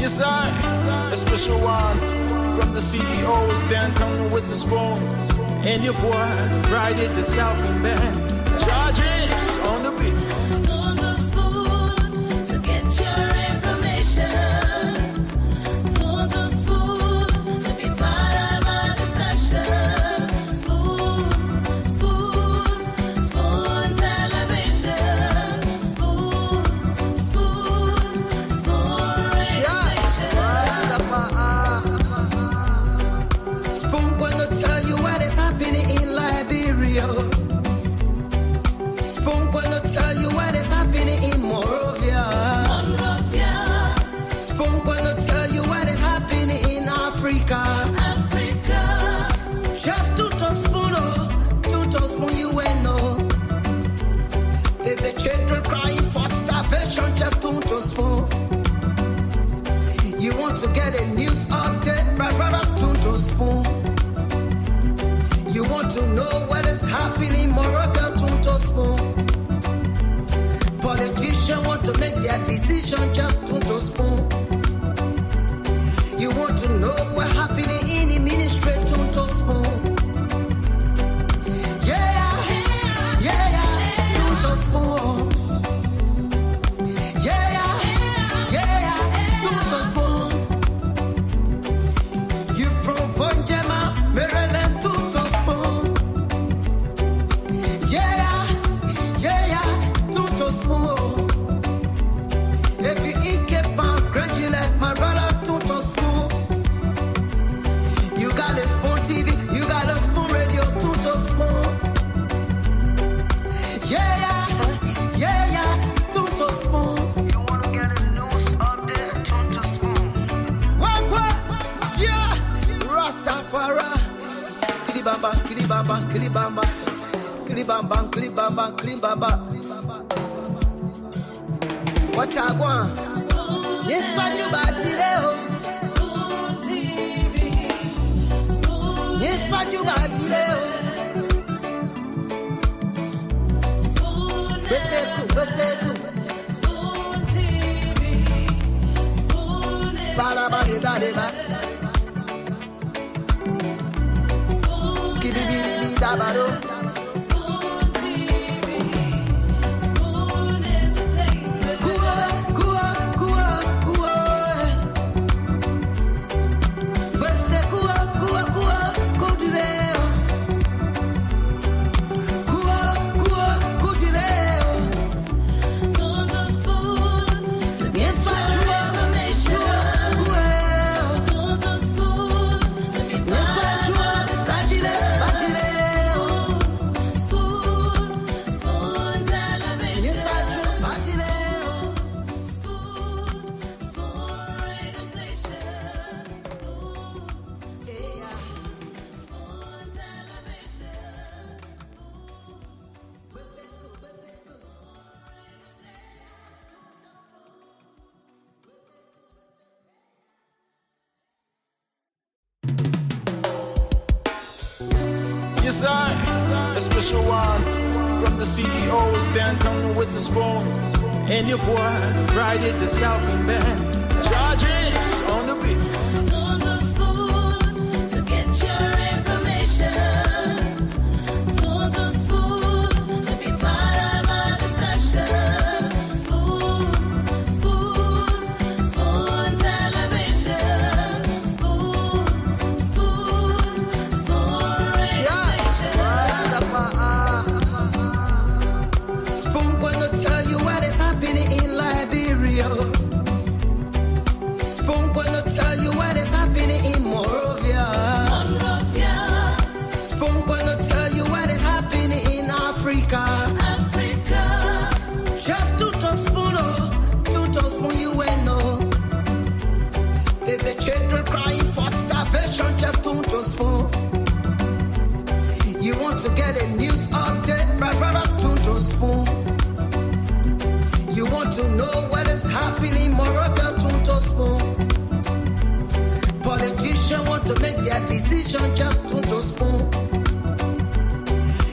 Yes, I, a special one from the CEOs, then coming with the spoon. And your boy, Friday the Southern Band, charges on the beat. On the spoon to get your information. On the spoon to be part of our discussion. Spoon, spoon, spoon television. Spoon, spoon, spoon radio station. Spoon gonna tell you what is happening in Liberia. Spoon gonna tell you what is happening in Monrovia. Spoon gonna tell you what is happening in Africa. Just to spoon, you will know. If the children crying for starvation, just to spoon. You want to get a news update, my brother, to spoon. You want to know what is happening in Monrovia, to spoon. Politicians want to make their decision, just to spoon. You want to know what's happening in the ministry, to spoon. Yeah, to spoon. Yeah, to spoon. You from Vonjema, Maryland, to spoon. Yeah, to spoon. If you eat kepan, congratulate my brother, to spoon. You got a spoon TV, you got a spoon radio, to spoon. Yeah, to spoon. You wanna get a news update, to spoon. What? Yeah, Rastafari. Kilibamba, kilibamba, kilibamba. Kilibamba, kilibamba, kilibamba. What I want? Yes, man, you bati leo. Spoon TV. Spoon. Yes, man, you bati leo. Spoon. Beseku. Spoon TV. Spoon. Ba. Spoon. Skidibidi dabado. Spoon TV. Spoon entertainment. Kuwa. Beseku, kudileo. Kuwa, kudileo. On the spoon to get Yes, your information. On the spoon to be part of our discussion. Spoon, spoon television. Yes, I do. Batileo. Spoon, spoon radio station. Spoon television. Yes, I, a special one from the CEOs, then coming with the spoon. And your boy, Friday the Southern Band, charges on the beat. On the spoon to get your information. On the spoon to be part of our discussion. Spoon, spoon, spoon television. Spoon, spoon, spoon radio station. Spoon gonna tell you what is happening in Liberia. Spoon gonna tell you what is happening in Monrovia. Spoon gonna tell you what is happening in Africa. Just to spoon, you will know. If the children crying for starvation, just to spoon. You want to get a news update, my brother, to spoon. You want to know what is happening in Monrovia, to spoon. Politicians want to make their decision, just to spoon.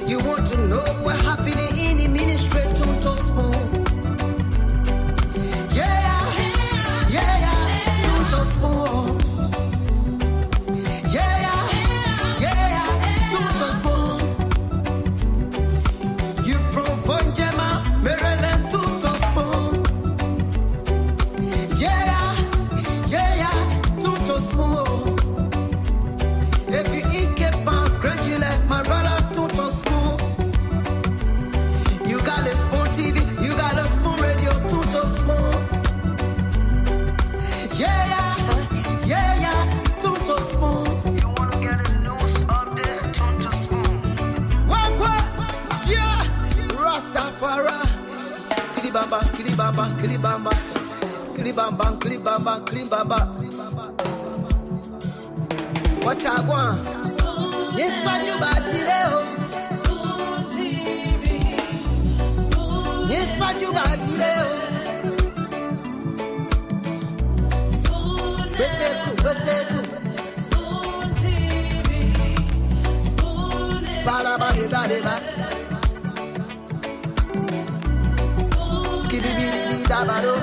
You want to know what's happening in the ministry, to spoon. Yeah, Rastafari. Kilibamba, kilibamba, kilibamba. Kilibamba, kilibamba, kilibamba. What I want? Yes, man, you batileo. Yes, man, you batileo. Beseku. Baraba, skidibidi, dabado.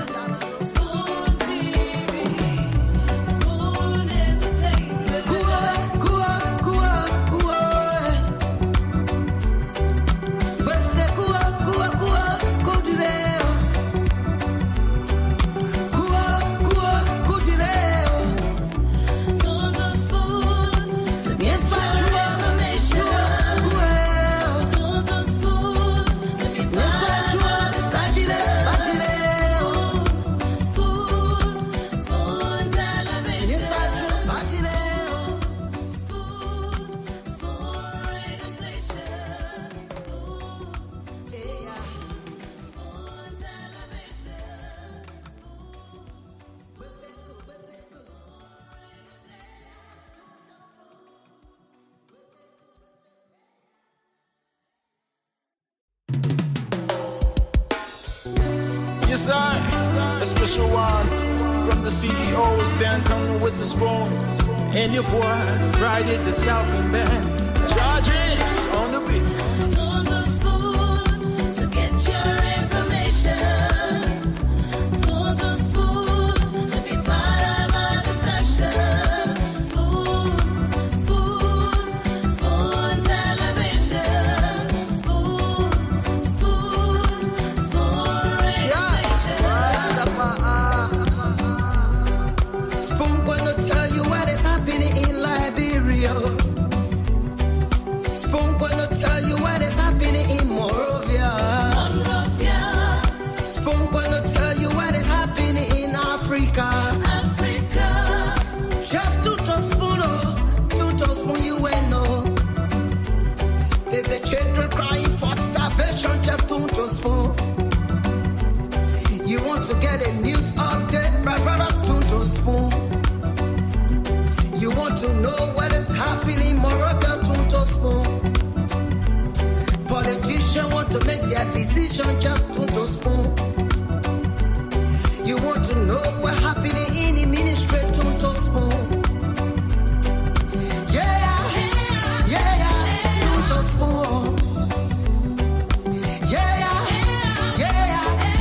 Yes, I, a special one from the CEO, stand coming with the spoon. And your boy, Friday the Southern Band. Charges on the beat. On the spoon to get your information. On the spoon to be part of our discussion. Spoon television. Spoon radio station. Spoon gonna tell you what is happening in Liberia. Spoon gonna tell you what is happening in Monrovia. Spoon gonna tell you what is happening in Africa. Just to spoon you will know. If the children crying for starvation, just to spoon. You want to get a news update, brother, to spoon. You want to know what is happening in Monrovia, to spoon. Politicians want to make their decision, just to spoon. You want to know what happening in the ministry, to spoon. To spoon.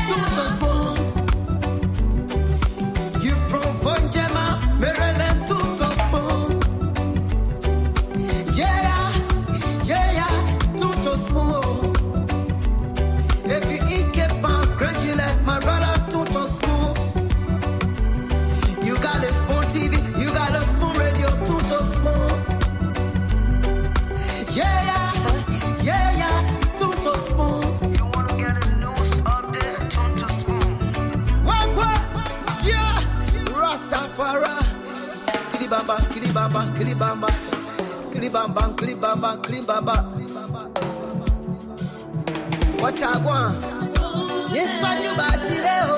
To spoon. You from Fonjema, Maryland, to spoon. To spoon. If you eat kepa, gradually, my brother, to spoon. You got a spoon TV, you got a spoon radio, to spoon. To spoon. You wanna get a news update, to spoon. What? Yeah, Rastafari. Kilibamba, kilibamba, kilibamba. Kilibamba, kilibamba, kilibamba. What I want? Yes, man, you batileo.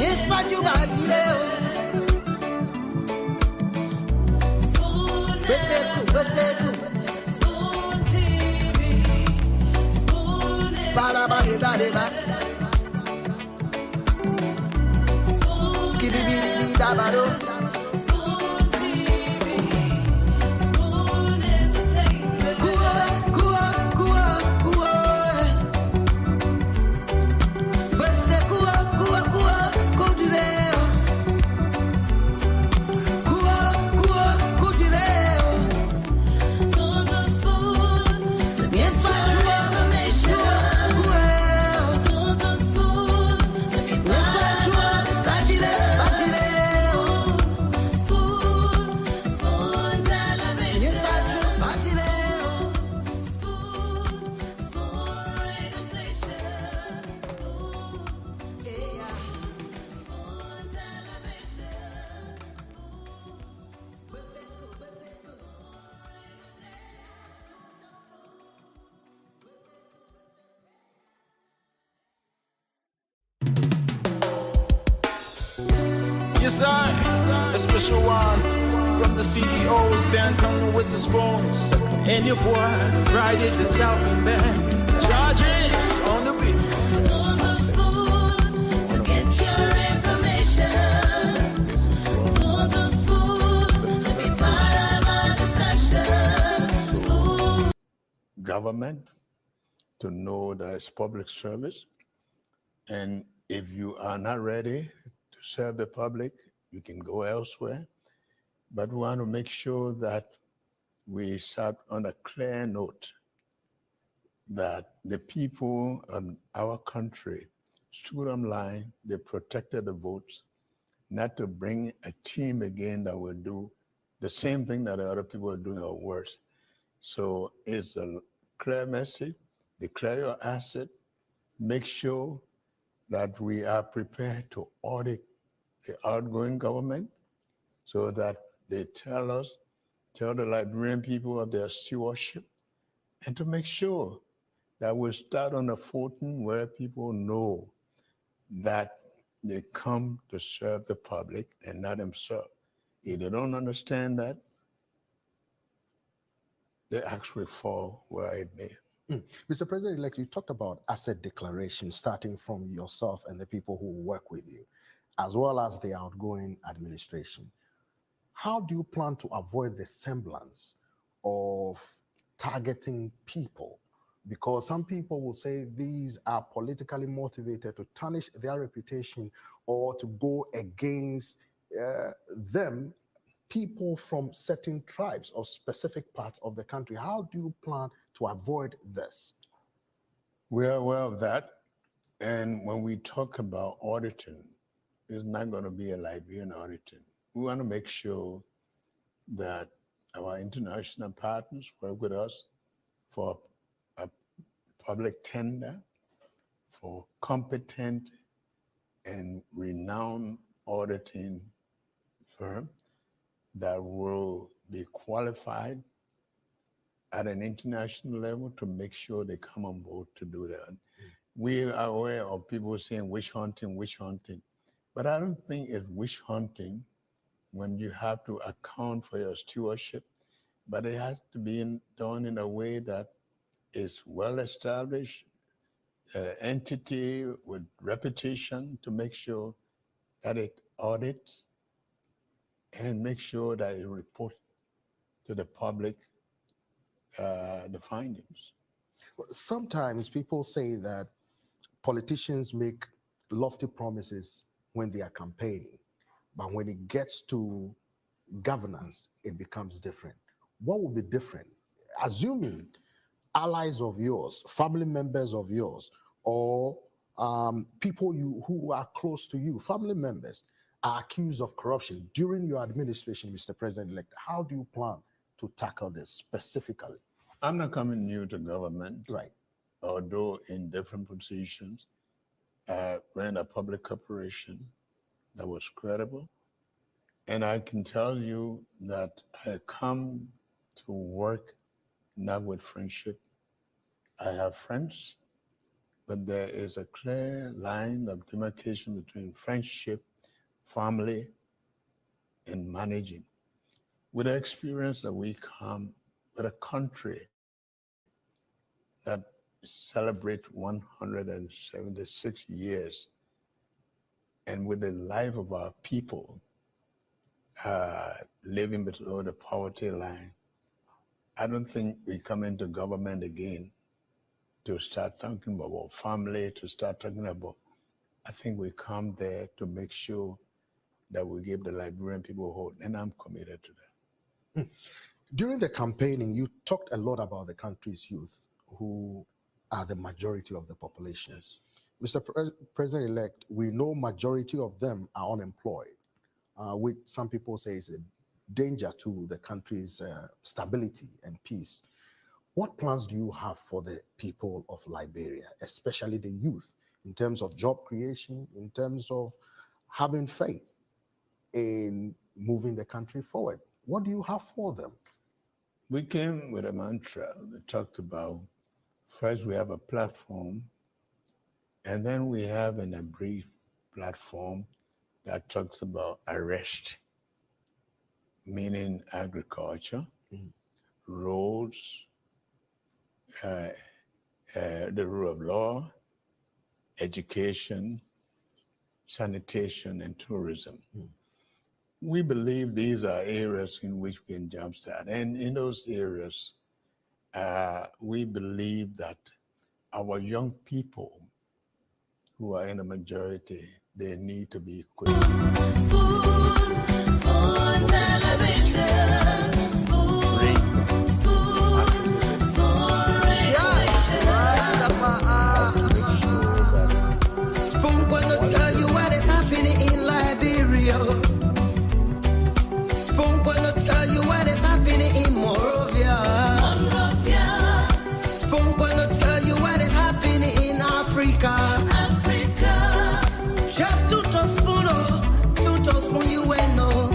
Yes, man, you batileo. Beseku. Baraba, skidibidi, dabado. Yes, I, a special one from the CEOs, Dan coming with the spoons. And your boy, Friday the Southern Band. Charges on the beat. To the spoon to get your information. To the spoon to be part of our discussion. Spoon. Government, to know that it's public service. And if you are not ready to serve the public, you can go elsewhere. But we want to make sure that we start on a clear note that the people of our country stood on line, they protected the votes, not to bring a team again that will do the same thing that the other people are doing or worse. So it's a clear message, declare your asset, make sure that we are prepared to audit the outgoing government so that they tell the Liberian people of their stewardship, and to make sure that we start on a footing where people know that they come to serve the public and not themselves. If they don't understand that, they actually fall where it may. Mr. President-elect, you talked about asset declaration starting from yourself and the people who work with you, as well as the outgoing administration. How do you plan to avoid the semblance of targeting people? Because some people will say these are politically motivated to tarnish their reputation or to go against them, people from certain tribes or specific parts of the country. How do you plan to avoid this? We are aware of that. And when we talk about auditing, it's not going to be a Liberian auditing. We want to make sure that our international partners work with us for a public tender, for competent and renowned auditing firm that will be qualified at an international level to make sure they come on board to do that. We are aware of people saying witch hunting, but I don't think it's witch hunting when you have to account for your stewardship, but it has to be done in a way that is well-established, entity with reputation, to make sure that it audits and make sure that it reports to the public the findings. Sometimes people say that politicians make lofty promises when they are campaigning, but when it gets to governance, it becomes different. What would be different? Assuming allies of yours, family members of yours, or people who are close to you, family members, are accused of corruption during your administration, Mr. President-elect, how do you plan to tackle this specifically? I'm not coming new to government. Right. Although in different positions, I ran a public corporation that was credible. And I can tell you that I come to work not with friendship. I have friends, but there is a clear line of demarcation between friendship, family, and managing. With the experience that we come with a country that celebrates 176 years, and with the life of our people living below the poverty line, I don't think we come into government again to start talking about family, to start talking about, I think we come there to make sure that we give the Liberian people hope, and I'm committed to that. During the campaigning, you talked a lot about the country's youth, who are the majority of the population. Mr. President-elect, we know majority of them are unemployed, which some people say is a danger to the country's stability and peace. What plans do you have for the people of Liberia, especially the youth, in terms of job creation, in terms of having faith in moving the country forward? What do you have for them? We came with a mantra that talked about, first we have a platform, and then we have an abridged platform that talks about arrest, meaning agriculture, roads, uh, the rule of law, education, sanitation, and tourism. We believe these are areas in which we can jumpstart. And in those areas, we believe that our young people who are in the majority, they need to be equipped. Spoon television. Spoon gonna tell you what is happening in Liberia. Spoon gonna tell you what is happening in Morovia. Spoon gonna tell you what is happening in Africa. Just to spoon you will know.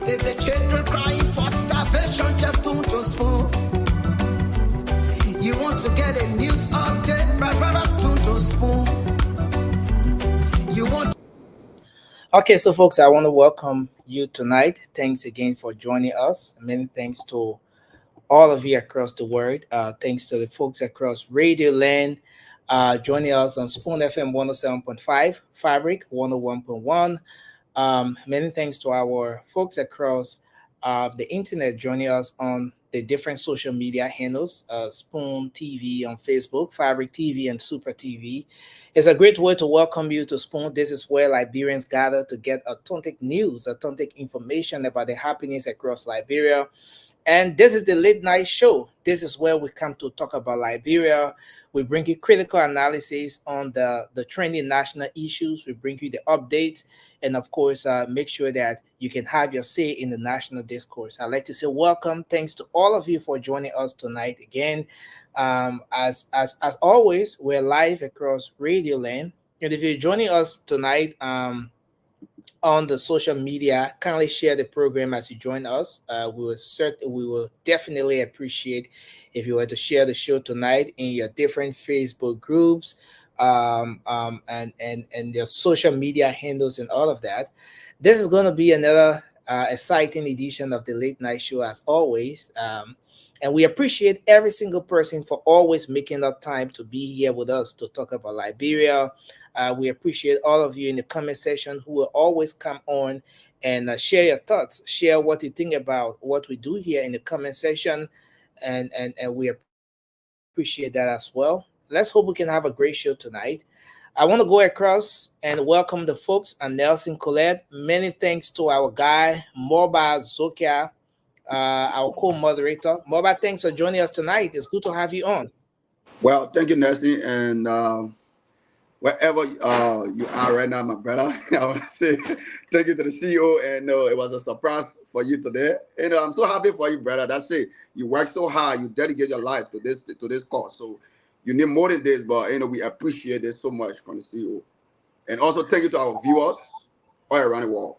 If the children crying for starvation, just to spoon. You want to get a news update, my brother, to spoon. You want. Okay, so folks, I want to welcome you tonight. Thanks again for joining us. Many thanks to all of you across the world. Thanks to the folks across Radio Land joining us on Spoon FM 107.5, Fabric 101.1. Many thanks to our folks across the internet joining us on the different social media handles, Spoon TV on Facebook, Fabric TV, and Super TV. It's a great way to welcome you to Spoon. This is where Liberians gather to get authentic news, authentic information about the happenings across Liberia. And this is the late night show. This is where we come to talk about Liberia. We bring you critical analysis on the trending national issues. We bring you the updates. And of course, make sure that you can have your say in the national discourse. I'd like to say welcome. Thanks to all of you for joining us tonight again. As always, we're live across Radio Land. And if you're joining us tonight, on the social media, kindly share the program as you join us. We will definitely appreciate if you were to share the show tonight in your different Facebook groups, and your social media handles and all of that. This is going to be another exciting edition of the late night show as always. And we appreciate every single person for always making up time to be here with us to talk about Liberia. We appreciate all of you in the comment section who will always come on and share your thoughts, share what you think about what we do here in the comment section, and we appreciate that as well. Let's hope we can have a great show tonight. I want to go across and welcome the folks and Nelson Colette. Many thanks to our guy Morba Zokia, our co-moderator. Morba, thanks for joining us tonight. It's good to have you on. Well, thank you, Nestle, and wherever you are right now, my brother, I want to say thank you to the CEO, and it was a surprise for you today. And I'm so happy for you, brother. That's it. You work so hard, you dedicate your life to this cause. So you need more than this, but we appreciate this so much from the CEO. And also thank you to our viewers all around the world.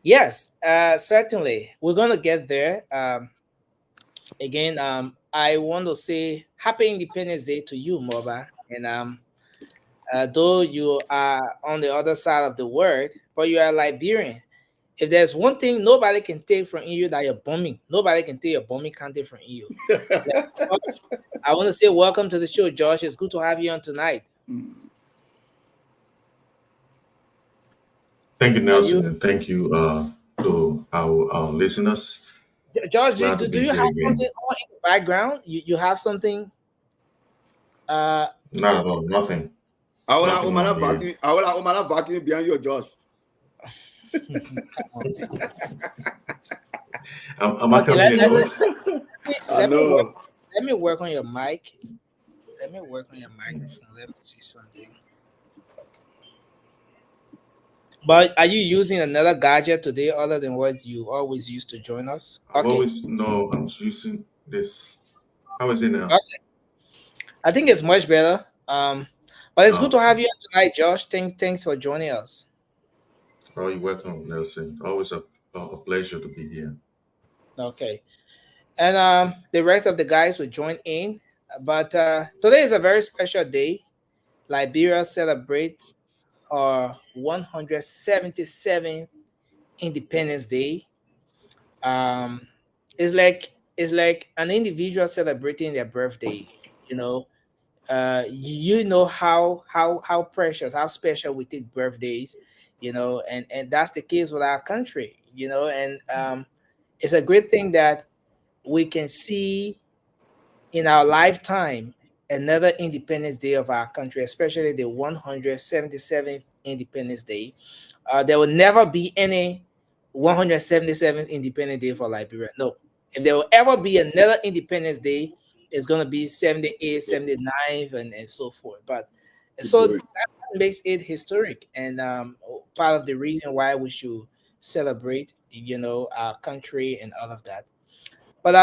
Yes, certainly. We're gonna get there. Again, I want to say Happy Independence Day to you, Moba. And though you are on the other side of the world, but you are Liberian. If there's one thing nobody can take from you, that you're bombing. Nobody can take your bombing can't take from you. I want to say welcome to the show, Josh. It's good to have you on tonight. Thank you, Nelson, and thank you to our listeners. Josh, Glad to do be you here have again. something on in the background? You have something? Not at all. Nothing. I will Nothing on here. have vacuum behind you, Josh. Am I Okay, coming in noise? I know. let me work on your mic. Let me work on your microphone. Let me see something. But are you using another gadget today other than what you always used to join us? I'm Okay. I'm using this. How is it now? Okay. I think it's much better. But it's good to Okay. have you on tonight, Josh. Thanks for joining us. Oh, you're welcome, Nelson. Always a pleasure to be here. Okay. And the rest of the guys will join in. But today is a very special day. Liberia celebrates our 177th Independence Day. Um, it's like an individual celebrating their birthday. You know, you know how precious, how special we take birthdays. You know, and that's the case with our country. You know, and it's a great thing that we can see in our lifetime another Independence Day of our country, especially the 177th Independence Day. There will never be any 177th Independence Day for Liberia. No. If there will ever be another Independence Day, it's going to be 78th, 79th, and so forth. But Keep so going. that makes it historic and part of the reason why we should celebrate, you know, our country and all of that. But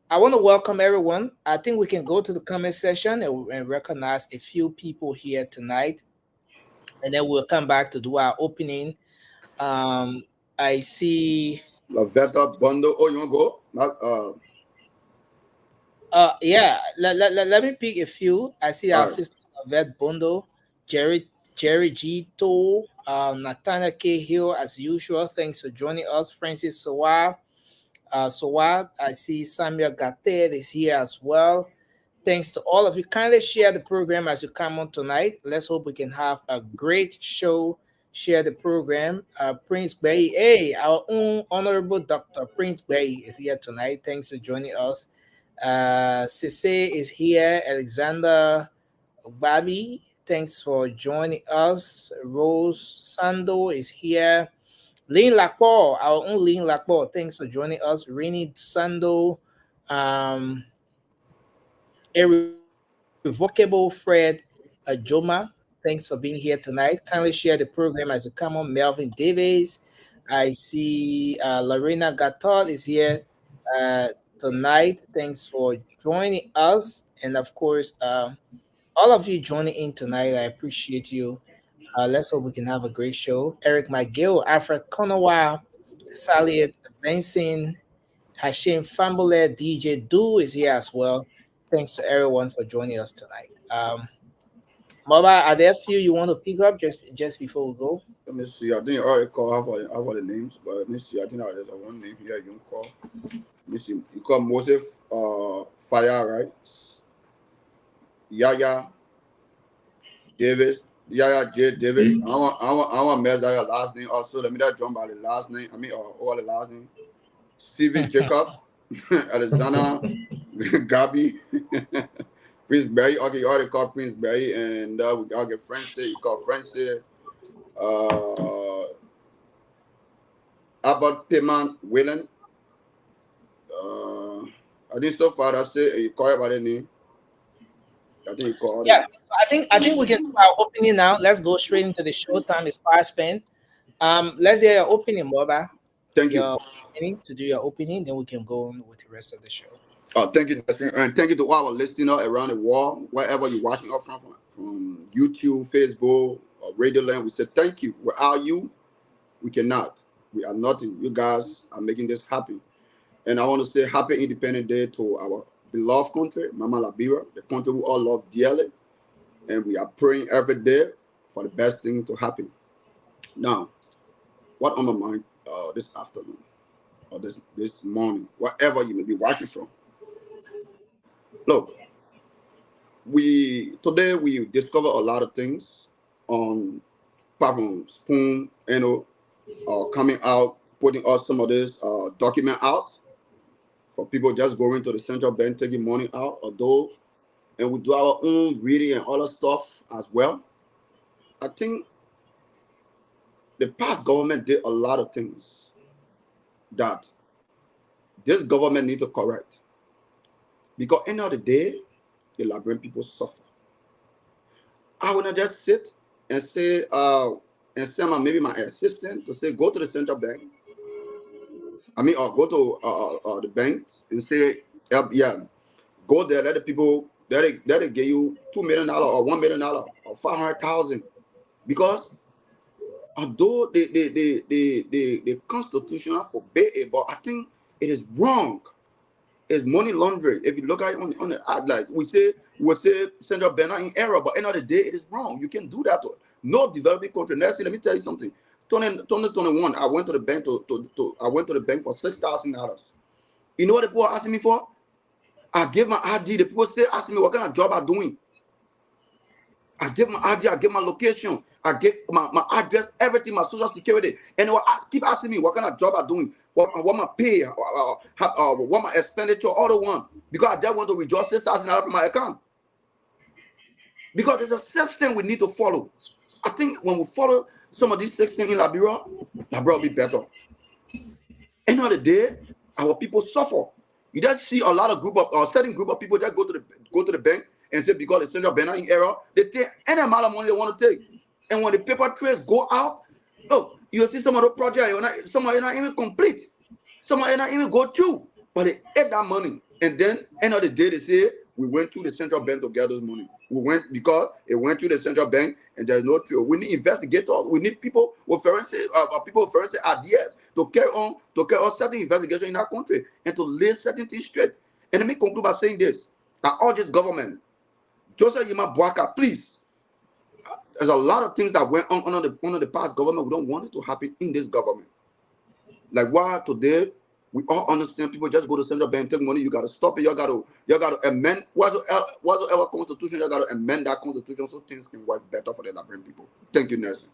I want to welcome everyone. I think we can go to the comment section and recognize a few people here tonight, and then we'll come back to do our opening. I see. Lavetta Bundle. Oh, you want to go? Yeah. Let me pick a few. I see All our right. sister Vet Bondo, Jerry G. To, Nathaniel K. Hill as usual. Thanks for joining us, Francis Sowa. Sowa. I see Samuel Gater is here as well. Thanks to all of you. Kindly share the program as you come on tonight. Let's hope we can have a great show. Share the program. Prince Bay, hey, our own honorable Dr. Prince Bay is here tonight. Thanks for joining us. Sise is here. Alexander Babi, thanks for joining us. Rose Sando is here. Lynn Lakpo, our own Lynn Lakpo, thanks for joining us. Rini Sando, um, Irrevocable Fred Joma, thanks for being here tonight. Kindly share the program as you come on. Melvin Davis, I see Lorena Gatol is here uh, tonight. Thanks for joining us. And of course, all of you joining in tonight, I appreciate you. Let's hope we can have a great show. Eric McGill, Alfred Konowa, Saliet Benson, Hashim Fambule, DJ Do is here as well. Thanks to everyone for joining us tonight. Mama, are there a few you want to pick up just before we go? Let me see. I think I already call half of the names, but let me see. I think there's a one name here you can call. Let me see. You call Moses Fire, right? Yaya Davis. Yaya J. Davis. E. I want to mess that your last name also. Let me that jump by the last name. I mean, all the last name. Stephen Jacob. Alexander Gabi. Prince Barry. Okay, you already called Prince Barry, and we all get Francis. You call Francis. About payment willing. I think so far that's it. You call it by the name. I think you call it. Yeah, so I think we can do our opening now. Let's go straight into the show. Time is fast spent. Let's hear your opening, Boba. Thank you. Your opening to do your opening, then we can go on with the rest of the show. Thank you, Justin. And thank you to all our listeners around the world, wherever you're watching us from YouTube, Facebook, or Radio Land. We say thank you. Where are you? We cannot. We are nothing. You guys are making this happen. And I want to say happy Independence Day to our beloved country, Mama Liberia, the country we all love dearly. And we are praying every day for the best thing to happen. Now, what on my mind this afternoon or this morning, wherever you may be watching from. Look, today we discover a lot of things on apart from Spoon, coming out, putting us some of this document out for people just going to the central bank, taking money out, although, and we do our own reading and other stuff as well. I think the past government did a lot of things that this government need to correct. Because end of the day, the Liberian people suffer. I will not just sit and say, maybe my assistant to say, go to the central bank. I mean, or go to the bank and say, yeah, go there, let the people, let it get you $2 million or $1 million or 500,000. Because although the Constitution forbade it, but I think it is wrong. It's money laundering. If you look at it on the ad, like we say central bank not in error, but end of the day, it is wrong. You can do that. No developing country. Next, let me tell you something. 2021, I went to the bank I went to the bank for $6,000. You know what the people are asking me for? I gave my ID. The people still asking me what kind of job I'm doing. I gave my ID, I gave my location, I gave my address, everything, my social security. And they will keep asking me what kind of job I'm doing, what my pay, what my expenditure, all the one. Because I just want to withdraw $6,000 from my account. Because there's a system we need to follow. I think when we follow some of these systems in Liberia will be better. End of the day, our people suffer. You just see a lot of certain group of people just go to the bank and say because the central bank in error, they take any amount of money they want to take. And when the paper trails go out, look, you see some of the projects, some are not even complete. Some are not even go through. But they ate that money. And then end of the day, they say, we went to the central bank to get those money. We went because it went to the central bank and there's no truth. We need investigators. We need people with forensic ideas to carry on certain investigation in our country and to lay certain things straight. And let me conclude by saying this: I urge this government, Joseph Yima Boaka, please. There's a lot of things that went on under the past government. We don't want it to happen in this government. Like why today? We all understand people just go to central bank, take money. You got to stop it. You got to amend whatsoever constitution. You got to amend that constitution so things can work better for the Liberian people. Thank you, Nelson.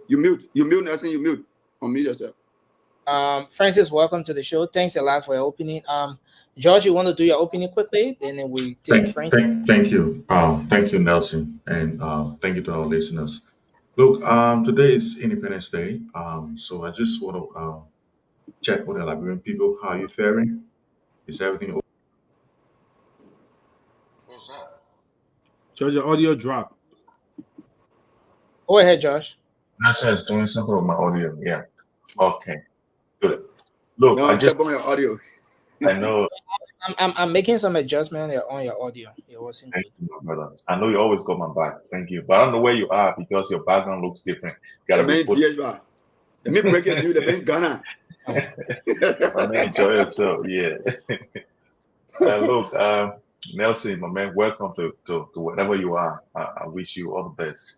You mute, Nelson. You mute. Unmute yourself. Francis, welcome to the show. Thanks a lot for your opening. George, you want to do your opening quickly, and then we take Francis. Thank you. Thank you, Nelson, and thank you to our listeners. Look, today is Independence Day. So I just want to check with the Liberian people. How are you faring? Is everything okay? What was that? George, your audio dropped. Go ahead, Josh. Nelson is doing something with my audio. Yeah. Okay. Good. Look, No, I just on your audio. I know. I'm making some adjustment on your audio. It wasn't Thank you, my brother. I know you always got my back. Thank you. But I don't know where you are because your background looks different. Gotta Let report. me break it to you. The bank Ghana. Enjoy yourself. Yeah. Look, Nelson, my man, welcome to wherever you are. I wish you all the best.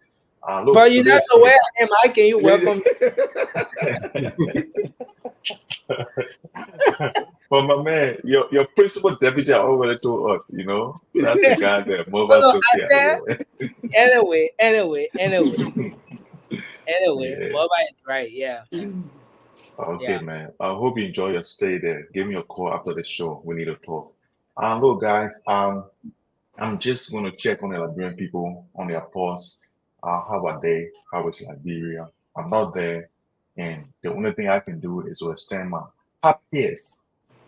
Look, but you're not aware am I? Can you welcome? But my man, your principal deputy already told us, that's the guy that mobile Anyway, Yeah. Baba is right. Yeah. Okay, Yeah. man. I hope you enjoy your stay there. Give me a call after the show. We need to talk. Look, guys. I'm just going to check on the Liberian people on their pulse. How are they? How is Liberia? I'm not there, and the only thing I can do is to extend my happiest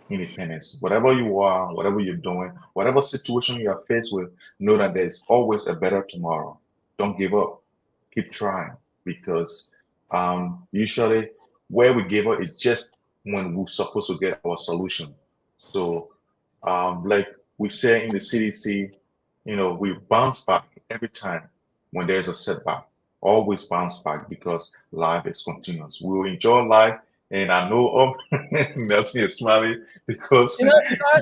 independence. Whatever you are, whatever you're doing, whatever situation you are faced with, know that there's always a better tomorrow. Don't give up. Keep trying, because usually where we give up is just when we're supposed to get our solution. So like we say in the CDC, we bounce back every time when there's a setback. Always bounce back because life is continuous. We will enjoy life. And I know Nelson is smiling because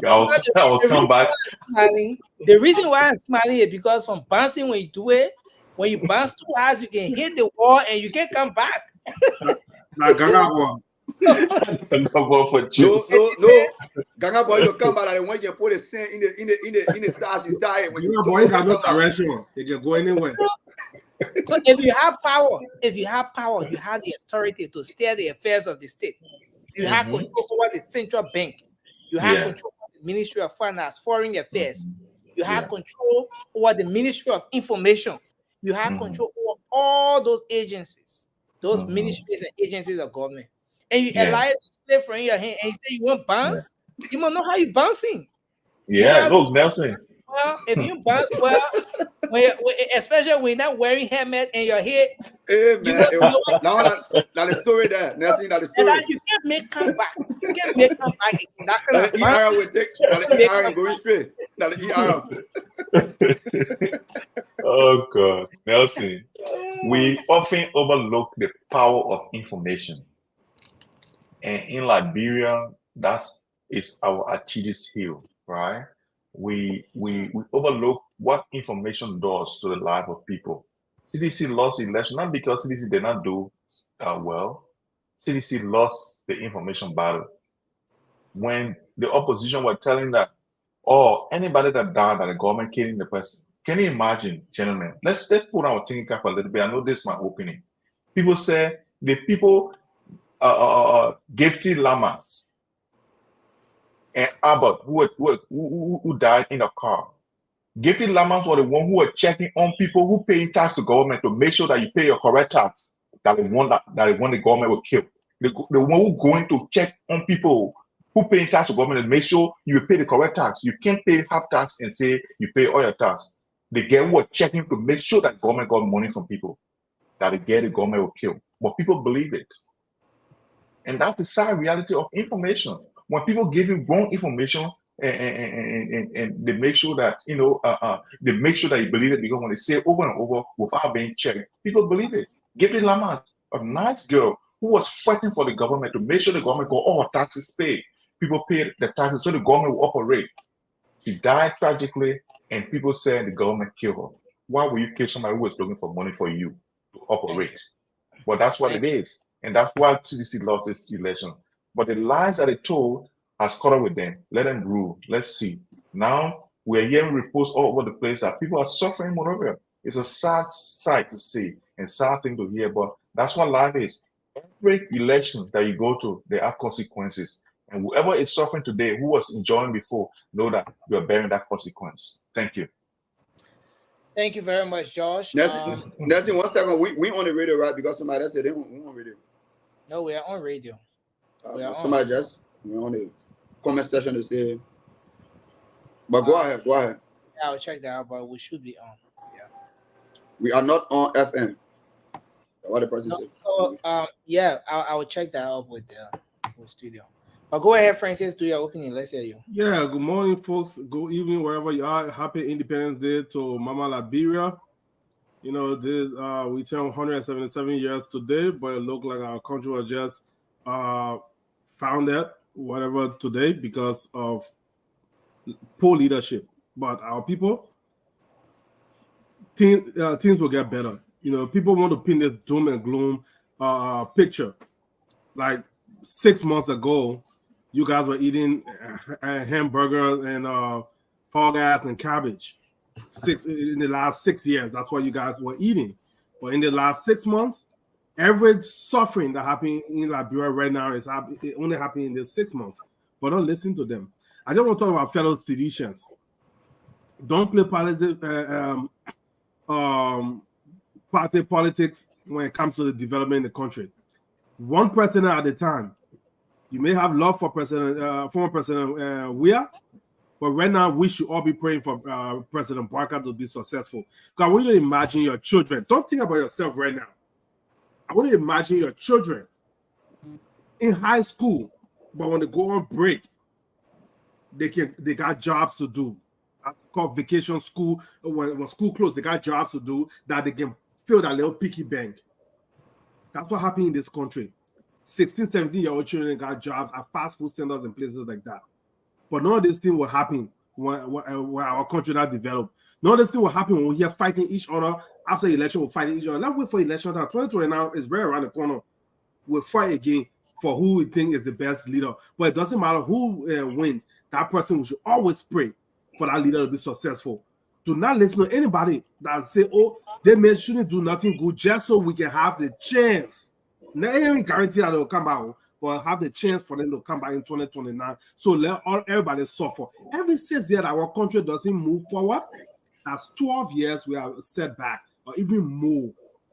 I'll come back. The reason why I'm smiling is because from bouncing, when you do it, when you bounce too hard, you can hit the wall and you can't come back. Like Ghana boy. No. Ghana boy, you come back and when you put the sand in the stars, you die. When Ghana boy got no direction. They can go anywhere. So if you have power, you have the authority to steer the affairs of the state. You have control over the central bank. You have control over the Ministry of Finance, Foreign Affairs. You have control over the Ministry of Information. You have control over all those agencies, those ministries and agencies of government. And you allow it to slip from your hand and you say you want bounce? You must know how you bouncing. Yeah, look, Nelson. Well, if you bounce especially when you're not wearing helmet and your head, hey, man, now the story there. Nelson, now the story. And you can't make come back. You can't make come back. Now the ER will take. Now the ER going straight. Now the ER. Oh God, Nelson. We often overlook the power of information, and in Liberia, is our Achilles heel, right? We overlook what information does to the life of people. CDC lost the election, not because CDC did not do well. CDC lost the information battle. When the opposition were telling that, oh, anybody that died that the government killing the person. Can you imagine, gentlemen? Let's put our thinking cap a little bit. I know this is my opening. People say the people Gifty Lamas and Abbott who died in a car. Gifty Lamas were the one who were checking on people who pay tax to government to make sure that you pay your correct tax. That the one the government will kill. The one who going to check on people who pay tax to government and make sure you pay the correct tax. You can't pay half tax and say you pay all your tax. The guy who are checking to make sure that government got money from people, that the government will kill. But people believe it. And that's the sad reality of information. When people give you wrong information and they make sure that, they make sure that you believe it, because when they say it over and over without being checked, people believe it. Gifty Lamont, a nice girl who was fighting for the government to make sure the government got all taxes paid. People paid the taxes so the government will operate. She died tragically, and people said the government killed her. Why would you kill somebody who was looking for money for you to operate? But that's what it is. And that's why CDC lost this election. But the lies that they told has caught up with them. Let them rule. Let's see. Now we're hearing reports all over the place that people are suffering moreover. It's a sad sight to see and sad thing to hear, but that's what life is. Every election that you go to, there are consequences. And whoever is suffering today, who was enjoying before, know that you are bearing that consequence. Thank you. Thank you very much, Josh. Nelson, 1 second. We on the radio, right? Because somebody else said we on radio. No, we are on radio. We're on the comment section to say. But go ahead. Yeah, I'll check that out, but we should be on. Yeah. We are not on FM. What the person said. So, yeah, I will check that out with the studio. But go ahead, Francis, do your opening. Let's hear you. Yeah, good morning, folks. Good evening, wherever you are. Happy Independence Day to Mama Liberia. This we turn 177 years today, but it looked like our country was just founded, whatever, today because of poor leadership. But our people, things will get better. People want to paint this doom and gloom picture. Like 6 months ago, you guys were eating hamburgers and hog ass and cabbage. In the last 6 years, that's what you guys were eating. But in the last 6 months, every suffering that happened in Liberia right now is only happening in the 6 months. But don't listen to them. I just want to talk about fellow citizens. Don't play party politics when it comes to the development in the country. One president at a time. You may have love for former President Weah, but right now we should all be praying for President Barker to be successful. Because I want you to imagine your children. Don't think about yourself right now. I want you to imagine your children in high school, but when they go on break, they got jobs to do. Called vacation school. When school closed, they got jobs to do that they can fill that little piggy bank. That's what happened in this country. 16, 17-year-old children got jobs at fast food centers and places like that. But none of this thing will happen when our country not developed. None of this thing will happen when we hear fighting each other after election. We're fighting each other. Let's wait for election time. 2020 now is right around the corner. We'll fight again for who we think is the best leader. But it doesn't matter who wins. That person, we should always pray for that leader to be successful. Do not listen to anybody that say, oh, they shouldn't do nothing good just so we can have the chance. Not even guarantee that they'll come out, but have the chance for them to come back in 2029. So let everybody suffer. Every 6 years our country doesn't move forward, that's 12 years we are set back, or even more.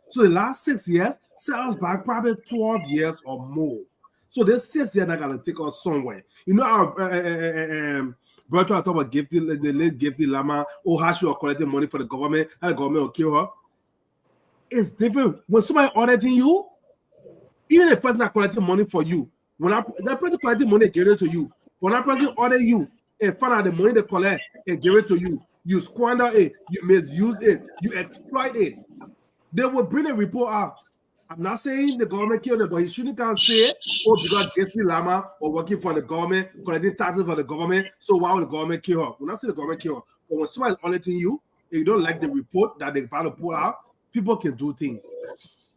So the last 6 years set us back probably 12 years or more. So this 6 years are gonna take us somewhere. Our brother talked about the late Gifty Lama, how she was collecting money for the government, how the government will kill her. It's different when somebody auditing you. Even a person that collecting money for you, when that person collecting money and give it to you, when that person order you and find out the money they collect and give it to you, you squander it, you misuse it, you exploit it. They will bring a report out. I'm not saying the government killed it, but he shouldn't can't say, oh, because Gifty Lama or working for the government, collecting taxes for the government, so why would the government kill her? We're not saying the government kill her, but when somebody's auditing you, and you don't like the report that they're about to pull out, people can do things.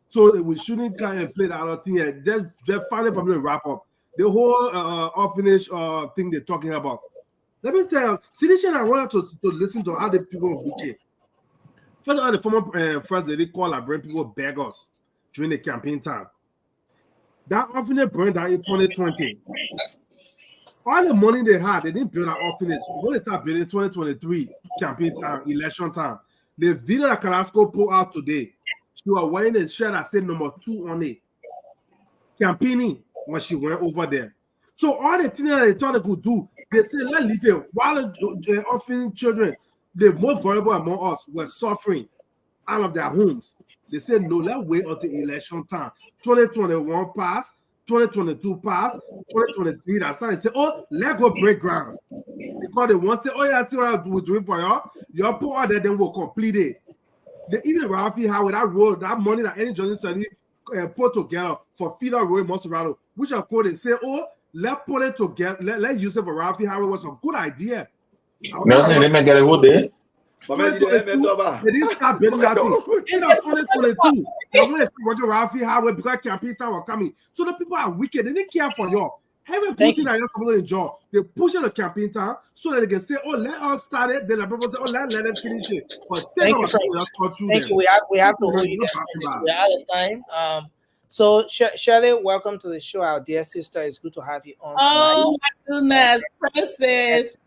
So we shouldn't kind of play that other thing. And just finally from the wrap up. The whole orphanage thing they're talking about. Let me tell you, Sidishan, I wanted to listen to how the people wicked. First of all, the former first lady called Liberian people beggars during the campaign time. That orphanage burned down in 2020. All the money they had, they didn't build an orphanage. When they start building 2023 campaign time, election time, the video that Carrasco put out today, she was wearing a shirt that said number 2 on it. Campaigning when she went over there. So all the things that they thought they could do, they said, let's leave it. While the orphan children, the most vulnerable among us, were suffering out of their homes. They said, no, let's wait until election time. 2021 passed, 2022 passed, 2023, that's how they say, oh, let's go break ground. Because they want to say, oh, yeah, that's what we're doing for y'all. Y'all put all that, then we'll complete it. Even Rafi Howard, that road, that money that any Johnson said put together for Feeder Road in Monserrato, which are called and say, oh, let's put it together, let's use it for Rafi Howard was a good idea. Nelson, they may get a good day. They didn't start building nothing. End of 2022, they're going to working Rafi Howard because campaign time was coming. So the people are wicked. They didn't care for y'all. Having Putin and you're enjoy. They push it the campaign time so that they can say, oh, let us start it. Then the people say, oh, let them finish it. But thank you. We have to hold you there. We're out of time. So Shirley, welcome to the show, our dear sister. It's good to have you on. Oh my goodness, Francis.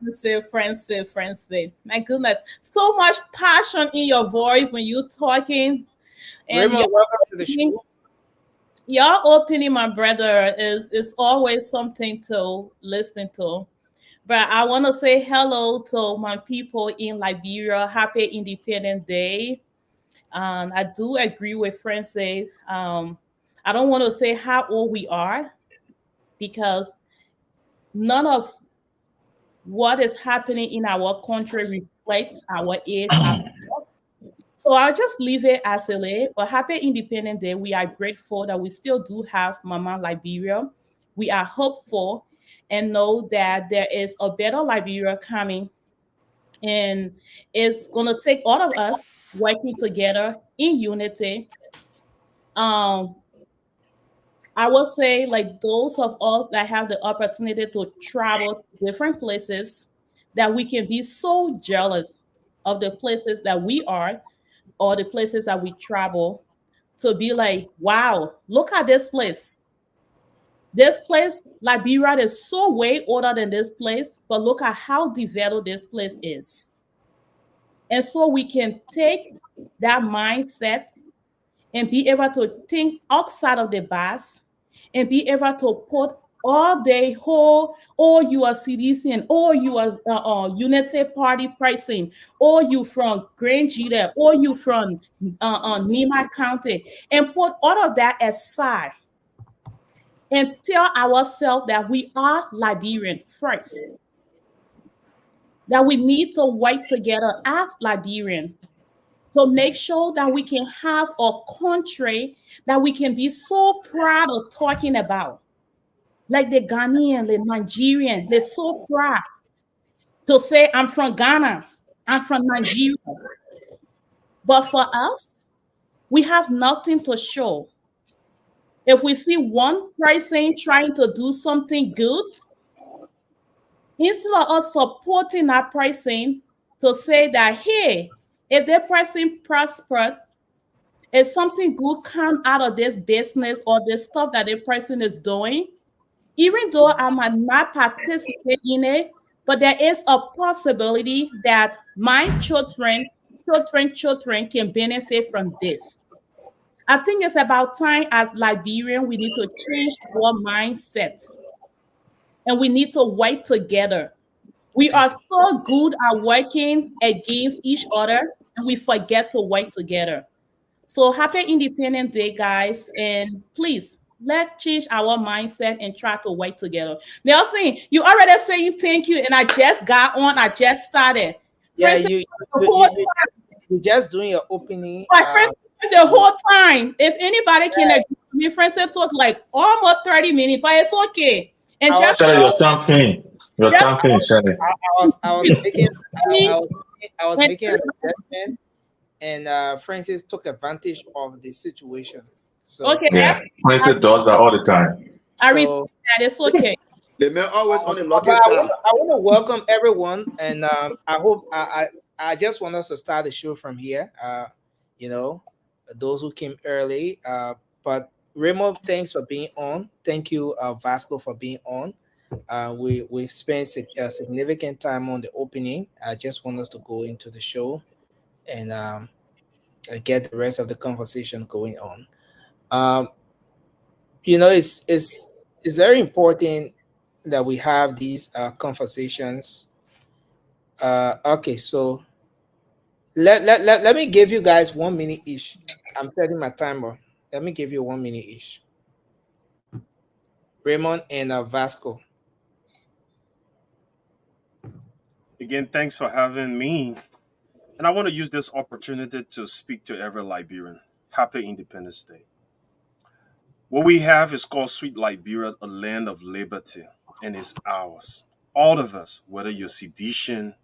My goodness, so much passion in your voice when you're talking. And welcome to the show. Your opinion, my brother, is always something to listen to. But I want to say hello to my people in Liberia. Happy Independence Day. I do agree with Francis. I don't want to say how old we are because none of what is happening in our country reflects our age. So I'll just leave it as it is. But happy Independence Day. We are grateful that we still do have Mama Liberia. We are hopeful and know that there is a better Liberia coming. And it's going to take all of us working together in unity. I will say, like those of us that have the opportunity to travel to different places, that we can be so jealous of the places that we are or the places that we travel to be like, wow, look at this place. This place, Liberia, is so way older than this place, but look at how developed this place is. And so we can take that mindset and be able to think outside of the box and be able to put all the whole, or you are CDC, or you are Unity Party pricing, or you from Grand Gita, or you from Nima County, and put all of that aside and tell ourselves that we are Liberian first, that we need to work together as Liberian to make sure that we can have a country that we can be so proud of talking about. Like the Ghanaian, the Nigerian, they're so proud to say, I'm from Ghana, I'm from Nigeria. But for us, we have nothing to show. If we see one person trying to do something good, instead of us supporting that person to say that, hey, if that person prospered, if something good come out of this business or the stuff that the person is doing, even though I might not participate in it, but there is a possibility that my children can benefit from this. I think it's about time as Liberian, we need to change our mindset and we need to work together. We are so good at working against each other and we forget to work together. So happy Independence Day, guys. And please, let's change our mindset and try to work together. Nelson, you already saying thank you, and I just got on. I just started. Yeah, you're just doing your opening. My friends, the whole time. If anybody can agree with me, Francis talked like almost 30 minutes, but it's okay. And just your tongue clean. Your tongue clean, Shelly. I was making an investment and Francis took advantage of the situation. So, Okay, Yeah, Princess does that all the time. I respect so that. It's okay. The man always on the but lucky side. I want to welcome everyone, and I hope I just want us to start the show from here. You know, those who came early. But Remo, thanks for being on. Thank you, Vasco, for being on. We've spent a significant time on the opening. I just want us to go into the show and get the rest of the conversation going on. Um, it's very important that we have these conversations. Okay, so let me give you guys 1 minute each. I'm setting my timer. Let me give you 1 minute each. Raymond and Vasco. Again, thanks for having me. And I want to use this opportunity to speak to every Liberian. Happy Independence Day. What we have is called Sweet Liberia, a land of liberty, and it's ours. All of us, whether you're Seditian,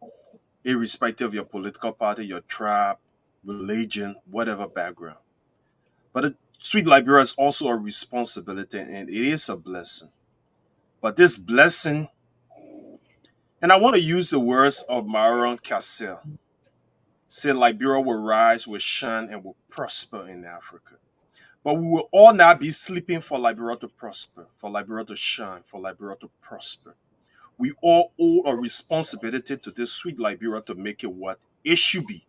irrespective of your political party, your tribe, religion, whatever background. But Sweet Liberia is also a responsibility and it is a blessing. But this blessing, and I want to use the words of Myron Cassell, said Liberia will rise, will shine, and will prosper in Africa. But we will all not be sleeping for Liberia to prosper, for Liberia to shine, for Liberia to prosper. We all owe a responsibility to this sweet Liberia to make it what it should be.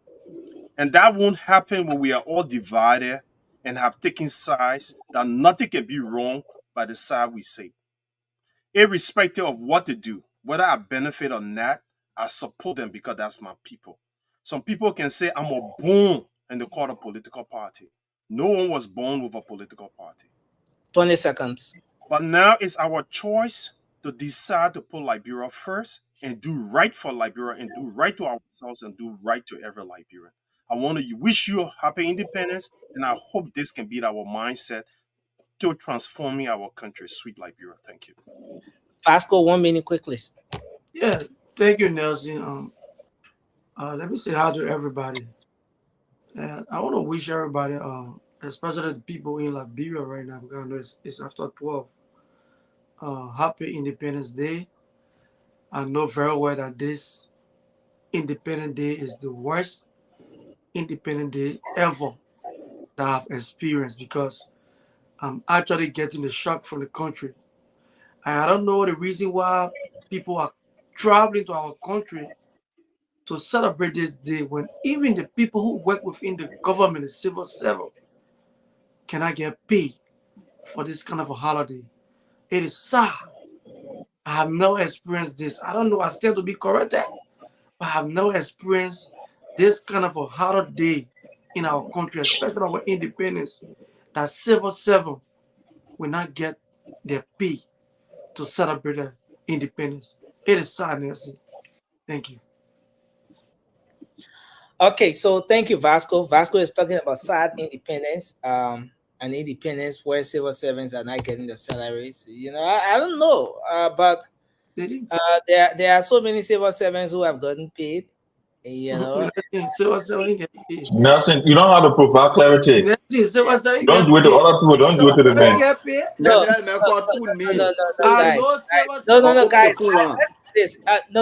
And that won't happen when we are all divided and have taken sides that nothing can be wrong by the side we say. Irrespective of what they do, whether I benefit or not, I support them because that's my people. Some people can say I'm a born in the court of political party. No one was born with a political party. 20 seconds. But now it's our choice to decide to put Liberia first and do right for Liberia and do right to ourselves and do right to every Liberian. I want to wish you a happy independence, and I hope this can be our mindset to transforming our country. Sweet Liberia. Thank you. Vasco, 1 minute quickly. Yeah, thank you, Nelson. Let me say hi to everybody. And I want to wish everybody, especially the people in Liberia right now, because I know it's after 12. Happy Independence Day. I know very well that this Independence Day is the worst Independence Day ever that I've experienced because I'm actually getting the shock from the country. And I don't know the reason why people are traveling to our country to celebrate this day when even the people who work within the government, the civil servant, cannot get paid for this kind of a holiday. It is sad. I have never experienced this. I don't know. I still to be corrected, but I have never experienced this kind of a holiday in our country, especially our independence. That civil servant will not get their pay to celebrate their independence. It is sad, Nelson. Thank you. Okay, so thank you, Vasco. Vasco is talking about sad independence, an independence where civil servants are not getting the salaries. I don't know, but there are so many civil servants who have gotten paid. Civil servant get paid. Nelson, you don't have to provide clarity. Civil servant Don't get do it to paid. other people. Don't do it to the man. Get paid. No, That's man called two men. I know civil no, Open guys. the phone line.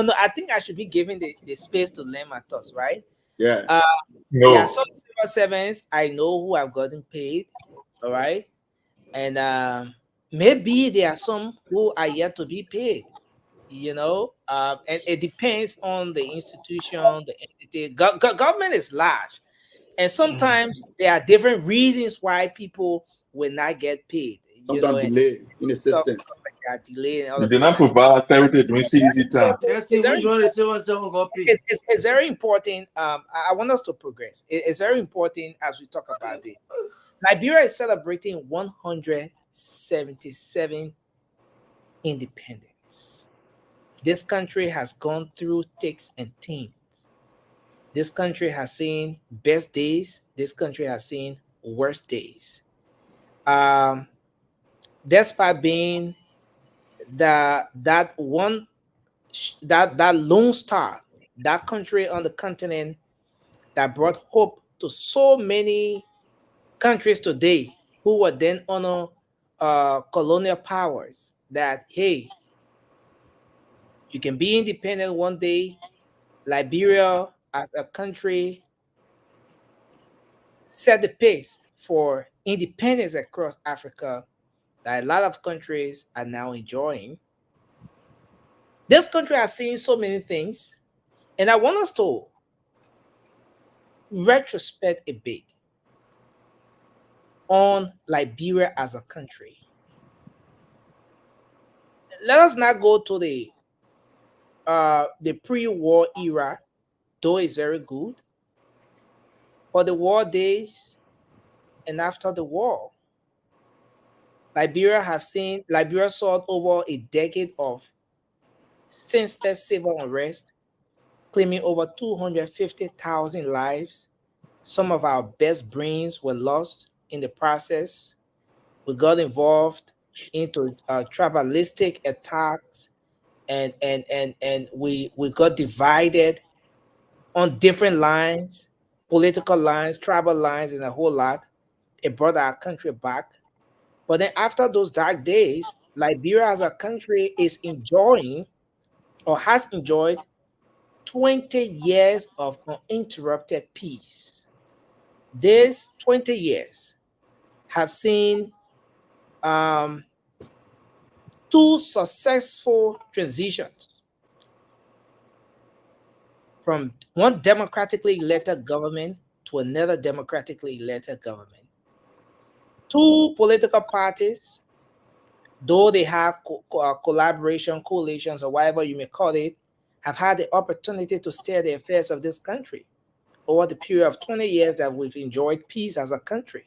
No. I think I should be given the space to learn my thoughts, right? Yeah. There are No. some civil servants I know who have gotten paid, all right, and maybe there are some who are yet to be paid. And it depends on the institution, the entity. Government is large, and sometimes there are different reasons why people will not get paid. Sometimes And delay in the stuff system. like that, delay and all You of did this. not provide clarity during CDC time. Let's see which one the civil servant got paid. It's very important. I want us to progress. It's very important as we talk about this. Liberia is celebrating 177 independence. This country has gone through thicks and thins. This country has seen best days. This country has seen worst days. Despite being that lone star, that country on the continent that brought hope to so many countries today who were then under colonial powers that, hey, you can be independent one day. Liberia as a country set the pace for independence across Africa that a lot of countries are now enjoying. This country has seen so many things, and I want us to retrospect a bit on Liberia as a country. Let us not go to the pre-war era, though it's very good, but the war days and after the war. Liberia saw over a decade of senseless civil unrest, claiming over 250,000 lives. Some of our best brains were lost in the process. We got involved into tribalistic attacks, and we got divided on different lines, political lines, tribal lines, and a whole lot. It brought our country back. But then after those dark days, Liberia as a country is enjoying or has enjoyed 20 years of uninterrupted peace. These 20 years have seen two successful transitions from one democratically elected government to another democratically elected government. Two political parties, though they have collaboration, coalitions, or whatever you may call it, have had the opportunity to steer the affairs of this country over the period of 20 years that we've enjoyed peace as a country.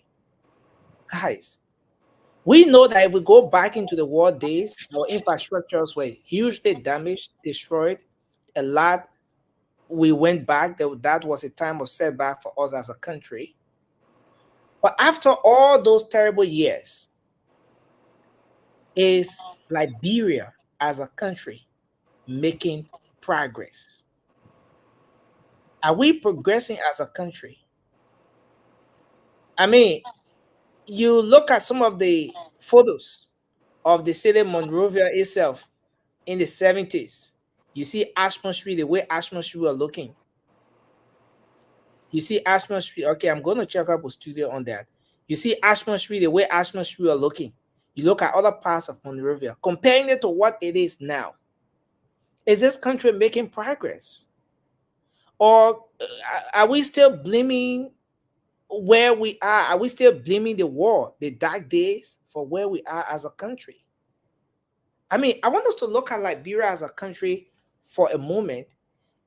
Guys, we know that if we go back into the war days, our infrastructures were hugely damaged, destroyed. A lot, we went back. That was a time of setback for us as a country. But after all those terrible years, is Liberia as a country making progress? Are we progressing as a country? I mean, you look at some of the photos of the city of Monrovia itself in the 70s. You see Ashmont Street, the way Ashmont Street were looking. You see Ashmont Street. Okay, I'm going to check up with studio on that. You see Ashmont Street, the way Ashmont Street were looking. You look at other parts of Monrovia, comparing it to what it is now. Is this country making progress? Or are we still blaming where we are? Are we still blaming the war, the dark days, for where we are as a country? I mean, I want us to look at Liberia as a country for a moment,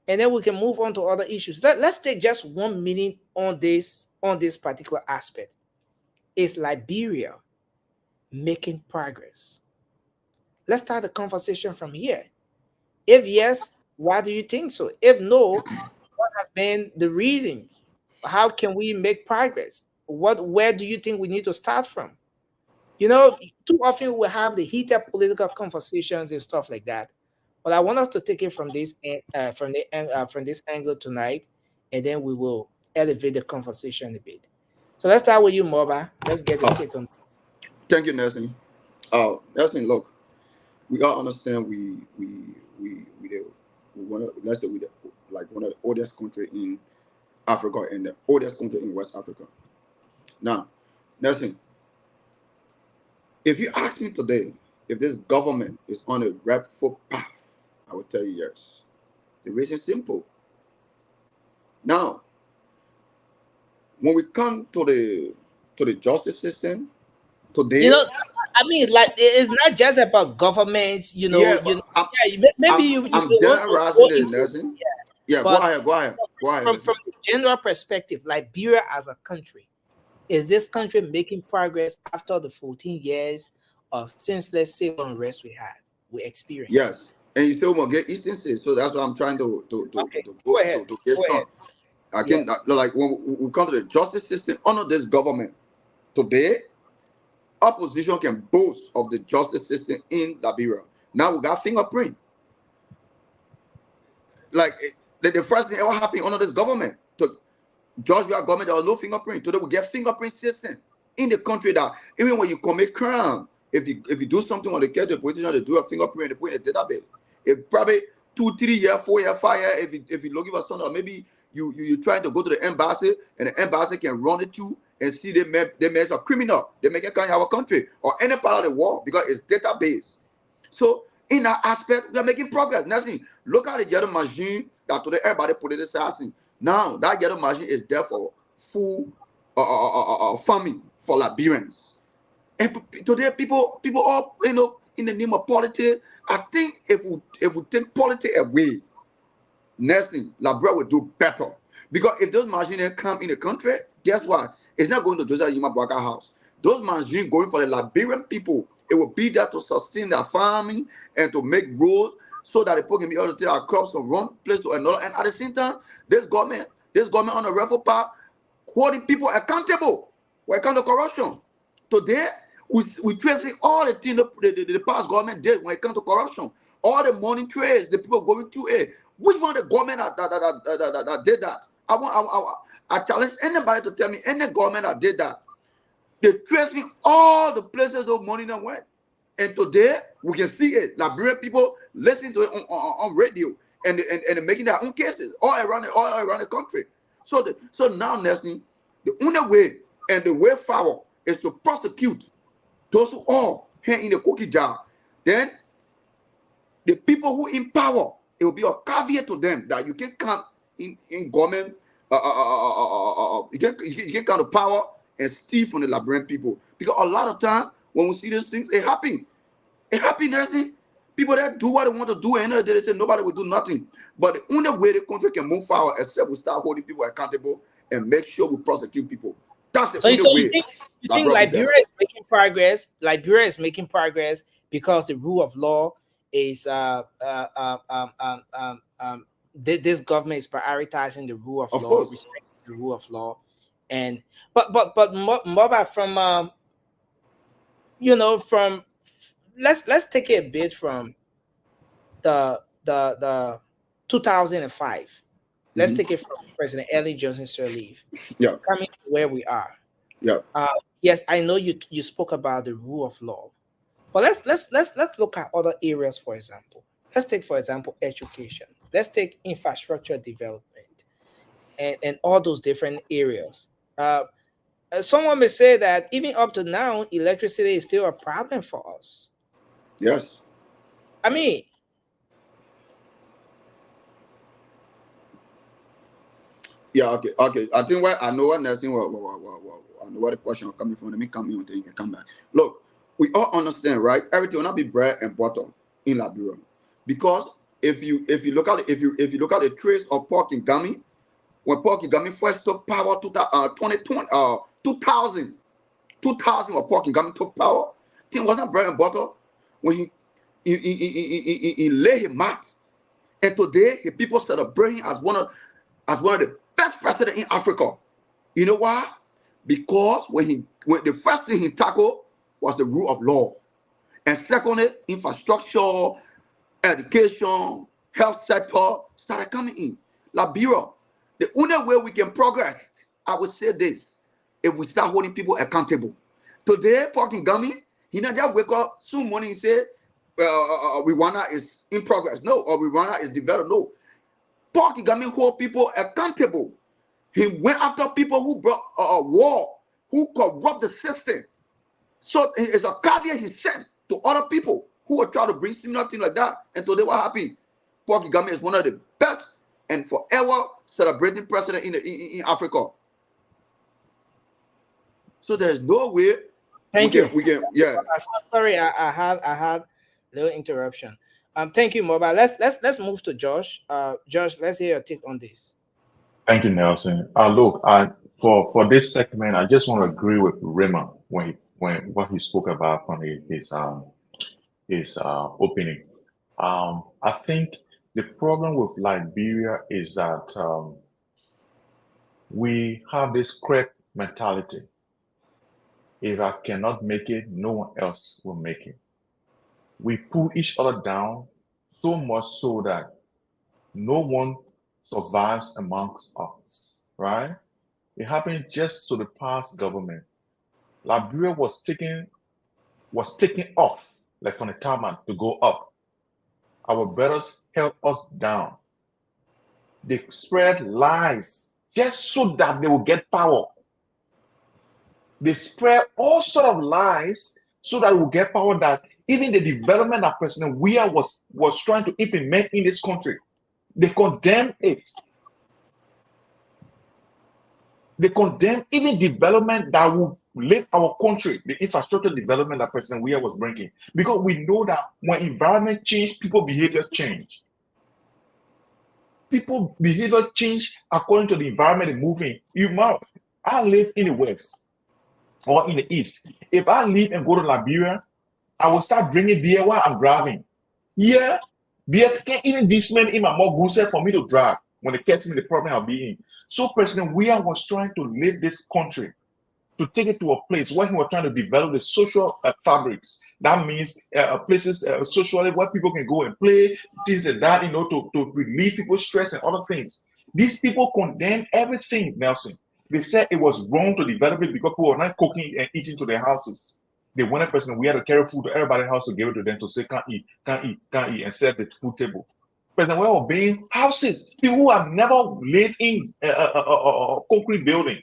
and then we can move on to other issues. Let's take just 1 minute on this particular aspect. Is Liberia making progress? Let's start the conversation from here. If yes, why do you think so? If no, what has been the reasons? How can we make progress? Where do you think we need to start from? You know, too often we have the heated political conversations and stuff like that. But I want us to take it from this angle tonight, and then we will elevate the conversation a bit. So let's start with you, Moba. Let's get your take on this. Thank you, Nelson. Nelson, look, we all understand we one of, let's say we like one of the oldest country in Africa and the oldest country in West Africa. Now, Nelson, if you ask me today if this government is on a rightful path, I will tell you yes. The reason is simple. Now, when we come to the justice system today, You know, I mean, like it's not just about governments. You know, yeah, maybe I'm you want generalizing to it, go into, Nelson. yeah. Yeah, But go ahead. from the general perspective, Liberia as a country, is this country making progress after the 14 years of senseless civil unrest we experienced? Yes, and you still want to get instances, so that's what I'm trying to Okay, go ahead. to get Go ahead. some. I can like when we come to the justice system under this government today, opposition can boast of the justice system in Liberia. Now we got fingerprint. Like the first thing ever happened under this government. Georgia government, there was no fingerprint. Today we get fingerprint system in the country that even when you commit crime, if you do something on the get the position, they do a fingerprint, they put in a database. If probably 2, 3 years, 4 years, 5 years, if you looking for something, or maybe you trying to go to the embassy and the embassy can run it to and see they make a criminal, they make a kind of our country or any part of the world because it's database. So in that aspect, we are making progress. Next thing, look at the yellow machine that today everybody put it assassin. Now that yellow machine is there for full farming for Liberians. And today people all in the name of politics. I think if we take politics away, next thing, Liberia will do better. Because if those machines come in the country, guess what? It's not going to Joseph Yuma Bwaka house. Those machines going for the Liberian people. It will be there to sustain their farming and to make roads so that the people can be able to take our crops from one place to another. And at the same time, this government on the revenue part, holding people accountable when it comes to corruption. Today, we tracing all the things the past government did when it comes to corruption. All the money trails, the people going through it. Which one the government that did that? I challenge anybody to tell me any government that did that. They tracing all the places those money that went. And today, we can see it. Liberian people listening to it on radio and making their own cases all around the country. So now, Nestle, the only way and the way forward is to prosecute those who are here in the cookie jar. Then the people who in power, it will be a caveat to them that you can come in government, you can come to power and steal from the Liberian people. Because a lot of time when we see these things, it happen. It happen, Nestle. People that do what they want to do, and they say nobody will do nothing. But the only way the country can move forward except we start holding people accountable and make sure we prosecute people. That's the only way. You think Liberia is making progress? Liberia is making progress because the rule of law is this government is prioritizing the rule of law, respecting the rule of law, and but Moba from from let's take it a bit from the 2005. Let's take it from President Ellen Johnson Sirleaf. Yeah. Coming to where we are. Yeah. Yes, I know you spoke about the rule of law, but let's look at other areas. For example, let's take for example education. Let's take infrastructure development and all those different areas. Someone may say that even up to now, electricity is still a problem for us. Yes. I mean, yeah, okay. I think I know what next thing. I know where the question is coming from. Let me come in until you can come back. Look, we all understand, right? Everything will not be bread and butter in Liberia, because if you look at the trace of Paul Kagame, when Paul Kagame first took power, 2020, 2000 when Paul Kagame took power, it was not bread and butter. When he lay his mat, and today the people celebrating as one of the best president in Africa. You know why? Because when the first thing he tackled was the rule of law, and secondly, infrastructure, education, health sector started coming in. Liberia, the only way we can progress, I would say this, if we start holding people accountable. Today, Paul Kagame, he not just wake up soon morning and say, Rwanda is in progress. No, or Rwanda is developed. No. Paul Kagame hold people accountable. He went after people who brought a war, who corrupt the system. So it's a caveat he sent to other people who are trying to bring similar things like that. And today what happened? Paul Kagame is one of the best and forever celebrating president in Africa. So there's no way. Thank you. We can, yeah. Sorry, I had a little interruption. Thank you, Mobile. Let's move to Josh. Josh, let's hear your take on this. Thank you, Nelson. Look, for this segment, I just want to agree with Rima when what he spoke about from his opening. I think the problem with Liberia is that we have this crep mentality. If I cannot make it, no one else will make it. We pull each other down so much so that no one survives amongst us, right? It happened just to the past government. Liberia was taking off like from the tarmac to go up. Our brothers held us down. They spread lies just so that they will get power. They spread all sort of lies so that we will get power, that even the development that President Weah was trying to implement in this country, they condemn it. They condemn even development that will lift our country, the infrastructure development that President Weah was bringing. Because we know that when environment change, people behavior change. People behavior change according to the environment they're moving. I live in the West or in the East. If I leave and go to Liberia, I will start drinking beer while I'm driving. Yeah, beer can't even be smelled in my more good for me to drive when they catch me the problem I'll be in. So President Weah was trying to lead this country, to take it to a place where he was trying to develop the social fabrics. That means places socially where people can go and play, this and that, to relieve people's stress and other things. These people condemn everything, Nelson. They said it was wrong to develop it because people were not cooking and eating to their houses. They wanted President Weah to carry food to everybody's house to give it to them to say, can't eat, and set the food table. President Weah was building houses. People who have never lived in a concrete building,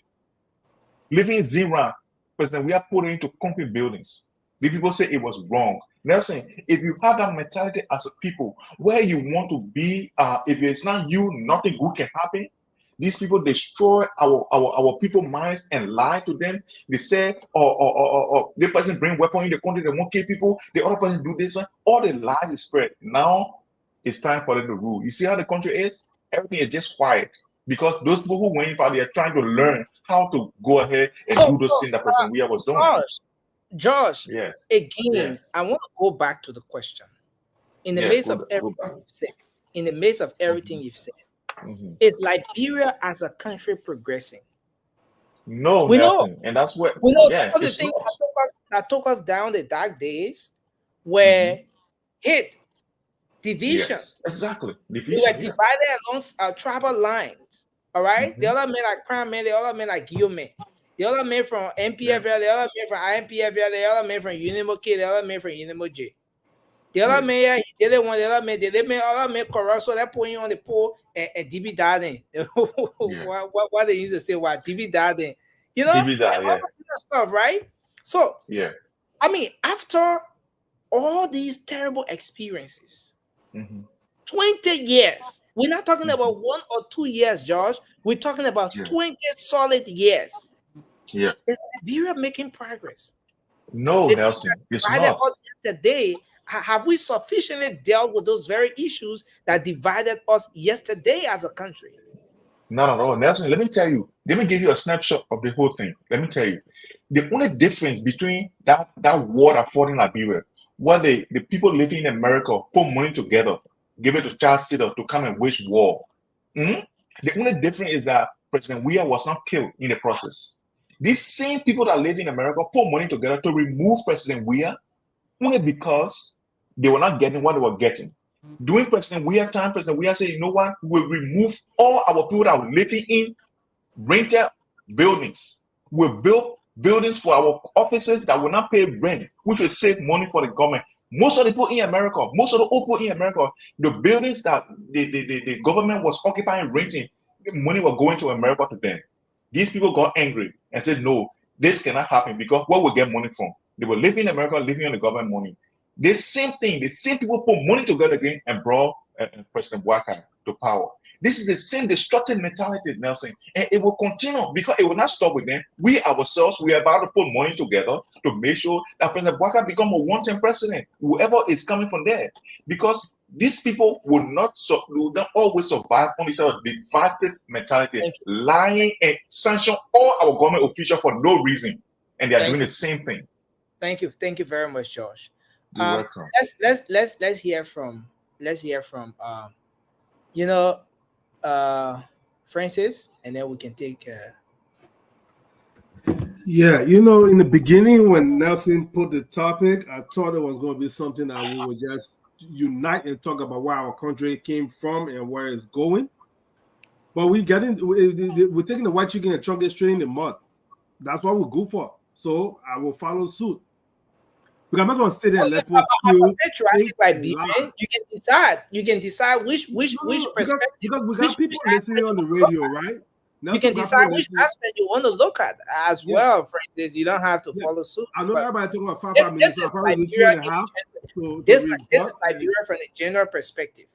living in Zimra, President Weah put it into concrete buildings. The people say it was wrong. Nelson, if you have that mentality as a people, where you want to be, if it's not you, nothing good can happen. These people destroy our people's minds and lie to them. They say, the person bring weapon in the country, they won't kill people. The other person do this one. All the lies is spread. Now it's time for them to rule. You see how the country is? Everything is just quiet. Because those people who went out there trying to learn how to go ahead and do those things that President Weah was doing. Josh, yes. Again, yes. I want to go back to the question. In the midst of everything you've said, is Liberia as a country progressing? No, we nothing. know, And that's what we know yeah, some of the it's things not. that took us down the dark days were hate, division. Yes, exactly. We Division, were divided along tribal lines. All right, the other men like Crown men, the other men like Guillaume. The other men from MPFL, the other men from IMPFL, the other men from Unimo K, the other men from Unimo J. The other man, he didn't want the other man, the other man corrupt, so they're putting on the pole and DB Darden. What they used to say, what DB Darden, DB Darden, all that stuff, right? So, I mean, after all these terrible experiences, 20 years, we're not talking about 1 or 2 years, Josh. We're talking about 20 solid years. Yeah. Is Liberia making progress? No, Nelson, it's not. Yesterday, have we sufficiently dealt with those very issues that divided us yesterday as a country? Not at all, Nelson. Let me give you a snapshot of the whole thing. Let me tell you, the only difference between that war that fought in Liberia, where the people living in America put money together, give it to Charles Sitter to come and wage war. The only difference is that President Weah was not killed in the process. These same people that live in America put money together to remove President Weah only because they were not getting what they were getting. During President Weah time, President Weah said, you know what, we'll remove all our people that were living in rented buildings. We'll build buildings for our offices that will not pay rent, which will save money for the government. Most of the people in America, most of the old people in America, the buildings that the government was occupying, renting, the money was going to America to them. These people got angry and said, no, this cannot happen because where we get money from? They were living in America, living on the government money. The same thing, the same people put money together again and brought President Ouattara to power. This is the same destructive mentality, Nelson, and it will continue because it will not stop with them. We ourselves, we are about to put money together to make sure that President Ouattara become a one-term president, whoever is coming from there, because these people will not always survive on this sort of divisive mentality, lying and sanction all our government officials for no reason, and they are doing the same thing. Thank you very much, Josh. You're welcome. Let's hear from Francis, and then we can take. Yeah, in the beginning when Nelson put the topic, I thought it was going to be something that we would just unite and talk about where our country came from and where it's going. But we're taking the white chicken and chunk it straight in the mud. That's what we go for. So I will follow suit. Because I'm not gonna sit there and let people spew. Patriotic Liberian, you can decide which perspective. Because we got people listening on the radio, right? You can decide which aspect you want to look at as well. For instance, you don't have to follow suit. I know everybody talking about 5 minutes. This is Liberia. This is Liberia from the general perspective.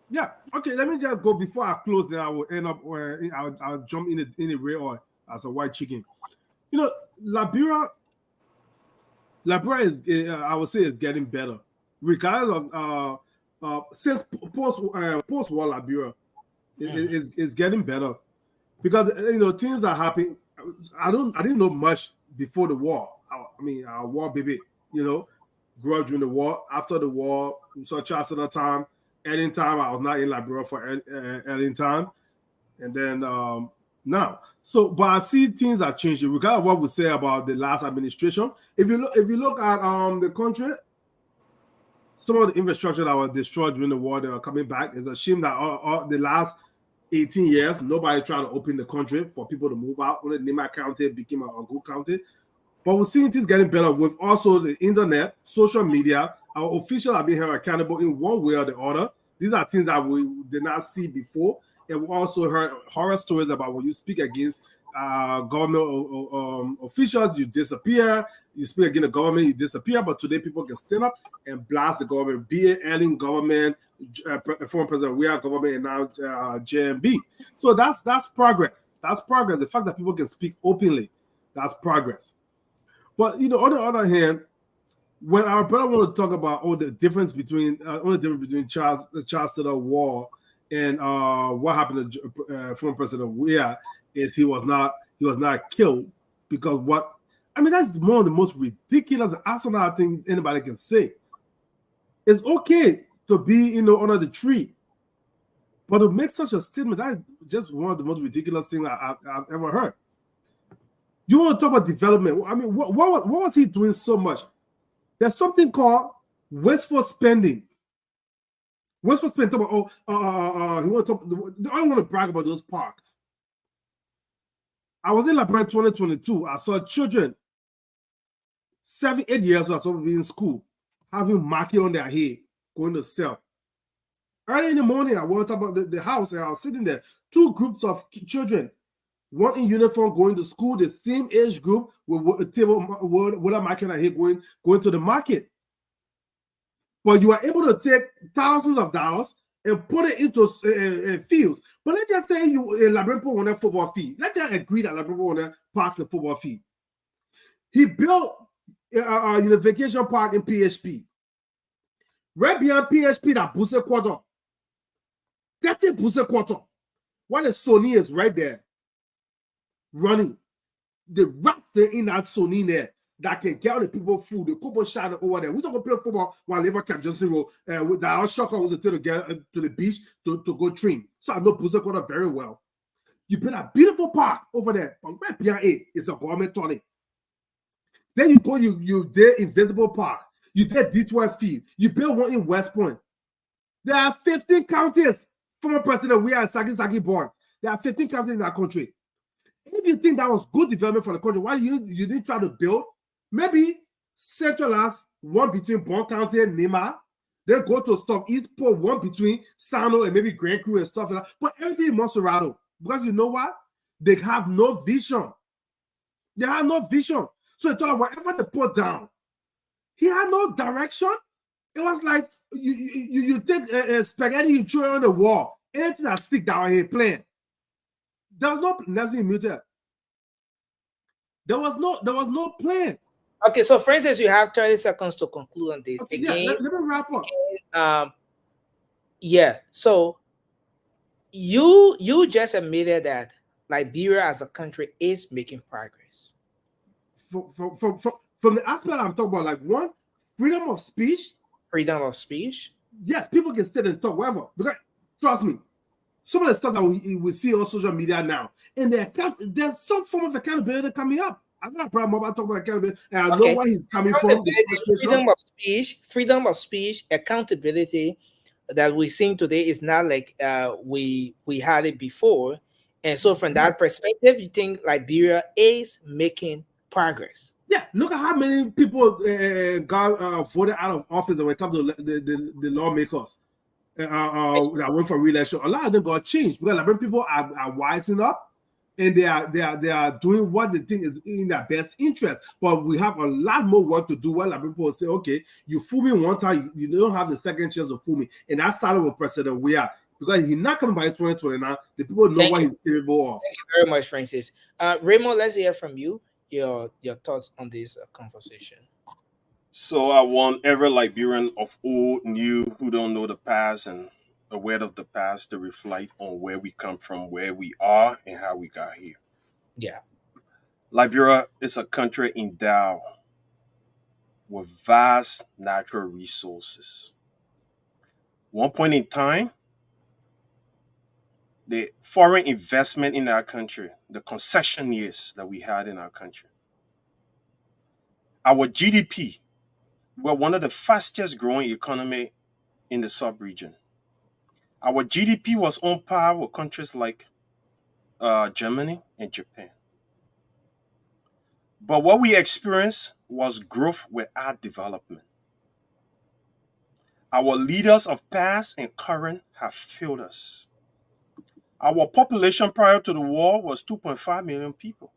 Yeah. Okay. Let me just go before I close. Then I will end up. I'll jump in the rear oil as a white chicken. You know, Liberia is, I would say, is getting better, regardless of since post-war Liberia is getting better, because you know things are happening. I didn't know much before the war. I mean, war baby, you know, grew up during the war. After the war, we saw Charles at the time. Ending time, I was not in Liberia for ending time, and then now. So, but I see things are changing. Regardless of what we say about the last administration, if you look at the country, some of the infrastructure that was destroyed during the war, they are coming back. It's a shame that the last 18 years, nobody tried to open the country for people to move out. Only Nima County became a good county. But we're seeing things getting better with also the internet, social media. Our officials are being held accountable in one way or the other. These are things that we did not see before. And we also heard horror stories about when you speak against government officials, you disappear. You speak against the government, you disappear. But today, people can stand up and blast the government, be it Ellen government, former President Weah government, and now JMB. So that's progress. That's progress. The fact that people can speak openly, that's progress. But you know, on the other hand, when our brother want to talk about the difference between Charles Taylor War and what happened to former President Weah is he was not killed because that's one of the most ridiculous and asinine things anybody can say. It's okay to be under the tree, but to make such a statement, that is just one of the most ridiculous things I've ever heard. You want to talk about development? I mean, what was he doing so much? There's something called wasteful spending. Wasteful spending. He want to talk. I don't want to brag about those parks. I was in Liberia 2022. I saw children, 7, 8 years old, some in school, having marking on their head, going to sell. Early in the morning, I went about the house and I was sitting there. 2 groups of children, one in uniform going to school, the same age group with a table with a marking on their head going to the market. But you are able to take thousands of dollars and put it into fields. But let's just say Liberian people want a football field. Let's just agree that Liberian people want to parks a football field. He built a vacation park in PHP. Right beyond PHP, that Buse Quarter. 30 Buse Quarter. While the Sony is right there running. The rats in that Sony there that can get all the people food, the couple shadow over there. We don't go play football while Liver Camp Johnson Road. That our shocker was until to get to the beach to go train. So I know Buse Quarter very well. You build a beautiful park over there, but right behind it is a government toilet. Then you go, you did Invisible Park, you did D12 Field, you build one in West Point. There are 15 counties. Former President Weah and Sagi born. There are 15 counties in that country. If you think that was good development for the country, why you didn't try to build? Maybe centralize one between Bon County and Nima, then go to Stop East, put one between Sano and maybe Grand Crew and stuff like that. But everything in Monserrato, because you know what? They have no vision. They have no vision. So it's all whatever they put down, he had no direction. It was like you take a spaghetti, you throw it on the wall. Anything that stick down here playing. There was no nothing muted. There was no plan. Okay, so for instance, you have 30 seconds to conclude on this. Okay, again, let me wrap up. Again, yeah. So you just admitted that Liberia as a country is making progress. From the aspect I'm talking about, like one, freedom of speech. Freedom of speech. Yes, people can sit and talk whatever. Because trust me, some of the stuff that we see on social media now, and there's some form of accountability coming up. I got a problem about talking about accountability, and I know where he's coming from. Freedom of speech, accountability. that we're seeing today is not like we had it before. And so from that perspective, you think Liberia is making progress? Yeah, look at how many people got voted out of office when it comes to the lawmakers that went for re-election. A lot of them got changed because Liberian people are wising up, and they are doing what they think is in their best interest. But we have a lot more work to do. While Liberian people say, "Okay, you fool me one time, you don't have the second chance to fool me," and that started with President Weah. Because he's not coming by 2029, the people know what he's capable of. Thank you very much, Francis. Raymond, let's hear from you. Your thoughts on this conversation. So I want every Liberian of old, new, who don't know the past and aware of the past to reflect on where we come from, where we are, and how we got here. Yeah. Liberia is a country endowed with vast natural resources. One point in time, the foreign investment in our country, the concession years that we had in our country, our GDP, we're one of the fastest growing economy in the sub-region. Our GDP was on par with countries like Germany and Japan. But what we experienced was growth without development. Our leaders of past and current have failed us. Our population prior to the war was 2.5 million people.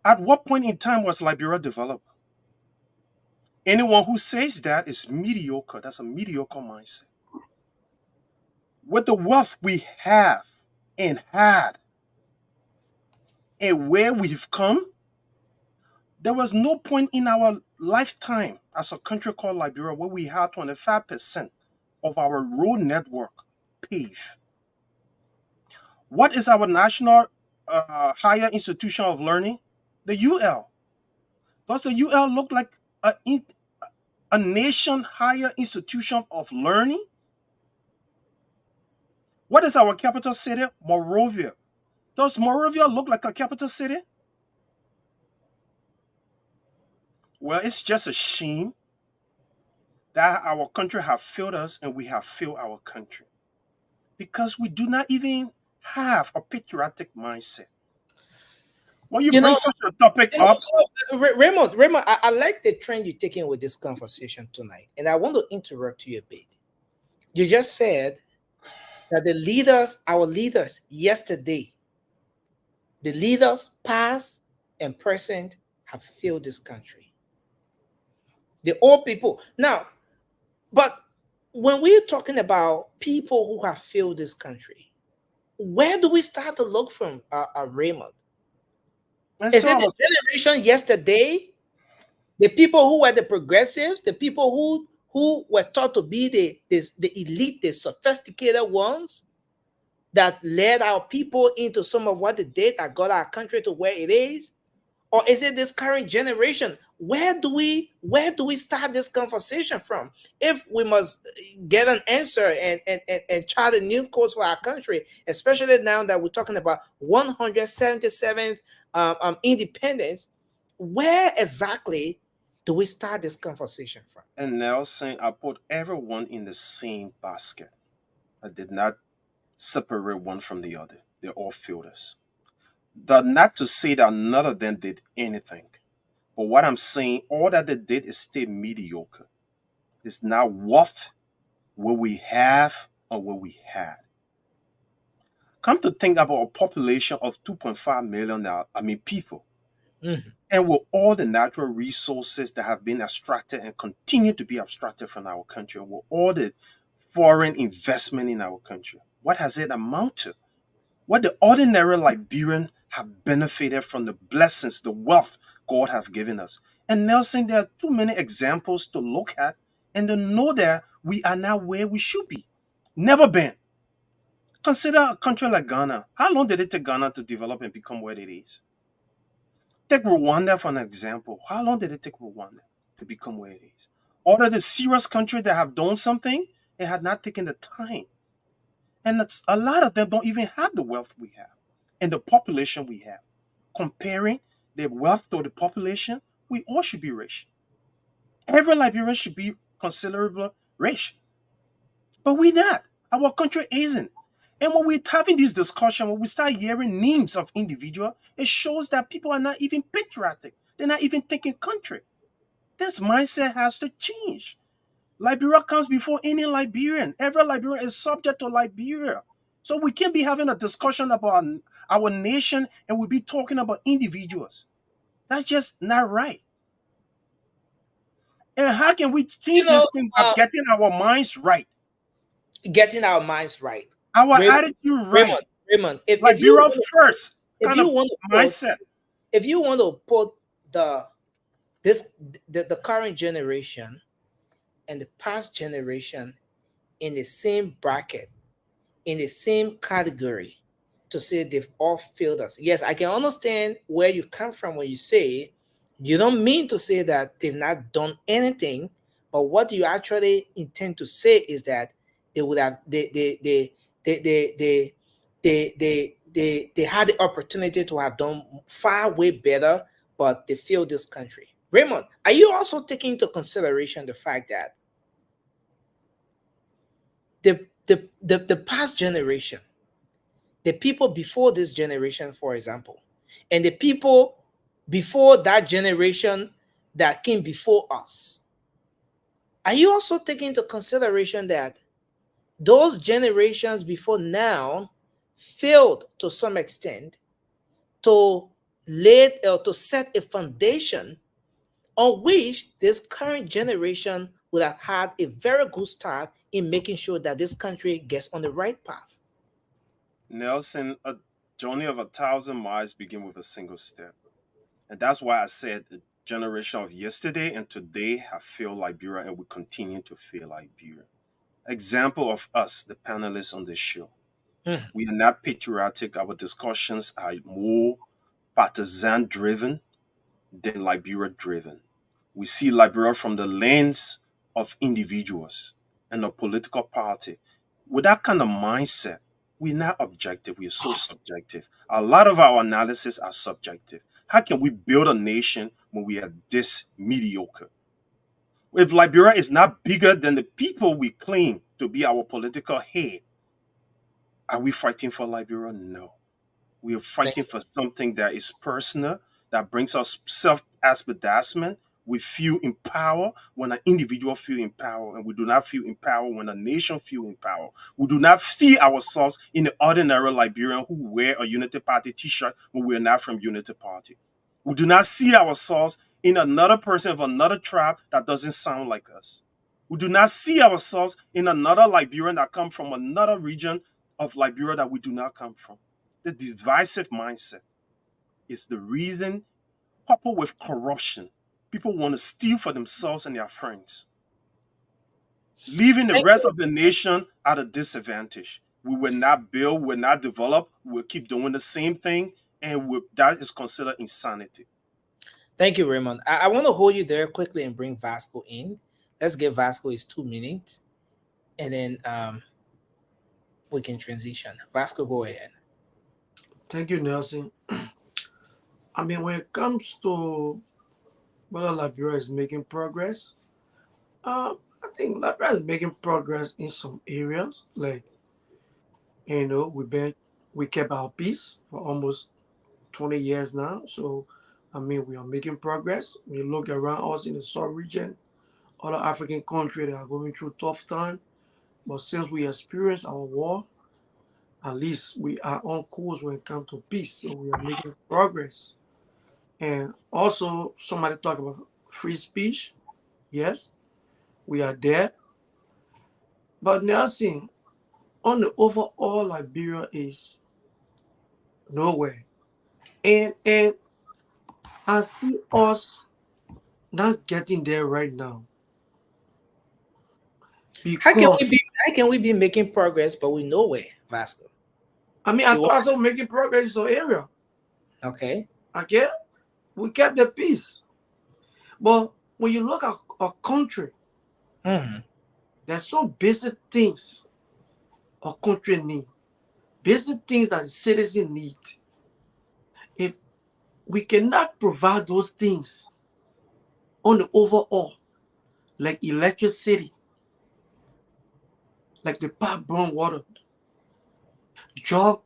At what point in time was Liberia developed? Anyone who says that is mediocre. That's a mediocre mindset. With the wealth we have and had and where we've come, there was no point in our lifetime as a country called Liberia where we had 25% of our road network paved. What is our national higher institution of learning? The UL. Does the UL look like a nation higher institution of learning? What is our capital city? Monrovia. Does Monrovia look like a capital city? Well, it's just a shame that our country have failed us and we have failed our country because we do not even have a patriotic mindset. When you bring such a topic up, Raymond, I like the trend you're taking with this conversation tonight, and I want to interrupt you a bit. You just said that the leaders, our leaders yesterday, the leaders past and present have failed this country. The old people. Now, but when we're talking about people who have failed this country, where do we start to look from, Raymond? Is it the generation yesterday? The people who were the progressives, the people who were taught to be the elite, the sophisticated ones that led our people into some of what they did that got our country to where it is? Or is it this current generation? Where do we start this conversation from? If we must get an answer and chart a new course for our country, especially now that we're talking about 177th independence, where exactly do we start this conversation from? And Nelson, I put everyone in the same basket. I did not separate one from the other. They all failed us. Not to say that none of them did anything. But what I'm saying, all that they did is stay mediocre. It's not worth what we have or what we had. Come to think about a population of 2.5 million now, people. Mhm. And with all the natural resources that have been abstracted and continue to be abstracted from our country, with all the foreign investment in our country, what has it amount to? What the ordinary Liberian have benefited from the blessings, the wealth God have given us. And Nelson, there are too many examples to look at and to know that we are now where we should be. Never been. Consider a country like Ghana. How long did it take Ghana to develop and become where it is? Take Rwanda for an example. How long did it take Rwanda to become where it is? All of the serious countries that have done something, they had not taken the time. And a lot of them don't even have the wealth we have and the population we have. Comparing the wealth to the population, we all should be rich. Every Liberian should be considerably rich. But we're not. Our country isn't. And when we're having this discussion, when we start hearing names of individual, it shows that people are not even patriotic. They're not even thinking country. This mindset has to change. Liberia comes before any Liberian. Every Liberian is subject to Liberia. So we can't be having a discussion about our nation and we'll be talking about individuals. That's just not right. And how can we You change know, this thing by getting our minds right? getting our minds right. Our Raymond, attitude right. Raymond, if you Liberia want to, first if kind you of want to mindset. if you want to put the current generation and the past generation in the same bracket, in the same category, to say they've all failed us. Yes, I can understand where you come from when you say you don't mean to say that they've not done anything, but what you actually intend to say is that they would have they had the opportunity to have done far way better, but they failed this country. Raymond, are you also taking into consideration the fact that the past generation, the people before this generation, for example, and the people before that generation that came before us, are you also taking into consideration that those generations before now failed to some extent to lay or to set a foundation on which this current generation would have had a very good start in making sure that this country gets on the right path? Nelson, a journey of 1,000 miles begin with a single step. And that's why I said the generation of yesterday and today have failed Liberia and will continue to fail Liberia. Example of us, the panelists on this show. We are not patriotic. Our discussions are more partisan driven than Liberia driven. We see Liberia from the lens of individuals and a political party. With that kind of mindset, we're not objective, we're so subjective. A lot of our analysis are subjective. How can we build a nation when we are this mediocre? If Liberia is not bigger than the people we claim to be our political head, are we fighting for Liberia? No. We are fighting for something that is personal, that brings us self-advancement. We feel empowered when an individual feel empowered, and we do not feel empowered when a nation feel empowered. We do not see ourselves in the ordinary Liberian who wear a Unity Party t-shirt when we are not from Unity Party. We do not see ourselves in another person of another tribe that doesn't sound like us. We do not see ourselves in another Liberian that come from another region of Liberia that we do not come from. The divisive mindset is the reason, coupled with corruption, people want to steal for themselves and their friends, leaving the rest of the nation at a disadvantage. We will not build, will not develop, we'll keep doing the same thing, and that is considered insanity. Thank you, Raymond. I want to hold you there quickly and bring Vasco in. Let's give Vasco his 2 minutes, and then we can transition. Vasco, go ahead. Thank you, Nelson. I mean, when it comes to whether Liberia is making progress, I think Liberia is making progress in some areas. Like, we kept our peace for almost 20 years now. So, I mean, we are making progress. We look around us in the South region, other African countries that are going through tough time. But since we experienced our war, at least we are on course when it comes to peace. So we are making progress. And also, somebody talk about free speech. Yes, we are there. But Nelson, on the overall, Liberia is nowhere. And I see us not getting there right now. How Because can we be making progress but we nowhere, Vasco? I mean, I'm also making progress in some area. Okay. Okay, we kept the peace. But when you look at a country, there's some basic things a country need, basic things that the citizen need. If we cannot provide those things on the overall, like electricity, like the pipe-borne water, job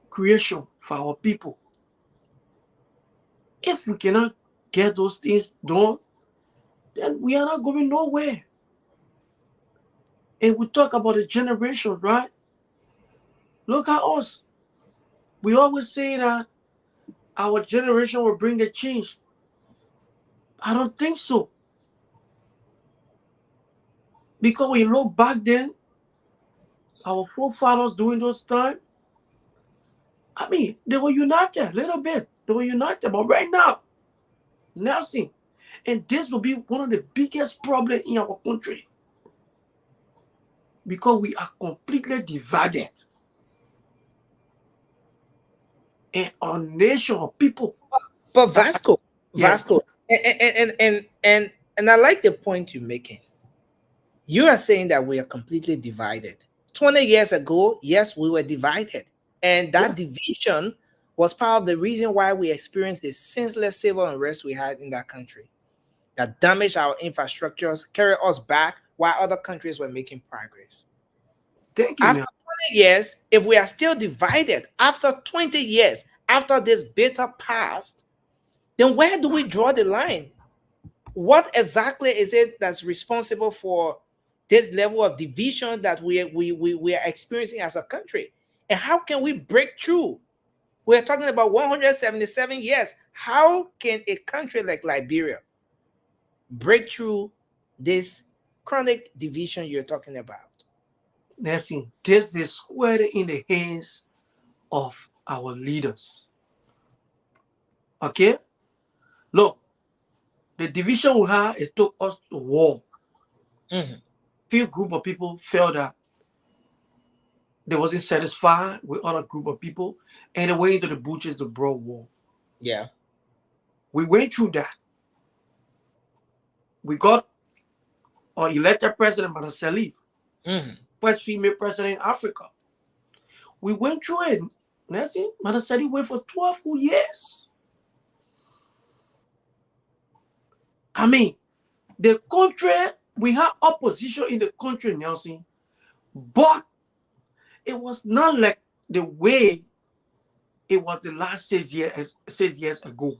creation for our people. If we cannot get those things done, then we are not going nowhere. And we talk about the generation, right? Look at us. We always say that our generation will bring the change. I don't think so. Because when you look back then, our forefathers during those times, I mean, they were united a little bit. They were united, but right now, nothing. And this will be one of the biggest problems in our country. Because we are completely divided. And our nation of people. But Vasco, Yeah. Vasco, and I like the point you're making. You are saying that we are completely divided. 20 years ago, yes, we were divided. And that division was part of the reason why we experienced the senseless civil unrest we had in that country that damaged our infrastructures, carried us back while other countries were making progress. Thank you. After 20 years, if we are still divided, after 20 years, after this bitter past, then where do we draw the line? What exactly is it that's responsible for this level of division that we are experiencing as a country? And how can we break through? We're talking about 177 years. How can a country like Liberia break through this chronic division you're talking about? Nelson, this is squarely in the hands of our leaders. Okay? Look, the division we had, it took us to war. Few group of people felt that they wasn't satisfied with other group of people, and they went into the butchers to broad war. Yeah. We went through that. We got our elected president, Madam Salif, first female president in Africa. We went through it. Nelson, Madam Salif went for 12 good years. I mean, the country, we had opposition in the country, Nelson, but it was not like the way it was the last 6 years ago.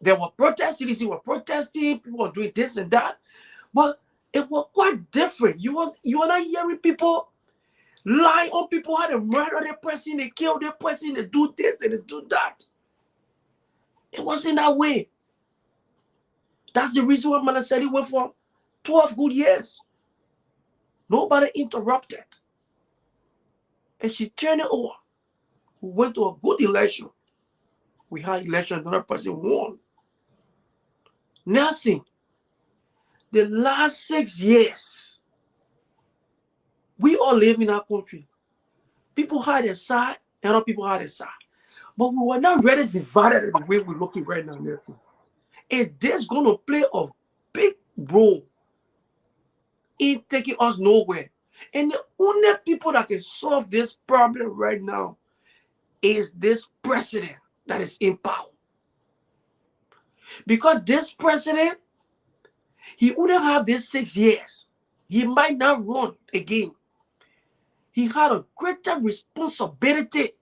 There were protests, citizens were protesting, people were doing this and that, but it was quite different. You were not hearing people lie on people, how they murder the person, they kill the person, they do this, and they do that. It wasn't that way. That's the reason why Manaseri went for 12 good years. Nobody interrupted. And she turned it over. We went to a good election. We had election, another person won. Nothing. The last 6 years, we all live in our country. People had their side, and other people had their side. But we were not ready divided the way we're looking right now, Nelson. And this going to play a big role in taking us nowhere. And the only people that can solve this problem right now is this president that is in power. Because this president, he only have this 6 years. He might not run again. He had a greater responsibility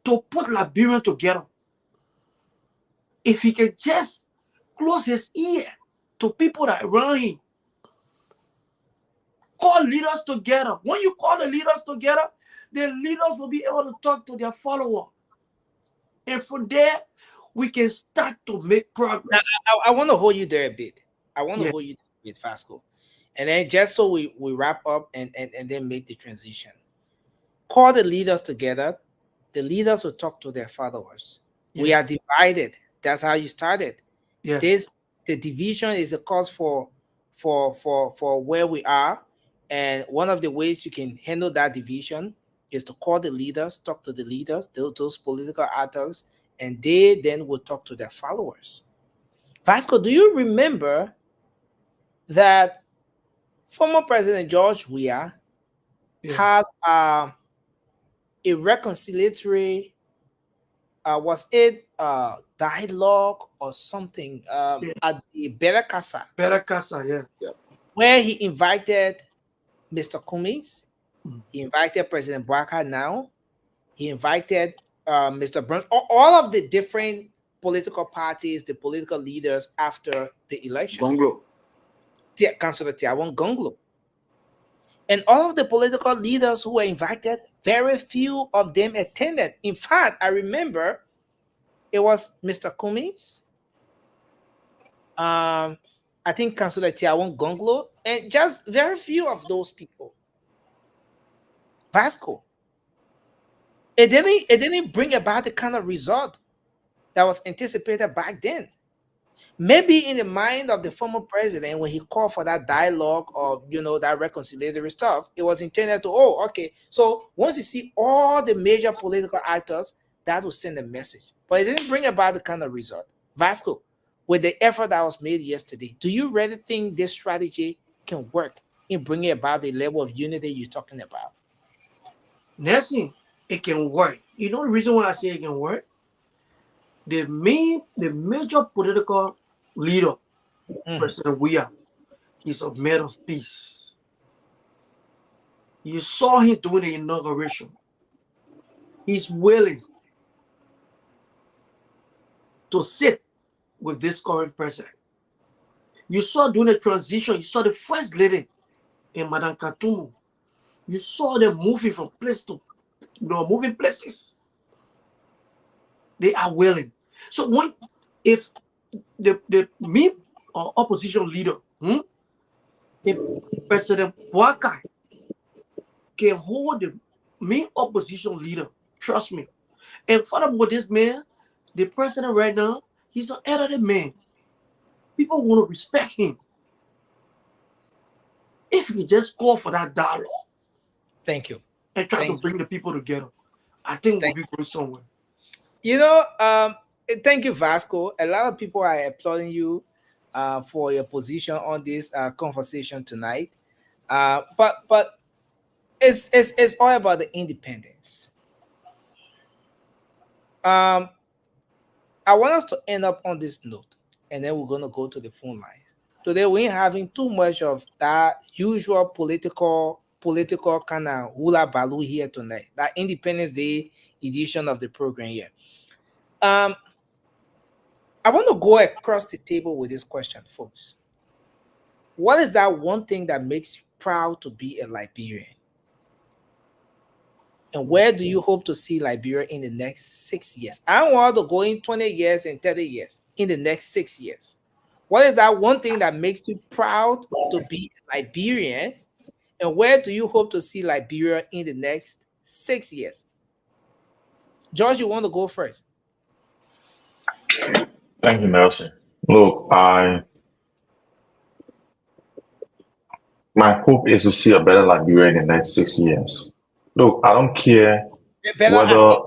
to put Liberia together. If he can just close his ear to people that are around him, call leaders together. When you call the leaders together, the leaders will be able to talk to their follower. And from there, we can start to make progress. Now, I want to hold you there a bit. I want to hold you there a bit, Fasco. And then just so we wrap up and then make the transition. Call the leaders together. The leaders will talk to their followers. We are divided. That's how you started. The division is a cause for where we are. And one of the ways you can handle that division is to call the leaders, talk to the leaders, those political actors, and they then will talk to their followers. Vasco, do you remember that former President George Weah had a reconciliatory, was it dialogue or something at the Berakasa? Berakasa, yeah. where he invited Mr. Cummings, Mm. he invited President Bouakai now, he invited Mr. Burns, all of the different political parties, the political leaders after the election. Gonglo. Councillor Tiawon Gonglo. And all of the political leaders who were invited, very few of them attended. In fact, I remember it was Mr. Cummings, I think Councillor Tiawon Gonglo, and just very few of those people. Vasco. It didn't bring about the kind of result that was anticipated back then. Maybe in the mind of the former president, when he called for that dialogue or that reconciliatory stuff, it was intended to, okay, so once you see all the major political actors, that will send a message. But it didn't bring about the kind of result. Vasco, with the effort that was made yesterday, do you really think this strategy can work in bringing about the level of unity you're talking about? Nelson, it can work. You know the reason why I say it can work? The major political leader, President Weah, is a man of peace. You saw him doing the inauguration. He's willing to sit with this current president. You saw during the transition, you saw the first lady in Madame Katumu. You saw them moving from place to moving places. They are willing. So if the main opposition leader, if President Bouakai can hold the main opposition leader, trust me. And furthermore, this man, the president right now, he's an elderly man. People want to respect him. If he just call for that dialogue. Thank you. And try to bring the people together, I think we'll be going somewhere. Thank you, Vasco. A lot of people are applauding you for your position on this conversation tonight. But it's all about the independence. I want us to end up on this note, and then we're gonna go to the phone lines. Today we ain't having too much of that usual political kind of hula baloo here tonight. That Independence Day edition of the program here. I want to go across the table with this question, folks. What is that one thing that makes you proud to be a Liberian? And where do you hope to see Liberia in the next 6 years? I don't want to go in 20 years and 30 years, in the next 6 years. What is that one thing that makes you proud to be a Liberian? And where do you hope to see Liberia in the next 6 years? George, you want to go first? Thank you, Nelson. Look, my hope is to see a better Liberia in the next 6 years. Look, I don't care whether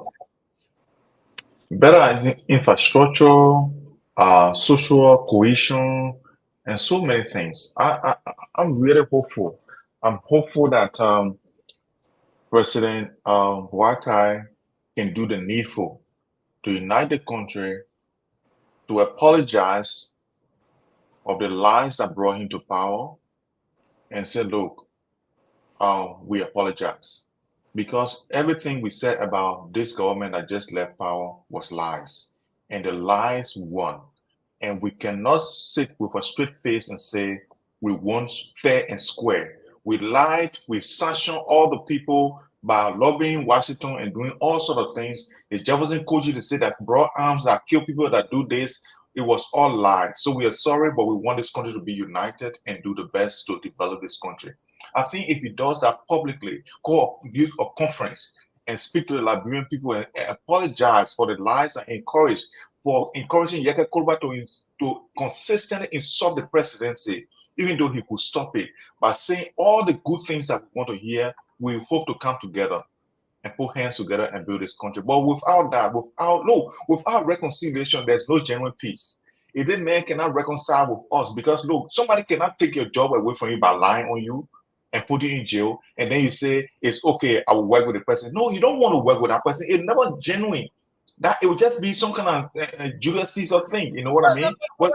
better as in infrastructure, social cohesion, and so many things. I'm really hopeful. I'm hopeful that President Bouakai can do the needful to unite the country, to apologize of the lies that brought him to power, and say, look, we apologize. Because everything we said about this government that just left power was lies. And the lies won. And we cannot sit with a straight face and say, we want fair and square. We lied, we sanctioned all the people by lobbying Washington and doing all sorts of things. The Jefferson Koji to say that brought arms that kill people that do this, it was all lies. So we are sorry, but we want this country to be united and do the best to develop this country. I think if he does that publicly, call a conference and speak to the Liberian people and apologize for the lies and encouraging Yeke Kolba to consistently insult the presidency, even though he could stop it, by saying all the good things that we want to hear, we hope to come together and put hands together and build this country. But without that, without reconciliation, there's no genuine peace. If this man cannot reconcile with us, because look, somebody cannot take your job away from you by lying on you and put you in jail, and then you say, it's okay, I will work with the person. No, you don't want to work with that person. It's never genuine. that it would just be some kind of Julius Caesar thing. You know what I mean? What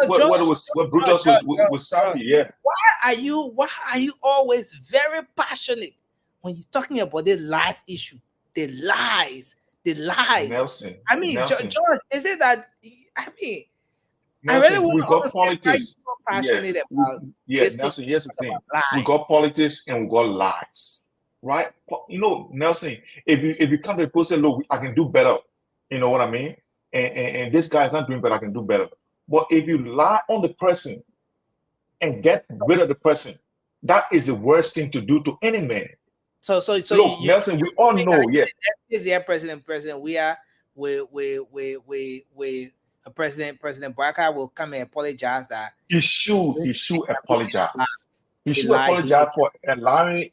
Brutus with Sally? Yeah. Why are you always very passionate when you're talking about the lies issue? The lies. Nelson. I mean, Nelson. George, is it that? I mean, Nelson, I really we want to got understand why you're politics. so passionate about Yeah, this Nelson, thing, here's the thing. about We lies. got politics and we got lies. Right? You know, Nelson, if you come to the post and say, look, I can do better, you know what I mean? And this guy is not doing better, I can do better. But if you lie on the person and get rid of the person, that is the worst thing to do to any man. So Look, Nelson, we all know, yeah. Is the president we are President Barker will come and apologize that He should apologize. He should lied. apologize for allowing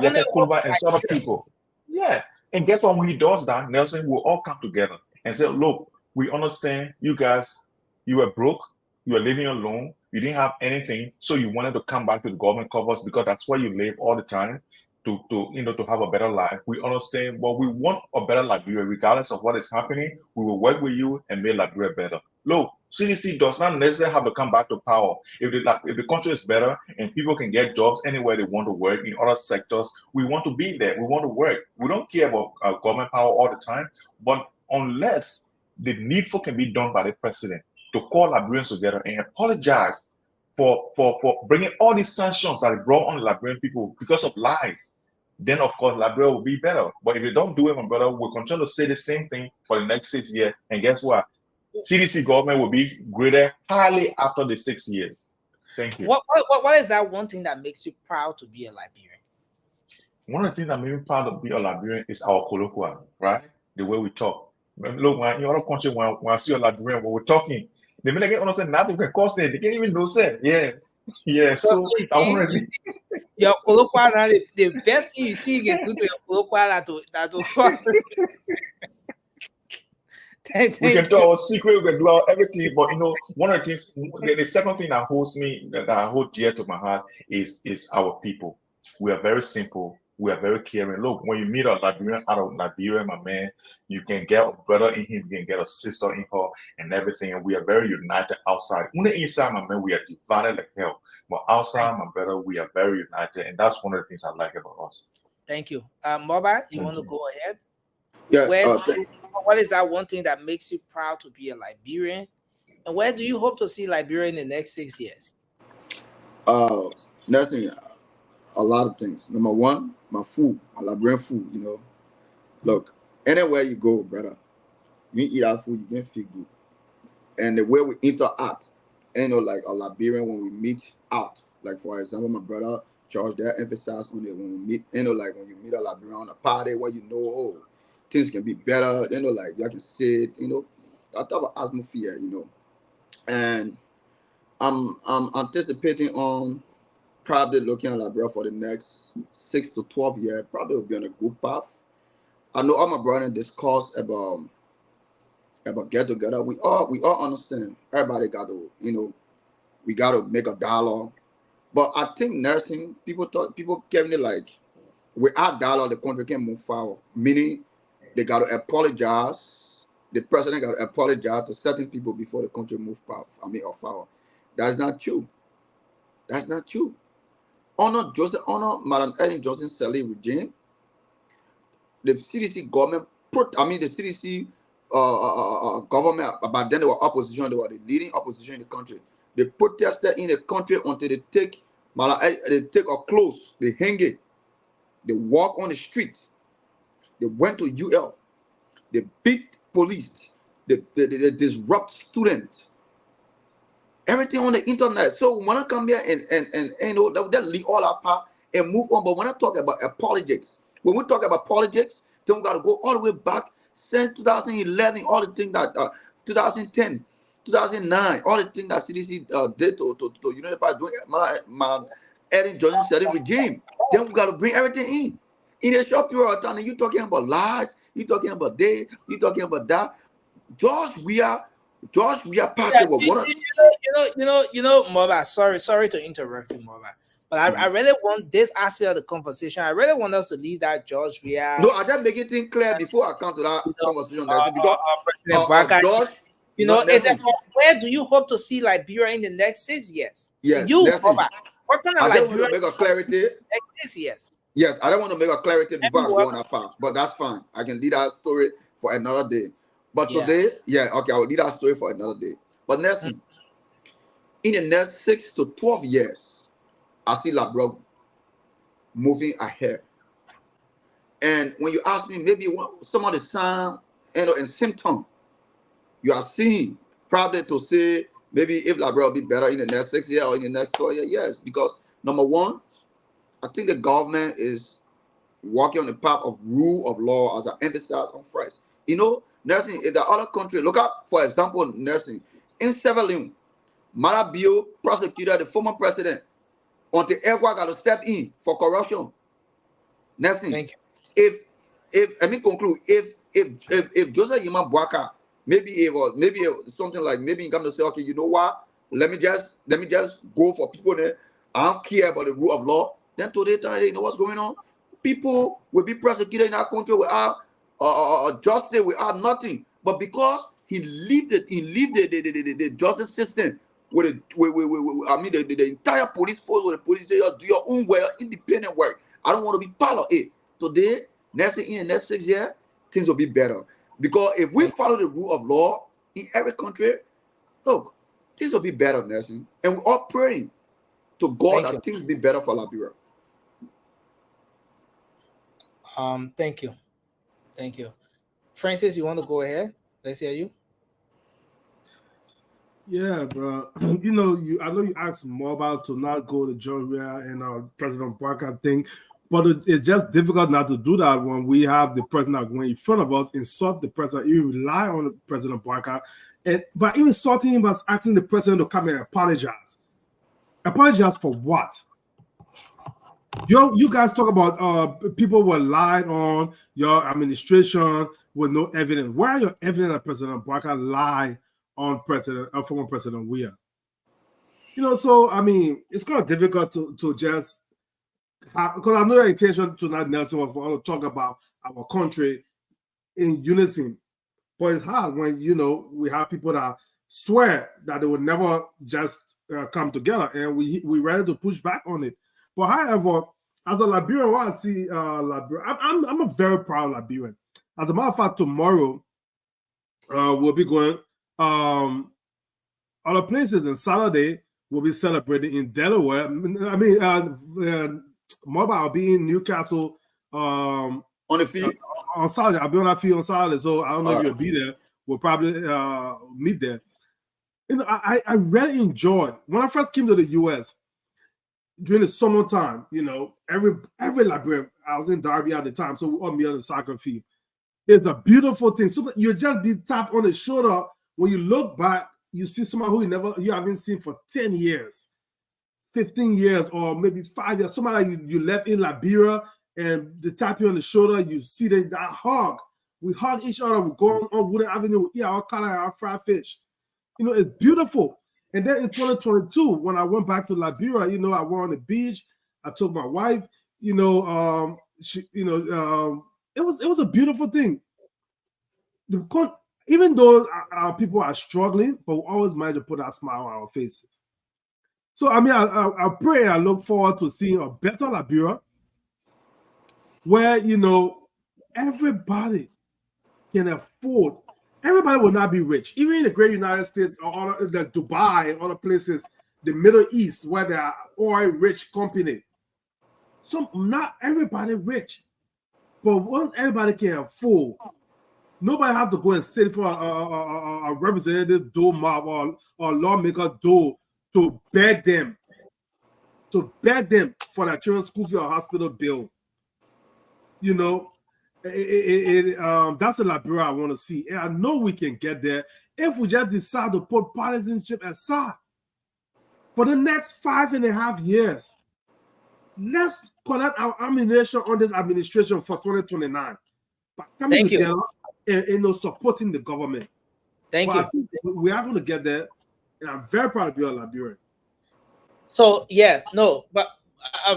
Yeke Kulva and some other people. Yeah. And guess what? When he does that, Nelson will all come together and say, look, we understand you guys, you were broke, you were living alone, you didn't have anything, so you wanted to come back to the government covers because that's where you live all the time to have a better life. We understand, but we want a better Liberia, regardless of what is happening. We will work with you and make Liberia better. Look, CDC does not necessarily have to come back to power. If the country is better and people can get jobs anywhere they want to work in other sectors, we want to be there. We want to work. We don't care about government power all the time, but unless the needful can be done by the president to call Liberians together and apologize for bringing all these sanctions that it brought on the Liberian people because of lies, then of course Liberia will be better. But if they don't do it, my brother, we'll continue to say the same thing for the next 6 years. And guess what? CDC government will be greater highly after the 6 years. Thank you. What is that one thing that makes you proud to be a Liberian? One of the things that makes me proud to be a Liberian is our colloquial, right? The way we talk. Look, when in other countries, when I see a Liberian, when we're talking, the minute they understand nothing can cause them, they can't even know say, yeah. Yeah, so I want to your colloquial, the best thing you think you can do to your colloquial that to cause we can do our secret, we can do our everything, but you know, one of the things, the second thing that holds me, that I hold dear to my heart is our people. We are very simple. We are very caring. Look, when you meet a Liberian out of Liberia, my man, you can get a brother in him, you can get a sister in her, and everything. And we are very united outside. On the inside, my man, we are divided like hell. But outside, my brother, we are very united, and that's one of the things I like about us. Thank you, Moba. You want to go ahead? Yeah. What is that one thing that makes you proud to be a Liberian? And where do you hope to see Liberia in the next 6 years? Nothing. A lot of things. Number one, my food, my Liberian food, you know. Look, anywhere you go, brother, you eat our food, you can feel good. And the way we interact, you know, like a Liberian when we meet out, like for example, my brother George there emphasized on it when we meet, you know, like when you meet a Liberian on a party where you know, oh, things can be better, you know, like you can sit, you know, that type of atmosphere, you know. And I'm anticipating on probably looking at Liberia for the next 6 to 12 years, probably will be on a good path. I know all my brothers discuss about get together. We all understand. Everybody got to, you know, we got to make a dialogue. But I think nursing, people giving it like, without dialogue, the country can move forward. Meaning, they got to apologize. The president got to apologize to certain people before the country move forward. Forward. That's not true. That's not true. Honor Madam Ellen Johnson Sally regime. The CDC government, the CDC government, but then they were opposition. They were the leading opposition in the country. They protested in the country until they take her clothes, they hang it, they walk on the streets. They went to UL. They beat police. They disrupt students. Everything on the internet. So when I come here and you know, they'll leave all our part and move on. But when I talk about politics, when we talk about politics, then we got to go all the way back since 2011, all the things that 2010, 2009, all the things that CDC did to unify during Erin Johnson Sirleaf regime. Then we got to bring everything in a short period of time. And you talking about lies, you talking about this, you talking about that. George, we are part of one. You know, Moba. Sorry to interrupt you, Moba. But I really want this aspect of the conversation. I really want us to leave that George Weah. No, I just making things clear before I come to that conversation. Because President Baka, George, it's about where do you hope to see Liberia in the next 6 years? Yes, You, Nelson, Robert, what kind of I just want Liberia to make a clarity. next 6 years? Yes, I don't want to make a clarity before I go on that part, but that's fine. I can leave that story for another day. But today, okay, I will leave that story for another day. But Nelson, in the next 6 to 12 years, I see Liberia moving ahead. And when you ask me, maybe some of the signs and symptoms you are seeing, probably to say maybe if Liberia will be better in the next 6 years or in the next 12 years, yes, because number one, I think the government is working on the path of rule of law, as I emphasize on first. Nursing in the other country, look at, for example, nursing. In Sierra Leone, Marabio prosecuted the former president until Ecuador got to step in for corruption. Nursing. Thank you. If let me conclude, if Joseph Yuma Boaka, maybe something like, maybe he come to say, okay, you know what? Let me just go for people there. I don't care about the rule of law. Then today, you know what's going on? People will be prosecuted in our country without justice, without nothing. But because he lived the justice system with the entire police force, with the police say, do your own work, independent work. I don't want to be part of it. Today, in the next 6 years, things will be better. Because if we follow the rule of law in every country, look, things will be better, Nelson. And we're all praying to God that things will be better for Liberia. Thank you. Francis, you want to go ahead? Let's hear you. Yeah, bro. I know you asked Mobile to not go to Georgia and President Parker thing, but it's just difficult not to do that when we have the president going in front of us, insult the president, even rely on the President Parker, and by even insulting him, by asking the president to come and apologize. Apologize for what? You guys talk about people were lied on your administration with no evidence. Where are your evidence that President Parker lied on former President Weah? So I mean, it's kind of difficult to just, because I know your intention tonight, Nelson, was for us to talk about our country in unison, but it's hard when we have people that swear that they would never just come together, and we ready to push back on it. But however, as a Liberian, what I see, Liberia, I'm a very proud Liberian. As a matter of fact, tomorrow we'll be going other places, and Saturday we'll be celebrating in Delaware. I mean, Mobile, I'll be in Newcastle on the field on Saturday. I'll be on that field on Saturday, so I don't know if you'll be there. We'll probably meet there. I really enjoy when I first came to the U.S. during the summertime. Every Liberian, I was in Derby at the time, so we all meet on the soccer field. It's a beautiful thing. So you just be tapped on the shoulder. When you look back, you see someone who you haven't seen for 10 years, 15 years, or maybe 5 years. Somebody you left in Liberia, and they tap you on the shoulder. You see that hug. We hug each other. We go on Woodland Avenue. We eat our color and our fried fish. It's beautiful. And then in 2022, when I went back to Liberia, I went on the beach. I took my wife. It was a beautiful thing. Even though our people are struggling, but we always manage to put a smile on our faces. So I mean, I pray and I look forward to seeing a better Liberia, where everybody can afford. Everybody will not be rich. Even in the great United States or the Dubai and other places, the Middle East, where there are oil-rich companies. So not everybody rich, but once everybody can afford, nobody have to go and sit for a representative door mob or lawmaker door to beg them for their children's school fee or hospital bill. That's the Liberia I want to see. And I know we can get there if we just decide to put partisanship aside. For the next 5.5 years, let's collect our ammunition on this administration for 2029. But coming together and supporting the government. I think we are going to get there. And I'm very proud to be a Liberian. So, but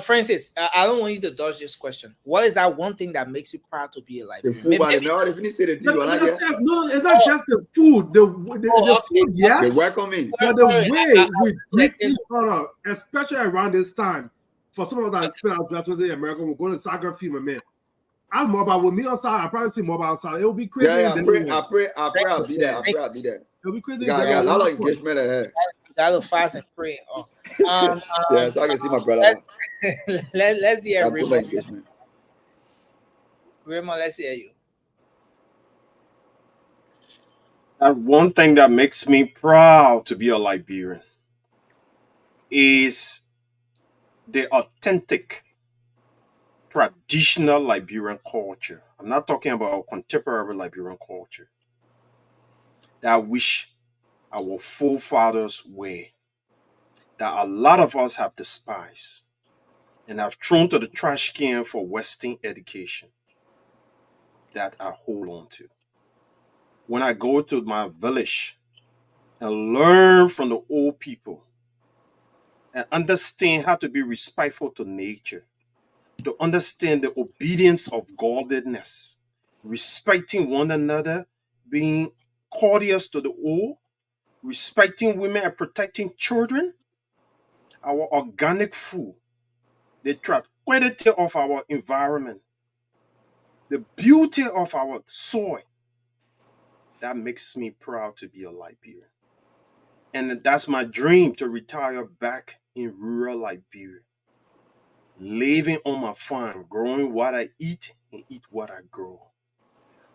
Francis, I don't want you to dodge this question. What is that one thing that makes you proud to be a The Liberian? food, but no, they finish the thing. Like I said, no, it's not just the food. The okay. food, They yes, welcome me. but the Sorry, way we greet let them- each other, especially around this time. For some of us that spend our jobs in America, we're going to soccer field, my man. I'm mobile with me outside. I probably see mobile outside. It will be crazy. Yeah, in I pray, Delaware. I pray, I pray I'll be there. I pray I'll be there. It'll be crazy. You got, I got a lot of engagement ahead. You gotta fast and pray. Oh. Yeah, so I can see my brother. Let's hear Got too much Raymond. engagement. Raymond, let's hear you. One thing that makes me proud to be a Liberian is the authentic, traditional Liberian culture. I'm not talking about contemporary Liberian culture that I wish our forefathers were, that a lot of us have despised and have thrown to the trash can for Western education, that I hold on to. When I go to my village and learn from the old people and understand how to be respectful to nature, to understand the obedience of godliness, respecting one another, being courteous to the old, respecting women and protecting children, our organic food, the tranquility of our environment, the beauty of our soil, that makes me proud to be a Liberian. And that's my dream, to retire back in rural Liberia, living on my farm, growing what I eat and eat what I grow,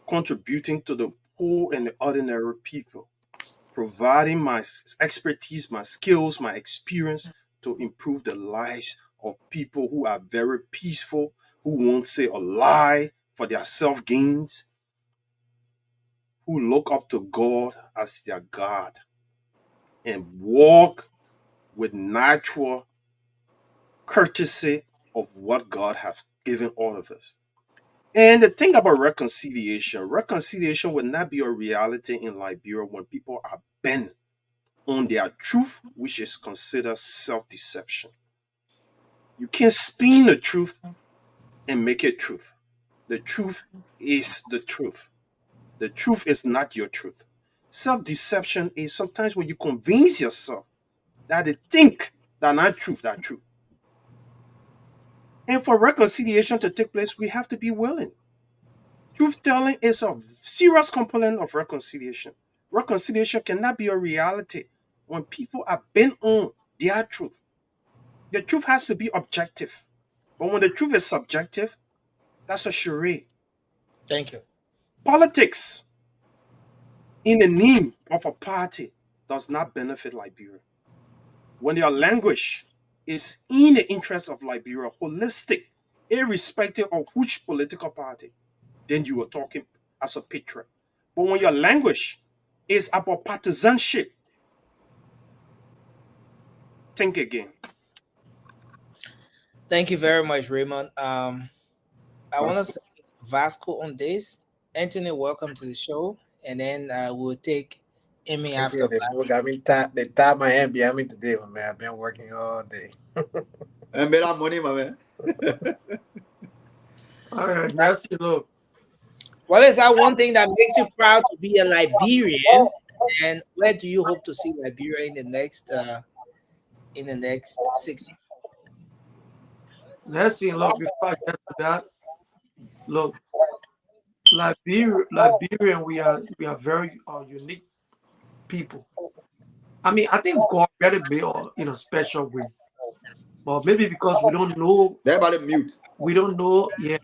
contributing to the poor and the ordinary people, providing my expertise, my skills, my experience to improve the lives of people who are very peaceful, who won't say a lie for their self gains, who look up to God as their God and walk with natural courtesy of what God has given all of us. And the thing about reconciliation will not be a reality in Liberia when people are bent on their truth, which is considered self-deception. You can't spin the truth and make it truth. The truth is the truth. The truth is not your truth. Self-deception is sometimes when you convince yourself that they think that not truth, that true. And for reconciliation to take place, we have to be willing. Truth telling is a serious component of reconciliation. Reconciliation cannot be a reality when people are bent on their truth. The truth has to be objective. But when the truth is subjective, that's a charade. Thank you. Politics in the name of a party does not benefit Liberia. When your language is in the interest of Liberia, holistic, irrespective of which political party, then you are talking as a patriot. But when your language is about partisanship, think again. Thank you very much, Raymond. I want to say Vasco on this. Anthony, welcome to the show. And then we'll take Amy after Yeah, they that. both got me tied. They tied my hand behind me today, my man. I've been working all day. And made that money, my man. All right, merci, look. What is that one thing that makes you proud to be a Liberian? And where do you hope to see Liberia in the next 6 years? Let's see, look, before I get to that, look, Liberian, we are very unique people. I mean, I think God really made us in a special way, but maybe because we don't know, Everybody mute. we don't know, yeah,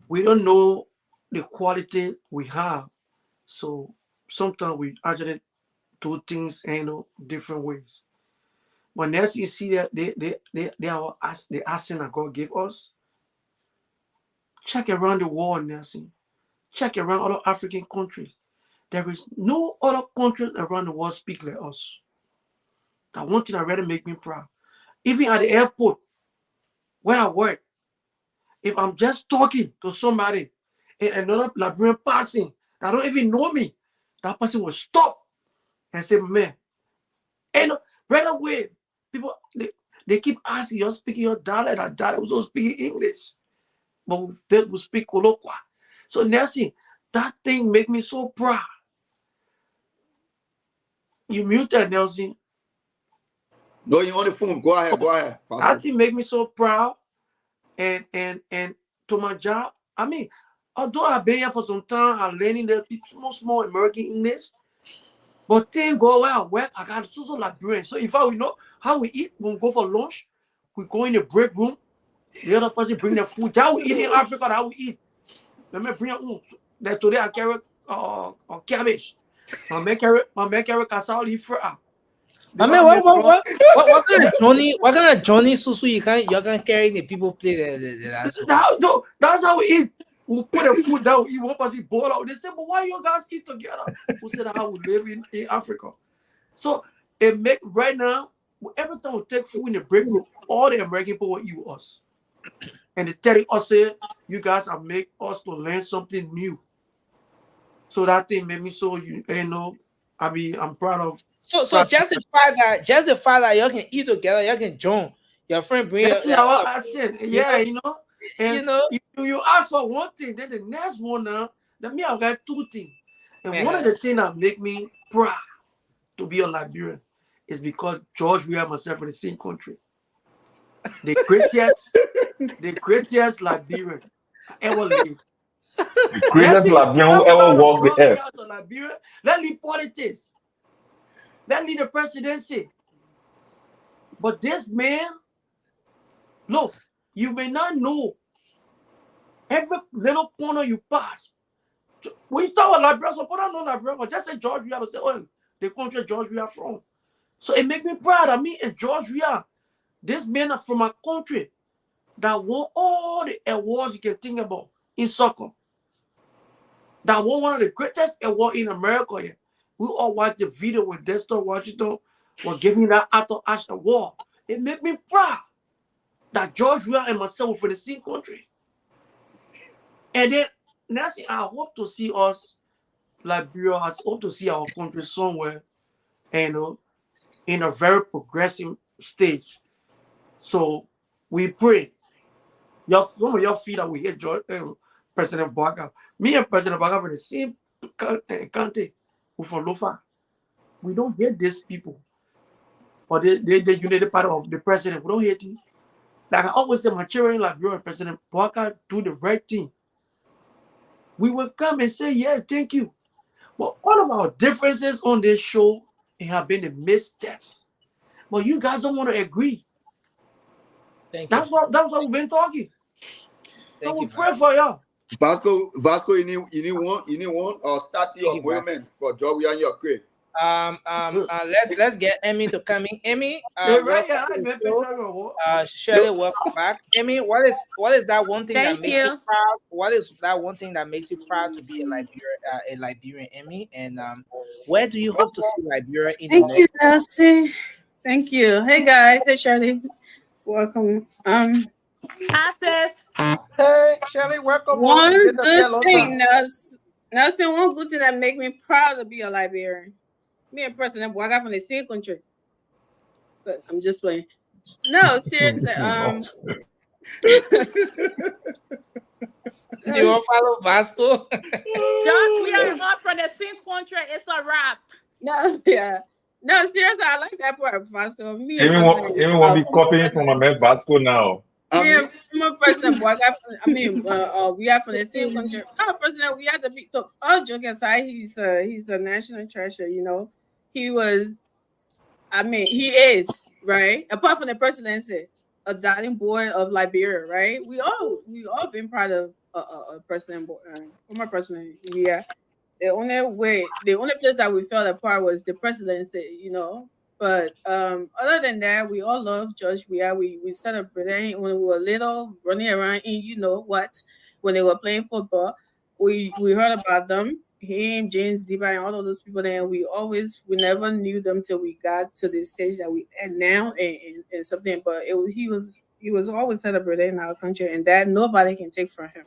we don't know the quality we have. So sometimes we actually do things in different ways. When next you see that they are the asking that God gave us, check around the world, Nelson. Check around other African countries. There is no other countries around the world speak like us. That one thing that really make me proud. Even at the airport where I work, if I'm just talking to somebody and another Liberian passing that don't even know me, that person will stop and say, man, and right away, people, They keep asking, you're speaking your dialect, that dialect was speaking English. But they will speak Kolokwa. So Nelson, that thing make me so proud. You muted, Nelson. No, you on the phone. Go ahead. Go ahead. That thing make me so proud. And to my job, I mean, although I've been here for some time, I'm learning the small American English. But things go well. I got also Liberian. So if I we know how we eat, when we go for lunch, we go in the break room. The other person bring the food. That we eat in Africa, that we eat. Let me bring it. That today I carry cabbage. My man carry cassava leaf fry. I mean, what kind of Johnny Susu you can carry the people play that's how we eat. We put the food down, we eat, one person boil out. They say, but why you guys eat together? We said how we live in Africa. So it make right now, every time we take food in the break room, all the American people will eat with us. And they telling us, say, you guys are make us to learn something new. So that thing made me so you know, I'm proud of. So just the fact that you can eat together, you can join your friend bring. That's what I said. Yeah, you know. And you know, you ask for one thing, then the next one now, that me I've got two things. And one of the things that make me proud to be a Liberian is because George we are myself in the same country. The greatest Liberian ever lived. The greatest Liberian who ever walked the earth. Let leave politics. Let leave the presidency. But this man, look, you may not know every little corner you pass. When you talk about Liberia, so people don't know Liberia, but just say George we are to say, oh, the country George we are from. So it makes me proud of me and George we are. This man are from a country that won all the awards you can think about in soccer. That won one of the greatest awards in America here. We all watched the video when Destor Washington was giving that Arthur Ashe award. It made me proud that George Weah and myself were from the same country. And then, Nancy, I hope to see us, Liberia, I hope to see our country somewhere, you know, in a very progressive stage. So we pray. Some of your feet that we hear President Baka. Me and President Baka from the same country. We from Lofa. We don't hate these people. Or they united part of the president. We don't hate him. Like I always say, my children like your President Baka do the right thing. We will come and say, yeah, thank you. But all of our differences on this show have been the missteps. But you guys don't want to agree. That's what we've been talking. So we pray for y'all. Vasco, you need one or start your movement for George Weah and your crew. Let's get Emmy to come in. Emmy, Shirley, welcome back. Emmy, what is that one thing that makes you proud? What is that one thing that makes you proud to be a Liberian, Emmy? And where do you hope to see Liberia in the next? Thank you, Elsie. Thank you. Hey guys, hey Shirley, welcome. Access. Hey Shirley, welcome. One good thing, Nelson, one good thing that make me proud to be a Liberian. Me and President Boaga from the same country. But I'm just playing. No, seriously. Do you want to follow Vasco? Just we are not from the same country. It's a wrap. No, yeah. No, seriously, I like that part, Vasco. Everyone be copying from my man Vasco now. Me and President Boaga, we are from the same country. Our president, we have to be. So, all joking aside, he's a national treasure. You know, he is right. Apart from the presidency, a darling boy of Liberia, right? We all been proud of President, former president. Yeah, the only place that we felt apart was the presidency. You know. But other than that, we all love George Weah. We celebrated when we were little, running around in you know what, when they were playing football. We heard about them, him, James Diba, and all of those people there. We never knew them till we got to this stage that we at now and something. But he was always celebrated in our country, and that nobody can take from him,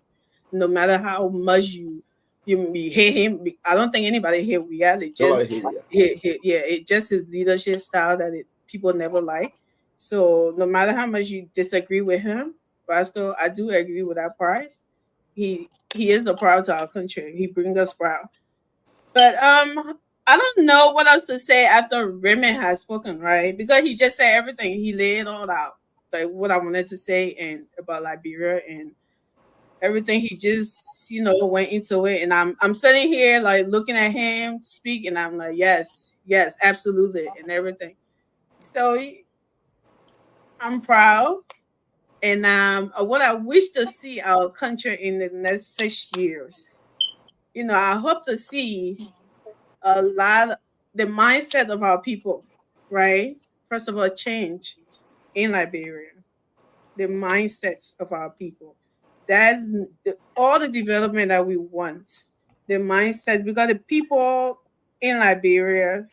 no matter how much you hate him. I don't think anybody hate Weah. It's just his leadership style that people never like. So no matter how much you disagree with him, Vasco, I do agree with that part. He is a proud to our country. He brings us proud. But I don't know what else to say after Raymond has spoken, right? Because he just said everything. He laid it all out, like what I wanted to say and about Liberia and everything. He just, went into it, and I'm sitting here like looking at him speak, and I'm like, yes, yes, absolutely, and everything. So I'm proud, and what I wish to see our country in the next 6 years. I hope to see a lot the mindset of our people, right? First of all, change in Liberia, the mindsets of our people. That's all the development that we want. The mindset, because the people in Liberia,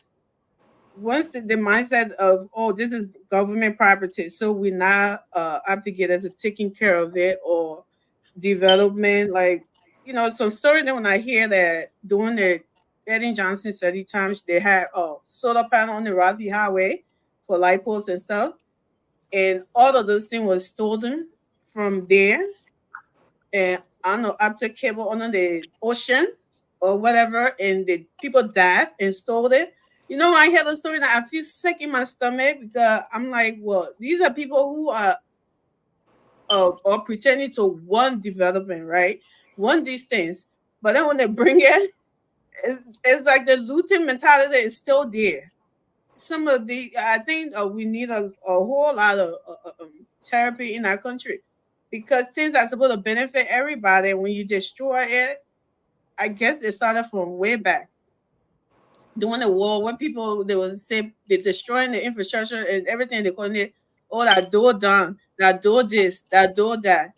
once the mindset of, oh, this is government property, so we're not obligated to taking care of it or development, like, some story that when I hear that during the Eddie Johnson study times, they had a solar panel on the Rocky Highway for light posts and stuff, and all of those things was stolen from there, and I don't know, optic cable under the ocean or whatever, and the people died and stole it. I hear the story and I feel sick in my stomach because I'm like, well, these are people who are pretending to want development, right? Want these things, but then when they bring it, it's like the looting mentality is still there. Some of the, I think we need a whole lot of therapy in our country because things are supposed to benefit everybody. When you destroy it, I guess it started from way back during the war when people they would say they're destroying the infrastructure and everything. They call it, oh, that door done, that door this, that door that,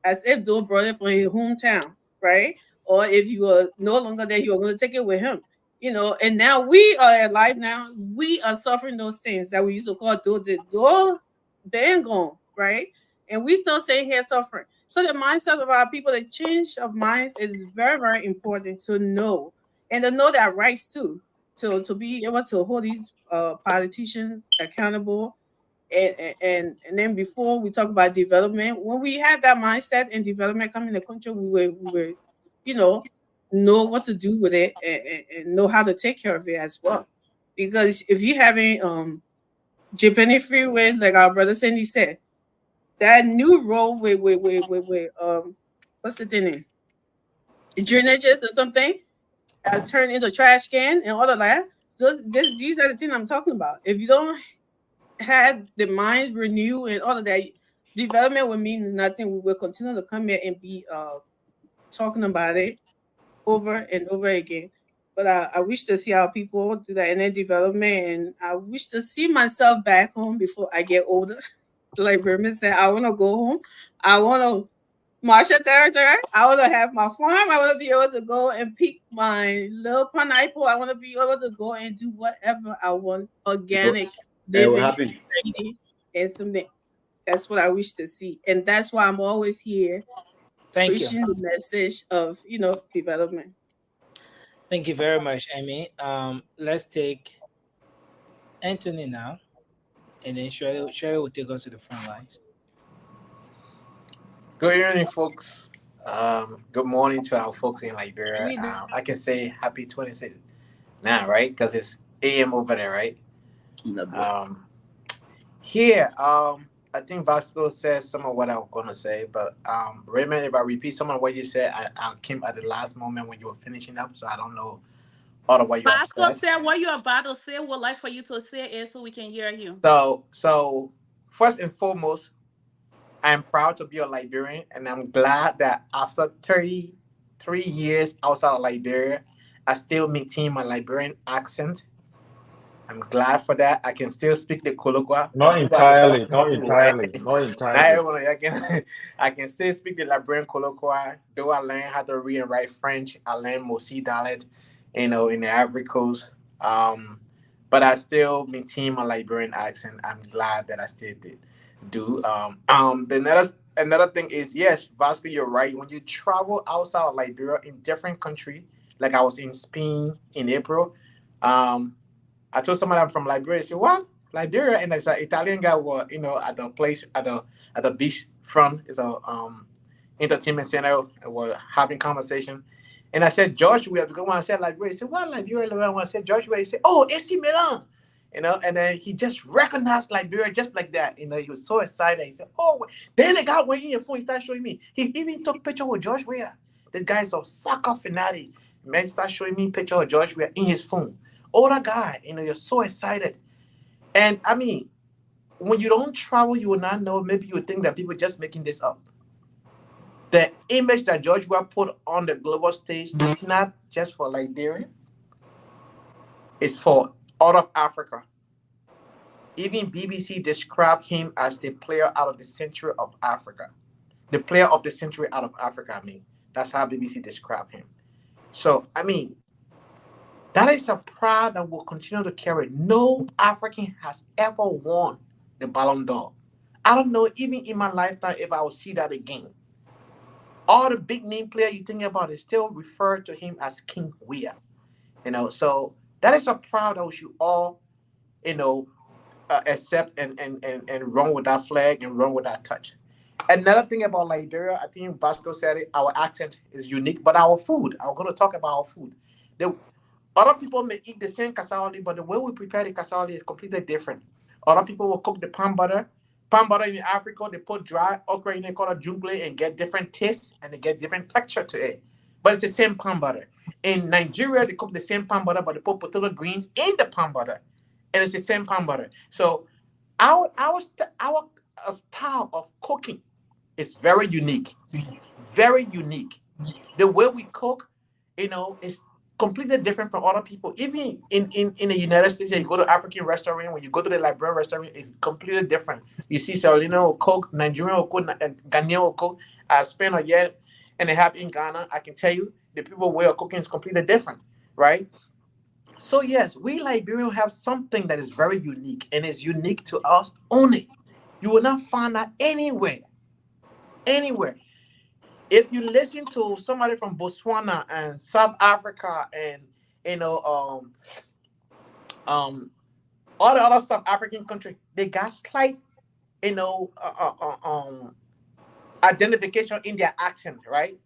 as if door brought it from his hometown, right? Or if you were no longer there, you were going to take it with him. And now we are alive. Now we are suffering those things that we used to call door. The door, they ain't gone, right? And we still say here suffering. So the mindset of our people, the change of minds is very, very important to know, and to know their rights too, to be able to hold these politicians accountable. And then before we talk about development, when we have that mindset and development coming in the country, we were know what to do with it, and know how to take care of it as well. Because if you having Japanese freeways, like our brother Cindy said, that new road with what's the thing name? Drainages or something, turn into trash can and all of that. These are the things I'm talking about. If you don't have the mind renew and all of that, development will mean nothing. We will continue to come here and be talking about it over and over again. But I wish to see how people do that in their development, and I wish to see myself back home before I get older. Like Berman said, I want to go home. I want to marshal territory. I want to have my farm. I want to be able to go and pick my little pineapple. I want to be able to go and do whatever I want, organic Hey, what living, happened? trading, and something. That's what I wish to see, and that's why I'm always here Thank you. pushing the message of development. Thank you very much, Amy. Let's take Anthony now, and then Shirley will take us to the front lines. Good evening, folks. Good morning to our folks in Liberia. We do- I can say happy 26 now, right? Because it's AM over there, right? Here, I think Vasco said some of what I was gonna say, but Raymond, if I repeat some of what you said, I came at the last moment when you were finishing up, so I don't know all of what you have Pastor said. said what you're about to say. Would like for you to say it so we can hear you. So first and foremost, I'm proud to be a Liberian, and I'm glad that after 33 years outside of Liberia, I still maintain my Liberian accent. I'm glad for that. I can still speak the colloquial. Not entirely, not entirely, not Not entirely. everyone, I can still speak the Liberian colloquial. Though I learned how to read and write French, I learned Mosi dialect, in the Ivory Coast. But I still maintain my Liberian accent. I'm glad that I still do. Another thing is, yes, Vasco, you're right. When you travel outside of Liberia in different country, like I was in Spain in April, I told someone I'm from Liberia. They said, "What? Liberia, and there's an Italian guy was, at the place at the beach front is a entertainment center. We're having conversation, and I said George, we have to go. When I said Liberia, he said, "What Liberia?" When I said George, he said, "Oh, AC Milan." And then he just recognized Liberia just like that. He was so excited. He said, "Oh," then the guy went in your phone. He started showing me. He even took picture with George Weah. This guy is a soccer fanatic. Man, he started showing me picture of George Weah in his phone. Older guy, you're so excited. And I mean, when you don't travel, you will not know. Maybe you would think that people are just making this up. The image that George Weah put on the global stage is not just for Liberia. It's for all of Africa. Even BBC described him as the player out of the century of Africa. The player of the century out of Africa, I mean. That's how BBC described him. So, I mean, that is a pride that will continue to carry. No African has ever won the Ballon d'Or. I don't know, even in my lifetime, if I will see that again. All the big name players you think about, they still refer to him as King Weah. So that is a pride that we should all, accept and run with that flag and run with that touch. Another thing about Liberia, I think Basco said it, our accent is unique, but our food, I'm going to talk about our food. Other people may eat the same cassawali, but the way we prepare the cassawali is completely different. Other people will cook the palm butter. Palm butter in Africa, they put dry okra in it called a jungle and get different tastes and they get different texture to it. But it's the same palm butter. In Nigeria, they cook the same palm butter, but they put potato greens in the palm butter. And it's the same palm butter. So our style of cooking is very unique. Very unique. The way we cook, is completely different from other people. Even in the United States, you go to African restaurant, when you go to the Liberian restaurant, it's completely different. You see Sierra Leone will cook, Nigerian will cook, Ghanaian will cook. I spent a year and a half in Ghana. I can tell you the people way of cooking is completely different, right? So yes, we Liberians have something that is very unique and is unique to us only. You will not find that anywhere. Anywhere. If you listen to somebody from Botswana and South Africa and all the other South African countries, they got slight identification in their accent, right?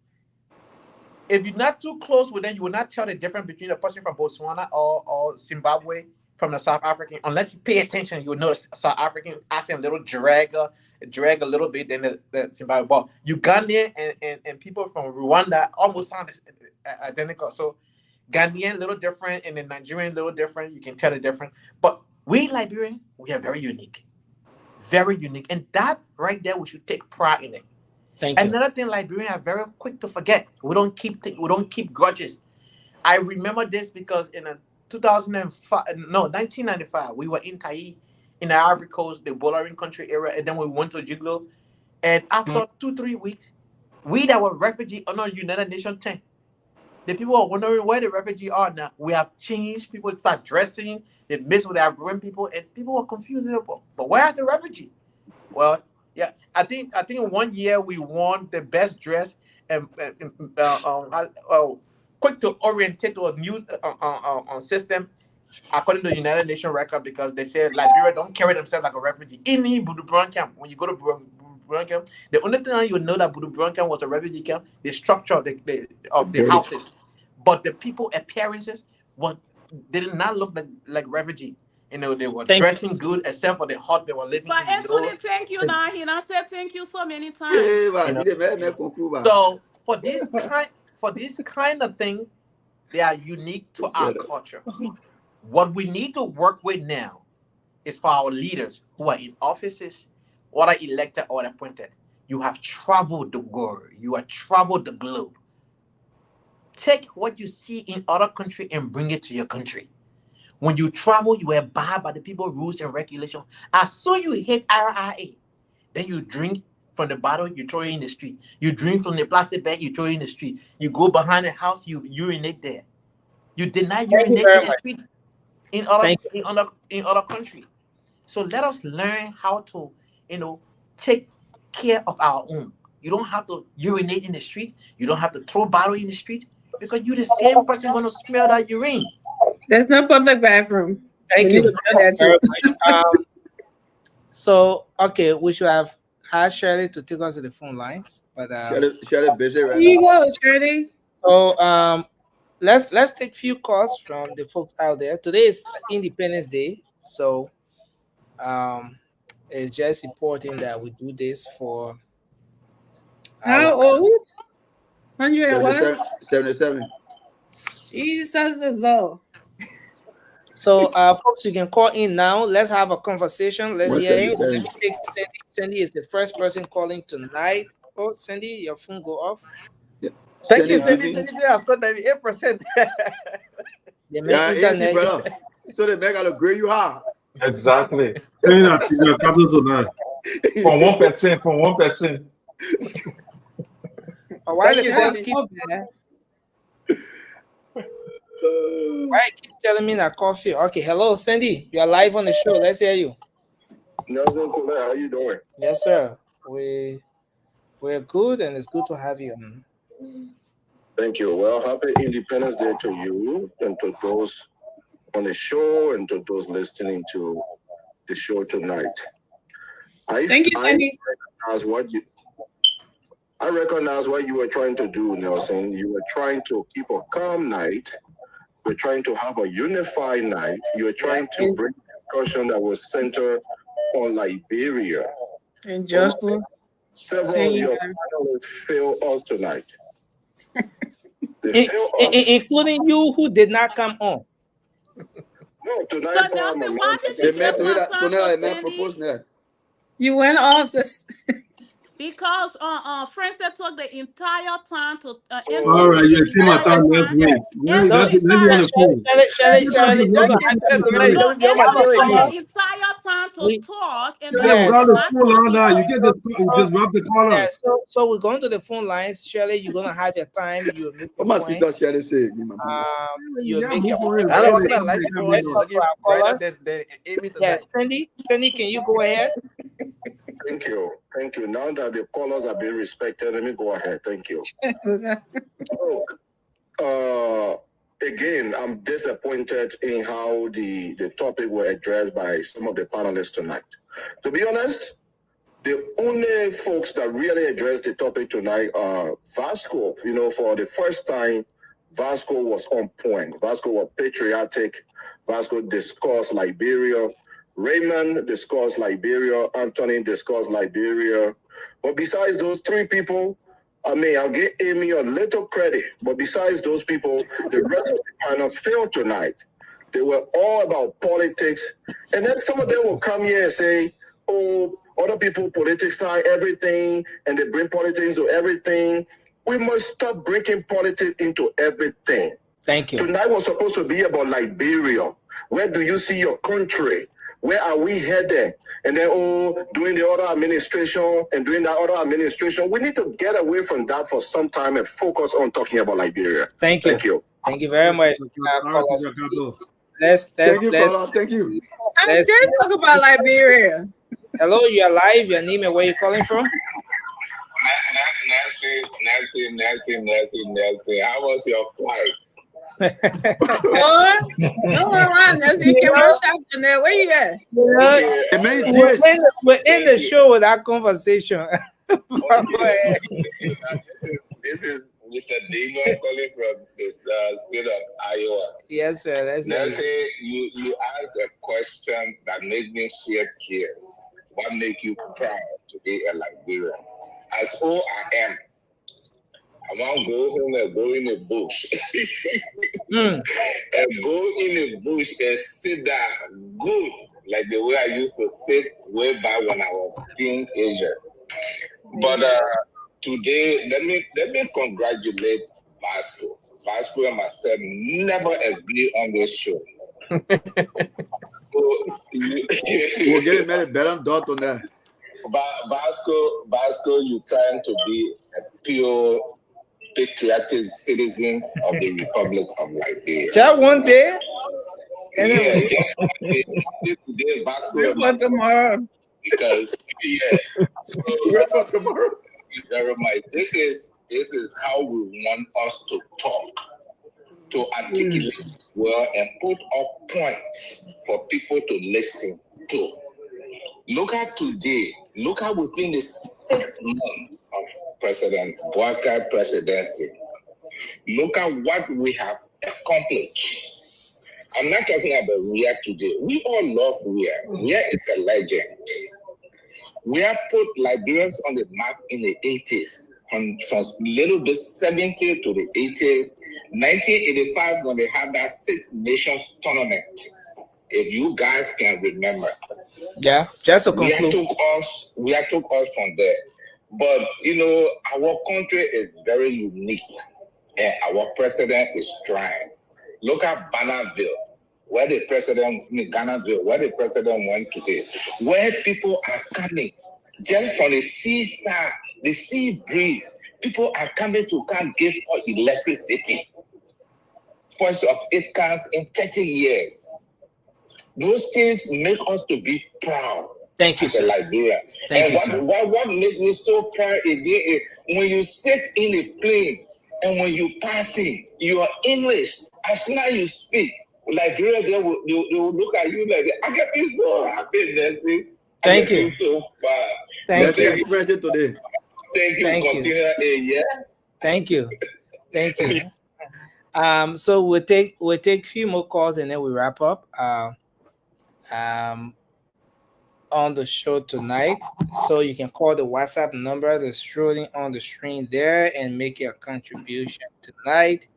If you're not too close with them, you will not tell the difference between a person from Botswana or Zimbabwe from the South African. Unless you pay attention, you'll notice South African accent a little drag a little bit than the Zimbabwe. But Ugandan and people from Rwanda almost sound identical. So Ghanaian a little different and the Nigerian a little different. You can tell the difference. But we Liberian, we are very unique. Very unique. And that right there, we should take pride in it. Thank you. Another thing, Liberians are very quick to forget. We don't keep grudges. I remember this because in 1995, we were in Tai in the Ivory Coast, the Bolarin country area, and then we went to Jiglo. And after 2-3 weeks, we that were refugees on our United Nations tent, the people are wondering where the refugees are now. We have changed. People start dressing. They mix with Ivorian people, and people are confused. But where are the refugees? Well, yeah, I think 1 year we won the best dress and quick to orientate to a new system according to the United Nations record because they said Liberia don't carry themselves like a refugee. In Budu camp, when you go to Budu camp, the only thing you know that Budu camp was a refugee camp, the structure of the houses, but the people appearances they did not look like refugee. They were dressing good except for the hut they were living But in. Anthony, thank you now. He not said thank you so many times. So for this kind of thing, they are unique to our culture. What we need to work with now is for our leaders who are in offices, or are elected or appointed. You have traveled the world. You have traveled the globe. Take what you see in other countries and bring it to your country. When you travel, you abide by the people's rules and regulations. As soon as you hit RIA, then you drink from the bottle, you throw it in the street. You drink from the plastic bag, you throw it in the street. You go behind the house, you urinate there. You did not urinate in the street in other countries. So let us learn how to, take care of our own. You don't have to urinate in the street. You don't have to throw bottle in the street because you're the same person going to smell that urine. There's no public bathroom. Thank We need you to tell that very too. much. So okay, we should have had Shirley to take us to the phone lines, but Shirley busy right Here you now. go, Shirley. so let's take few calls from the folks out there. Today is Independence Day, so it's just important that we do this for How our old? 100 and what? 77. 77. Jesus is low. So folks, you can call in now. Let's have a conversation. Let's hear you. 177. Let me take Sandy. Sandy is the first person calling tonight. Oh, Sandy, your phone go off. Thank you, Sandy, Cindy. Cindy has got 98%. The main yeah, easy, internet. brother. So they make a grade you are. Exactly. Saying that your capital tonight. From 1%, from 1%. Why Thank the you, boss Sandy. keep why you keep telling me that coffee? Okay, hello, Sandy. You are live on the show. Let's hear you. Nelson Colette, how you doing? Yes, sir. We're good, and it's good to have you on. Thank you. Well, happy Independence Day to you and to those on the show and to those listening to the show tonight. Thank you, Sandy. I recognize what you were trying to do, Nelson. You were trying to keep a calm night. You're trying to have a unified night. You're trying to bring discussion that was centered on Liberia. And Joshua. Several of your panelists failed us tonight. They failed us. Including you, who did not come on. No, tonight. So Nelson, why did They you made just not come tonight, to they Sandy? proposed that. You went off, sis. Because Francis took the entire time to All right, your team are time next week. Let's be on the phone. Shirley, the entire time to talk, and Shirley, then we got the phone line now. You can disrupt the Yeah, callers. so we're going to the phone lines. Shirley, you're gonna have your time. You make What your must point. Mr. Shirley say? You make your point. I don't Let's like talk looking to our right caller. at that Amy Yeah, tonight. Sandy, can you go ahead? Thank you. Thank you. Now that the callers are being respected, let me go ahead. Thank you. Again, I'm disappointed in how the topic was addressed by some of the panelists tonight. To be honest, the only folks that really addressed the topic tonight are Vasco. You know, for the first time, Vasco was on point. Vasco was patriotic. Vasco discussed Liberia. Raymond discussed Liberia. Anthony discussed Liberia. But besides those three people, I mean, I'll give Amy a little credit. But besides those people, the rest of the panel failed tonight. They were all about politics. And then some of them will come here and say, oh, other people politicize everything and they bring politics into everything. We must stop bringing politics into everything. Thank you. Tonight was supposed to be about Liberia. Where do you see your country? Where are we headed? And then, doing the other administration and doing that other administration. We need to get away from that for some time and focus on talking about Liberia. Thank you. Thank you. Thank you very much. Let's Thank you, Paula. Thank you. I did talk about Liberia. Hello, you're live. Your name and where you're calling from? Nancy. How was your flight? Oh, no one around. You can run shop in there. Where you at? We're in the show with that conversation. This is Mr. Damon calling from the state of Iowa. Yes, sir. Nancy, you asked a question that made me shed tears. What makes you proud to be a Liberian? As old I am, I want to go home and go in the bush. And go in the bush and sit down good, like the way I used to sit way back when I was a teenager. But today, let me congratulate Vasco. Vasco and myself never agree on this show. We'll get it made better dot on that. Vasco, you trying to be a pure patriotic citizen of the Republic of Liberia. Just one day? Yeah, just one day. Today, Vasco and tomorrow. Because so tomorrow. This is how we want us to talk. to articulate well and put up points for people to listen to. Look at today. Look at within the 6 months of President Boakai presidency. Look at what we have accomplished. I'm not talking about Ria today. We all love Ria. Ria is a legend. Ria put Liberians on the map in the 80s, from little bit 70 to the 80s. 1985, when they had that Six Nations tournament, if you guys can remember. Yeah, just to conclude. Ria took us from there. But, you know, our country is very unique, and our president is trying. Look at Bannerville, where the president went today, where people are coming just from the seaside, the sea breeze. People are coming to come give us electricity. First of its kind in 30 years. Those things make us to be proud. Thank you, as a Liberian. Thank you, sir. What makes me so proud again is when you sit in a plane and when you passing, your English, as soon as you speak, Liberia, they will look at you like that. I get me so happy, Nancy. Thank you. So far. Thank you. Today. Thank you. Thank you. Continue. Yeah. Thank you. Thank you. So we'll take a few more calls and then we wrap up. On the show tonight, so you can call the WhatsApp number that's showing on the screen there and make your contribution tonight.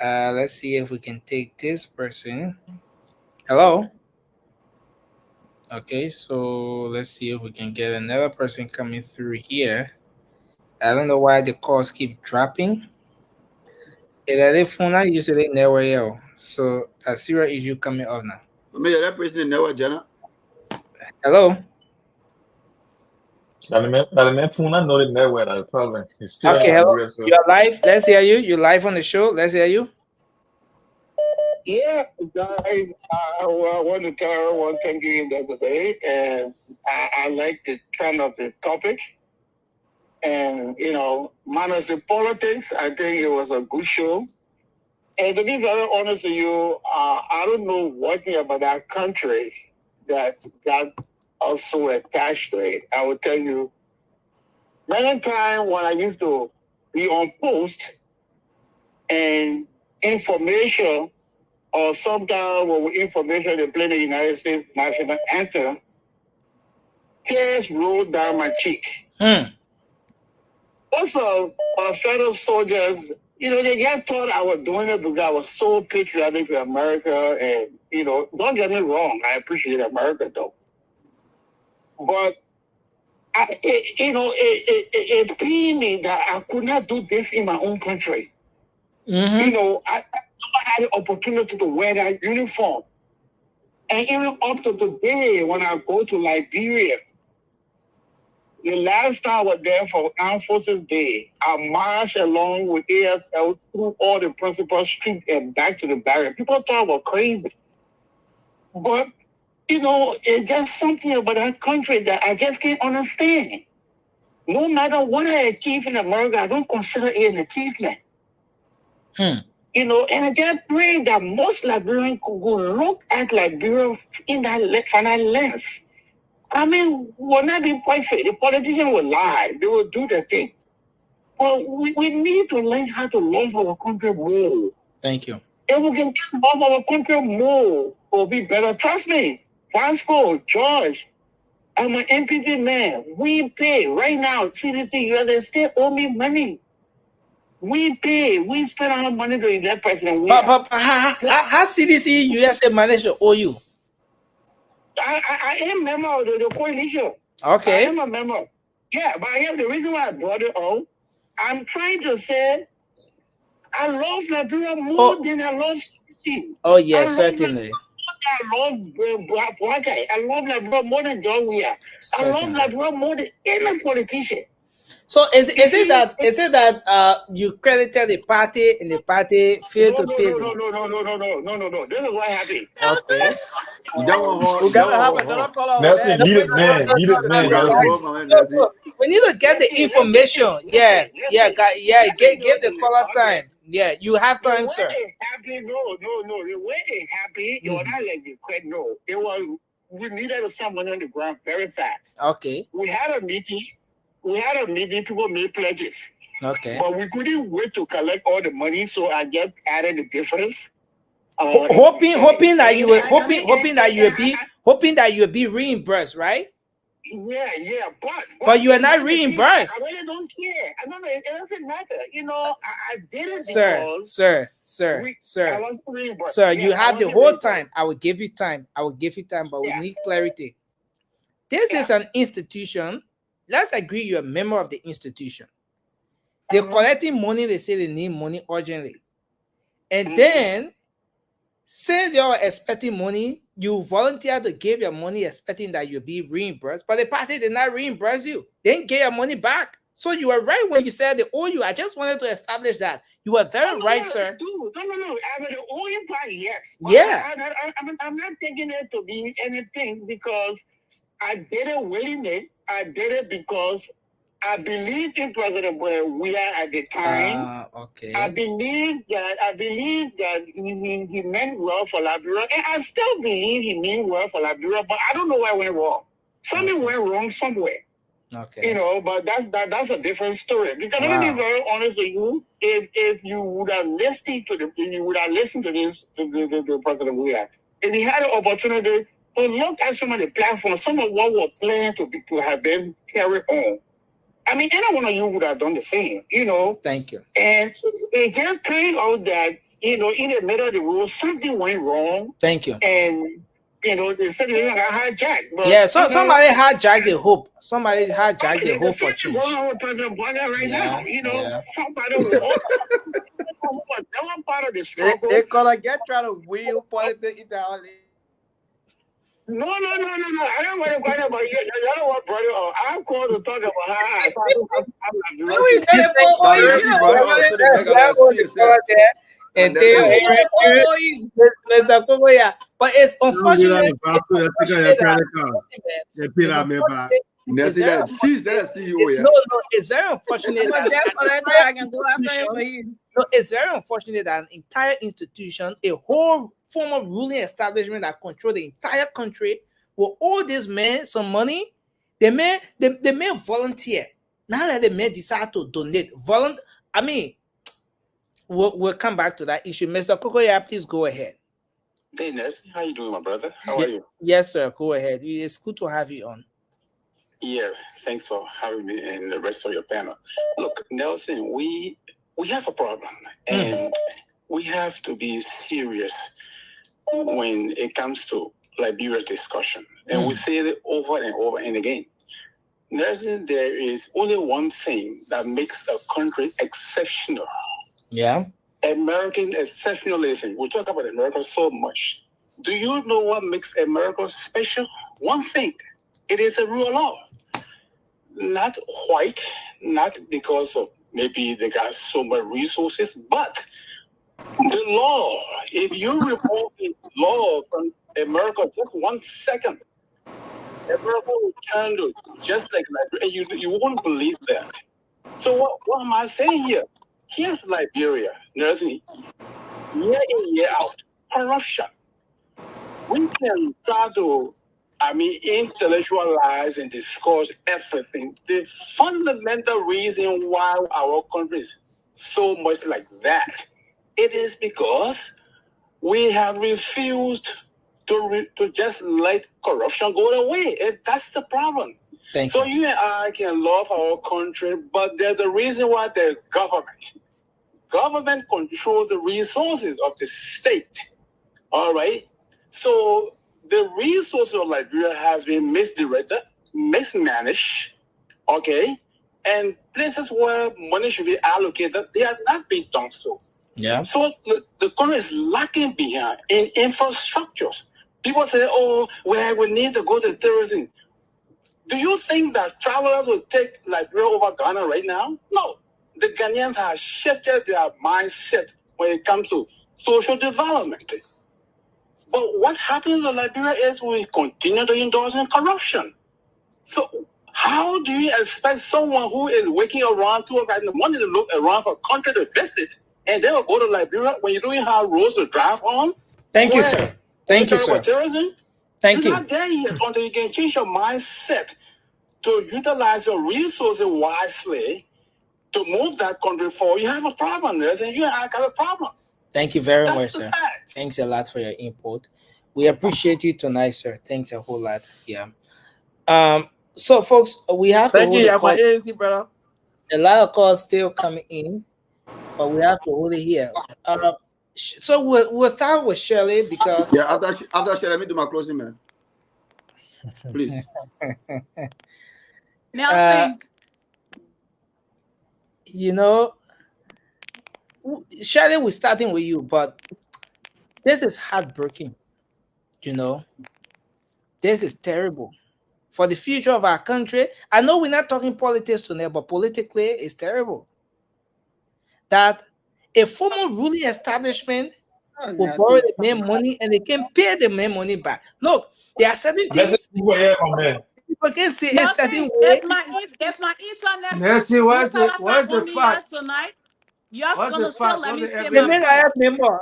Let's see if we can take this person. Hello. Okay, so let's see if we can get another person coming through here. I don't know why the calls keep dropping. Usually never. So a serious issue coming up now. Hello. Okay, hello. You're live. Let's hear you. You're live on the show. Let's hear you. Yeah, guys, I want to tell everyone thank you the other day, and I like the kind of the topic. And, you know, manners in politics, I think it was a good show. And to be very honest with you, I don't know what thing about that country that got also attached to it. I will tell you, many times when I used to be on post and information, or sometimes when information they play the United States national anthem, tears rolled down my cheek. Also, our federal soldiers, you know, they get thought I was doing it because I was so patriotic to America. And, you know, don't get me wrong, I appreciate America, though. But, it pained me that I could not do this in my own country. Mm-hmm. You know, I never had the opportunity to wear that uniform. And even up to today, when I go to Liberia, the last time I was there for Armed Forces Day, I marched along with AFL through all the principal streets and back to the barracks. People thought I was crazy. But, you know, it's just something about that country that I just can't understand. No matter what I achieve in America, I don't consider it an achievement. You know, and I just pray that most Liberians could go look at Liberia in that lens. I mean, we'll not be perfect. The politicians will lie. They will do their thing. But we need to learn how to love our country more. Thank you. If we can love our country more, we'll be better. Trust me, Vasco, George, I'm an MPP man. We pay right now. CDC, they still owe me money. We pay. We spend our money to elect president. How CDC USA managed to owe you? I am a member of the coalition. Okay. I am a member. Yeah, but I have the reason why I brought it on. I'm trying to say I love Liberia more than I love CDC. Oh, yes, certainly. I love Black guy. I love Liberia more than John Weir. I love Liberia more than any politician. So is it that you credited the party and the party failed to pay? No. This is what happened. Okay. We gotta have another caller. Nelson, needed man. We need to get the information. Yeah. Give the caller time. Yeah, you have time, The sir. way it happened, no. The way it happened, it was not like you quit, no. It was, we needed some money on the ground very fast. Okay. We had a meeting, people made pledges. Okay. But we couldn't wait to collect all the money, so I just added the difference. Hoping that you will be reimbursed, right? Yeah, but you are not reimbursed. I really don't care. I don't know. It doesn't matter. You know, I did it Sir, because sir, I wasn't reimbursed. sir, Yeah, you I have the wasn't whole reimbursed. time. I will give you time. But we need clarity. This is an institution. Let's agree you're a member of the institution. They're collecting money. They say they need money urgently. And then, since you're expecting money, you volunteer to give your money expecting that you'll be reimbursed, but the party did not reimburse you. They didn't get your money back. So you were right when you said they owe you. I just wanted to establish that. You were very right, sir. No. I mean, the owing part, yes. Yeah. I'm not taking it to be anything because I did it willingly. I did it because I believed in President we are at the time. Okay. I believe that he meant well for Liberia, and I still believe he meant well for Liberia. But I don't know where it went wrong. Something went wrong somewhere. Okay. You know, but that's a different story. Because I'm gonna be very honest with you. If you would have listened to this, the President we are, if he had an opportunity to look at some of the platforms, some of what we're planning to have been carried on. I mean, any one of you would have done the same, you know. Thank you. And it just turned out that, you know, in the middle of the road, something went wrong. Thank you. And, you know, they said they got hijacked. But, Yeah, so somebody hijacked the hope. Somebody hijacked the hope for change. Going on with President Boga now, you know, somebody was one part of the struggle. They gonna get trying to wheel politics into our No. I don't want to go there, but you know what, brother? I'm called to talk about how and but it's unfortunate. It's very unfortunate. It's very unfortunate that an entire institution, a whole former ruling establishment that control the entire country, will owe these men some money. They may volunteer. Now that they may decide to donate. I mean, we'll come back to that issue. Mr. Kokoya, please go ahead. Hey, Nelson, how you doing, my brother? How are you? Yes, sir. Go ahead. It's good to have you on. Yeah, thanks for having me and the rest of your panel. Look, Nelson, we have a problem, and we have to be serious when it comes to Liberia's discussion. And we say it over and over and again. Nelson, there is only one thing that makes a country exceptional. Yeah. American exceptionalism. We talk about America so much. Do you know what makes America special? One thing. It is a rule of law. Not white, not because of maybe they got so much resources, but the law. If you remove the law from America just 1 second, America will turn to just like Liberia. You won't believe that. So what am I saying here? Here's Liberia, nursing year in, year out, corruption. We can start to, intellectualize and discuss everything. The fundamental reason why our country is so much like that, it is because we have refused to just let corruption go away. That's the problem. So you and I can love our country, but there's a reason why there's government. Government controls the resources of the state. All right? So the resources of Liberia has been misdirected, mismanaged, okay? And places where money should be allocated, they have not been done so. Yeah. So the country is lacking behind in infrastructures. People say, we need to go to terrorism. Do you think that travelers will take Liberia over Ghana right now? No. The Ghanaians have shifted their mindset when it comes to social development. But what happens in Liberia is we continue to indulge in corruption. So how do you expect someone who is waking around 2 o'clock in the morning to look around for a country to visit and they will go to Liberia when you don't have roads to drive on. Thank you, sir. Thank you, sir. Terrorism. Thank You're you. not there yet until you can change your mindset to utilize your resources wisely to move that country forward. You have a problem, and you have a problem. Thank you very That's much, the sir. fact. Thanks a lot for your input. We appreciate you tonight, sir. Thanks a whole lot. Yeah. So folks, we have to Thank hold you, the yeah, my call. ANC brother. A lot of calls still coming in, but we have to hold it here. So we'll start with Shirley because Yeah, after Shirley, let me do my closing, man. Please. Nelson. You know, Shirley, we're starting with you, but this is heartbreaking. You know, this is terrible for the future of our country. I know we're not talking politics tonight, but politically, it's terrible that a former ruling establishment will borrow the main money and they can pay the main money back. Look, there are certain things people can say a certain way. If my internet Nancy, what's the on me here facts? tonight, you're What's gonna the still fact? let What's me the say evidence? my I have point. member.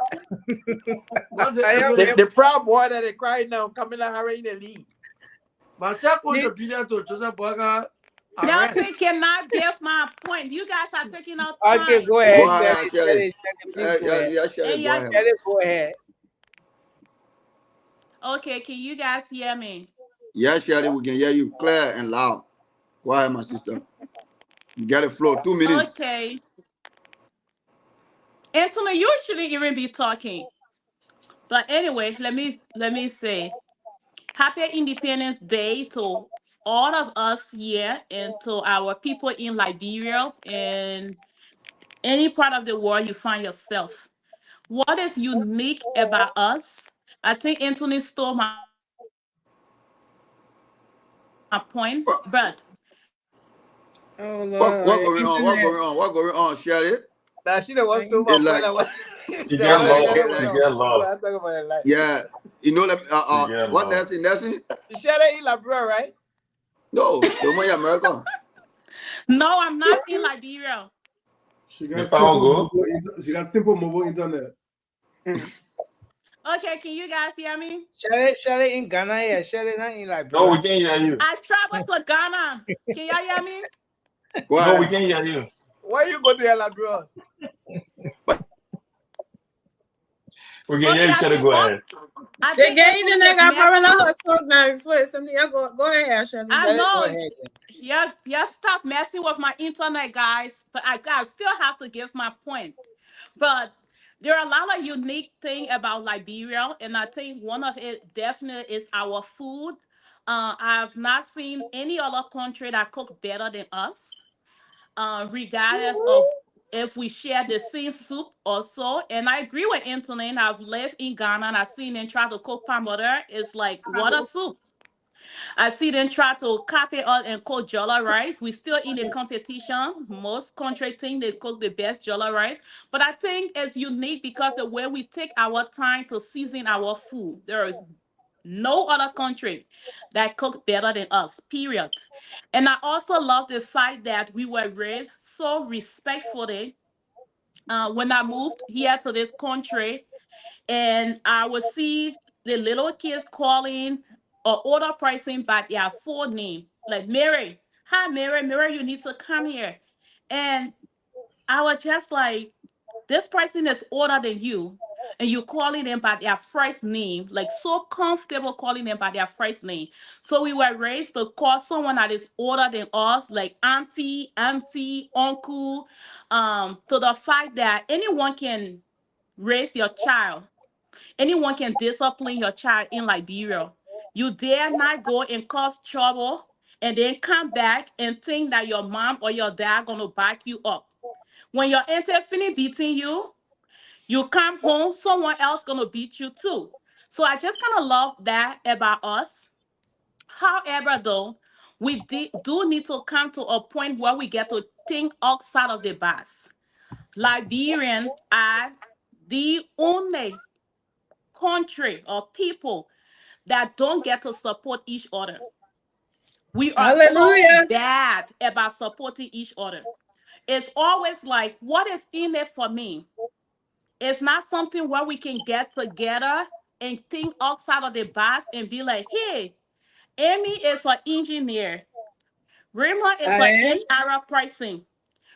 What's the I have evidence? The proud boy that they cry now, coming out in the league. Myself contribution to Joseph Boga arrest. Nelson cannot give my point. You guys are taking out time. Okay, go ahead. Go ahead, Shirley. Please go ahead. Yeah, Shirley, go ahead. Shirley, go ahead. Okay, can you guys hear me? Yes, Shirley, we can hear you clear and loud. Go ahead, my sister. You got the floor. 2 minutes. Okay. Anthony, you shouldn't even be talking. But anyway, let me say Happy Independence Day to all of us here and to our people in Liberia and any part of the world you find yourself. What is unique about us? I think Anthony stole my point, but Oh What Lord, going on? What going on? What going on, Shirley? Now she the one to It's like, You get lost. You get lost. yeah, you know, You get what lost. Nancy? Shirley in Liberia, right? No, the one in America. no, I'm not in Liberia. She Me got pago. simple mobile internet. Okay, can you guys hear me? Shirley in Ghana, yeah. Shirley not in Liberia. No, we can hear you. I traveled to Ghana. Can y'all hear me? No, we can hear you. Why you go to Liberia? We can hear you. Shirley, go ahead. They gave you the nigga probably not her talk now before something. You go ahead, Shirley. I know. Yeah, stop messing with my internet, guys. But I still have to give my point. But there are a lot of unique things about Liberia, and I think one of it definitely is our food. I've not seen any other country that cook better than us, regardless of if we share the same soup or so. And I agree with Antoine. I've lived in Ghana and I've seen them try to cook palm butter. It's like water soup. I see them try to copy us and cook jollof rice. We still in a competition. Most countries think they cook the best jollof rice. But I think it's unique because the way we take our time to season our food. There is no other country that cook better than us, period. And I also love the fact that we were raised so respectfully. When I moved here to this country, and I would see the little kids calling or order pricing by their full name, like Mary. Hi, Mary. Mary, you need to come here. And I was just like, this person is older than you, and you calling them by their first name, like so comfortable calling them by their first name. So we were raised to call someone that is older than us, like auntie, uncle, to the fact that anyone can raise your child. Anyone can discipline your child in Liberia. You dare not go and cause trouble and then come back and think that your mom or your dad gonna back you up. When your auntie finish beating you, you come home, someone else gonna beat you too. So I just kind of love that about us. However, though, we do need to come to a point where we get to think outside of the box. Liberian are the only country or people that don't get to support each other. We are so bad about supporting each other. It's always like, what is in it for me? It's not something where we can get together and think outside of the box and be like, hey, Amy is an engineer. Raymond is I an am. HR person.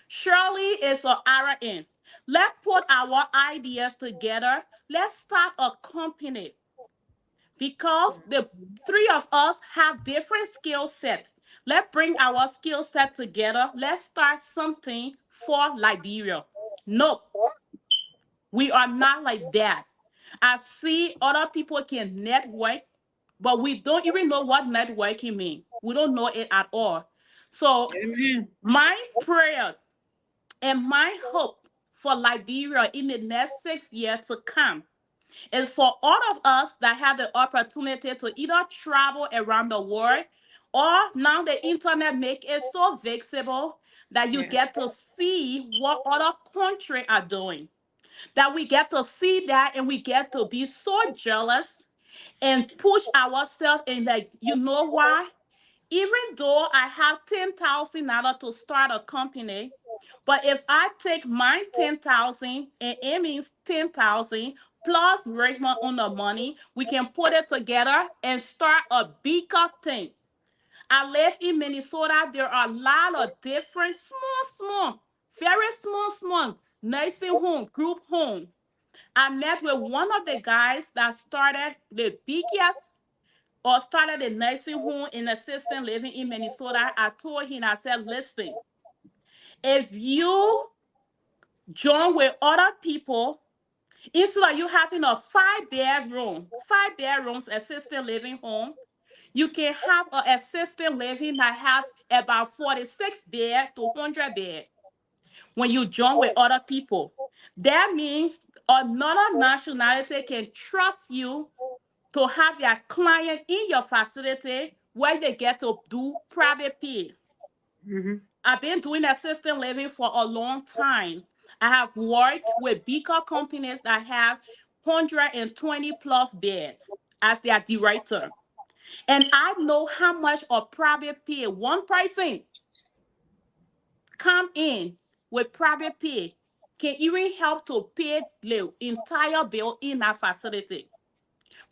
Shirley is an RN. Let's put our ideas together. Let's start a company because the three of us have different skill sets. Let's bring our skill set together. Let's start something for Liberia. Nope, we are not like that. I see other people can network, but we don't even know what networking means. We don't know it at all. So Amen. my prayer and my hope for Liberia in the next 6 years to come is for all of us that have the opportunity to either travel around the world or now the internet make it so visible that you Yeah. get to see what other countries are doing. That we get to see that and we get to be so jealous and push ourselves and like, you know why? Even though I have $10,000 to start a company, but if I take my 10,000 and Amy's 10,000 plus Raymond on the money, we can put it together and start a bigger thing. I live in Minnesota. There are a lot of different very small nursing home, group home. I met with one of the guys that started the biggest or started a nursing home in assisted living in Minnesota. I told him, I said, listen, if you join with other people, instead of you having a five bedrooms assisted living home, you can have an assisted living that has about 46 bed to 100 bed when you join with other people. That means another nationality can trust you to have their client in your facility where they get to do private pay. Mm-hmm. I've been doing assisted living for a long time. I have worked with bigger companies that have 120 plus bed as their director. And I know how much a private pay, one person come in with private pay can even help to pay the entire bill in that facility.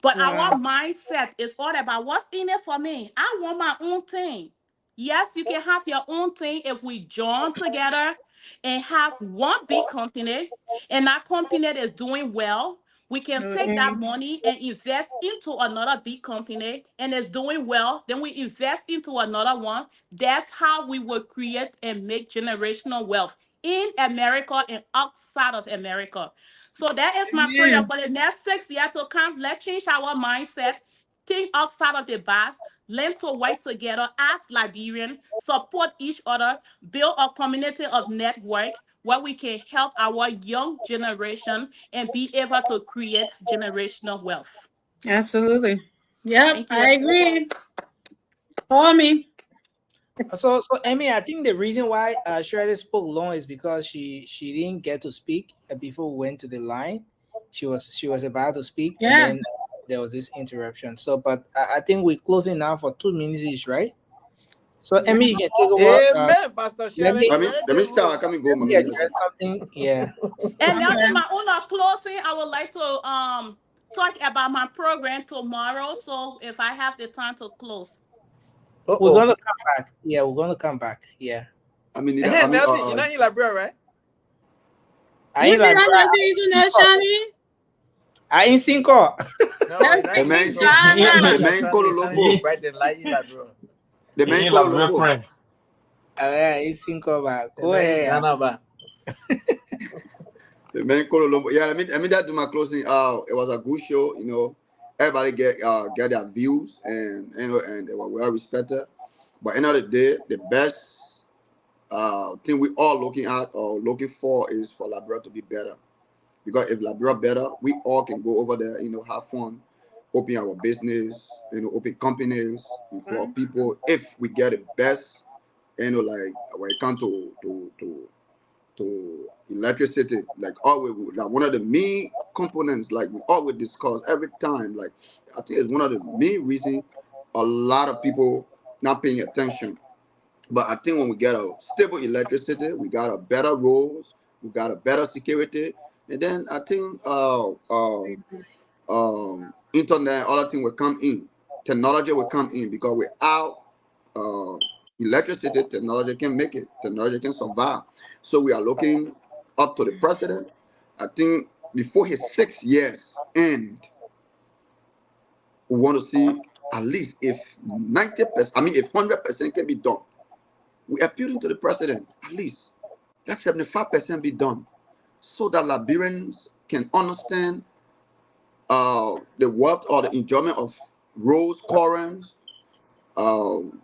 But our Wow. mindset is all about what's in it for me. I want my own thing. Yes, you can have your own thing if we join together and have one big company, and that company is doing well. We can take that Mm-hmm. money and invest into another big company and it's doing well. Then we invest into another one. That's how we will create and make generational wealth in America and outside of America. So that is my prayer Amen. for the next 6 years to come. Let's change our mindset, think outside of the box, learn to work together as Liberian, support each other, build a community of network where we can help our young generation and be able to create generational wealth. Absolutely. Yep, Thank you. I agree. Call me. So Amy, I think the reason why Shirley spoke long is because she didn't get to speak before we went to the line. She was about to speak, and Yeah. then there was this interruption. So, but I think we're closing now for 2 minutes each, right? So Amy, you can take over. Amen, Pastor Let Shelley. me Let me start. Come and go, let my me minister. address something. Yeah. And now Okay. in my own closing, I would like to talk about my program tomorrow. So if I have the time to close. We're gonna come back. Yeah, we're gonna come back. Yeah. I mean, Hey, Nelson, you're not in Liberia, right? I You ain't think like I know the international? I ain't cinco. No, That's not the in man, Ghana. the man called Lobo. Bright the light in Liberia. The man called Lobo. friend. Ain't cinco back. Go Not in ahead. Ghana, but The man called Lobo. Yeah, I mean that to my closing. It was a good show. You know, everybody get their views, and and they were well respected. But end of the day, the best thing we all looking at or looking for is for Liberia to be better. Because if Liberia better, we all can go over there, have fun, open our business, open companies, employ people. If we get the best, like when it comes to electricity, like always, like one of the main components, like we always discuss every time, like I think it's one of the main reasons a lot of people not paying attention. But I think when we get a stable electricity, we got a better roads, we got a better security, and then I think internet, other thing will come in, technology will come in because without uh, electricity, technology can make it, technology can survive. So we are looking up to the president. I think before his 6 years end, we want to see at least if 90%, I mean, if 100% can be done, we appealing to the president, at least let 75% be done so that Liberians can understand the wealth or the enjoyment of roads, currents, um,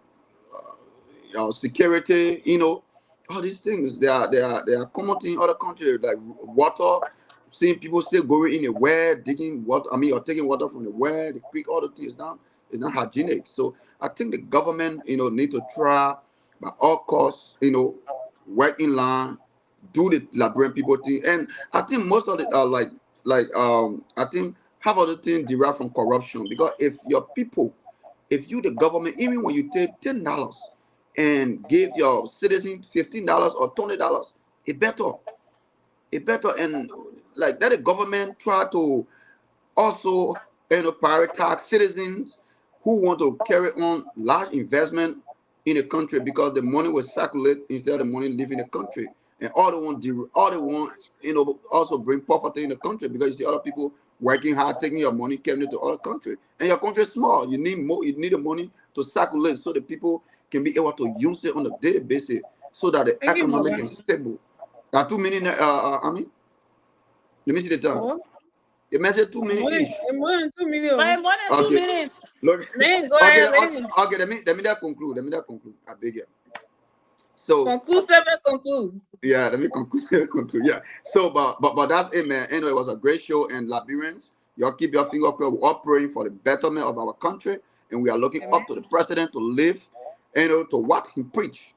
security, all these things. They are common in other countries like water. Seeing people still going in the well, digging water. I mean, or taking water from the well, the creek, all the things. It's not hygienic. So I think the government, need to try by all costs, work in line, do the Liberian people thing. And I think most of it are I think half of the thing derive from corruption because if you the government, even when you take $10 and give your citizens $15 or $20, it better. It better and like that the government try to also prioritize citizens who want to carry on large investment in the country because the money will circulate instead of the money leaving the country. And all they want, also bring poverty in the country because you see other people working hard, taking your money, carrying it to other country. And your country is small. You need more, you need the money to circulate so the people can be able to use it on a daily basis so that the Thank you, economic Baba. can stable. 2 minutes, I mean, let me see the time. Oh, You mentioned 2 minutes each. more than 2 million. But more than 2 Okay. minutes. Look, Man, go okay, ahead, lady. okay, let me that conclude. Let me that conclude. I beg you. So Conclude, let me conclude. yeah, let me conclude. conclude. Yeah. So but that's it, man. Anyway, it was a great show, and Liberians, y'all keep your finger crossed. We're all praying for the betterment of our country, and we are looking Amen. up to the president to live, to what he preach,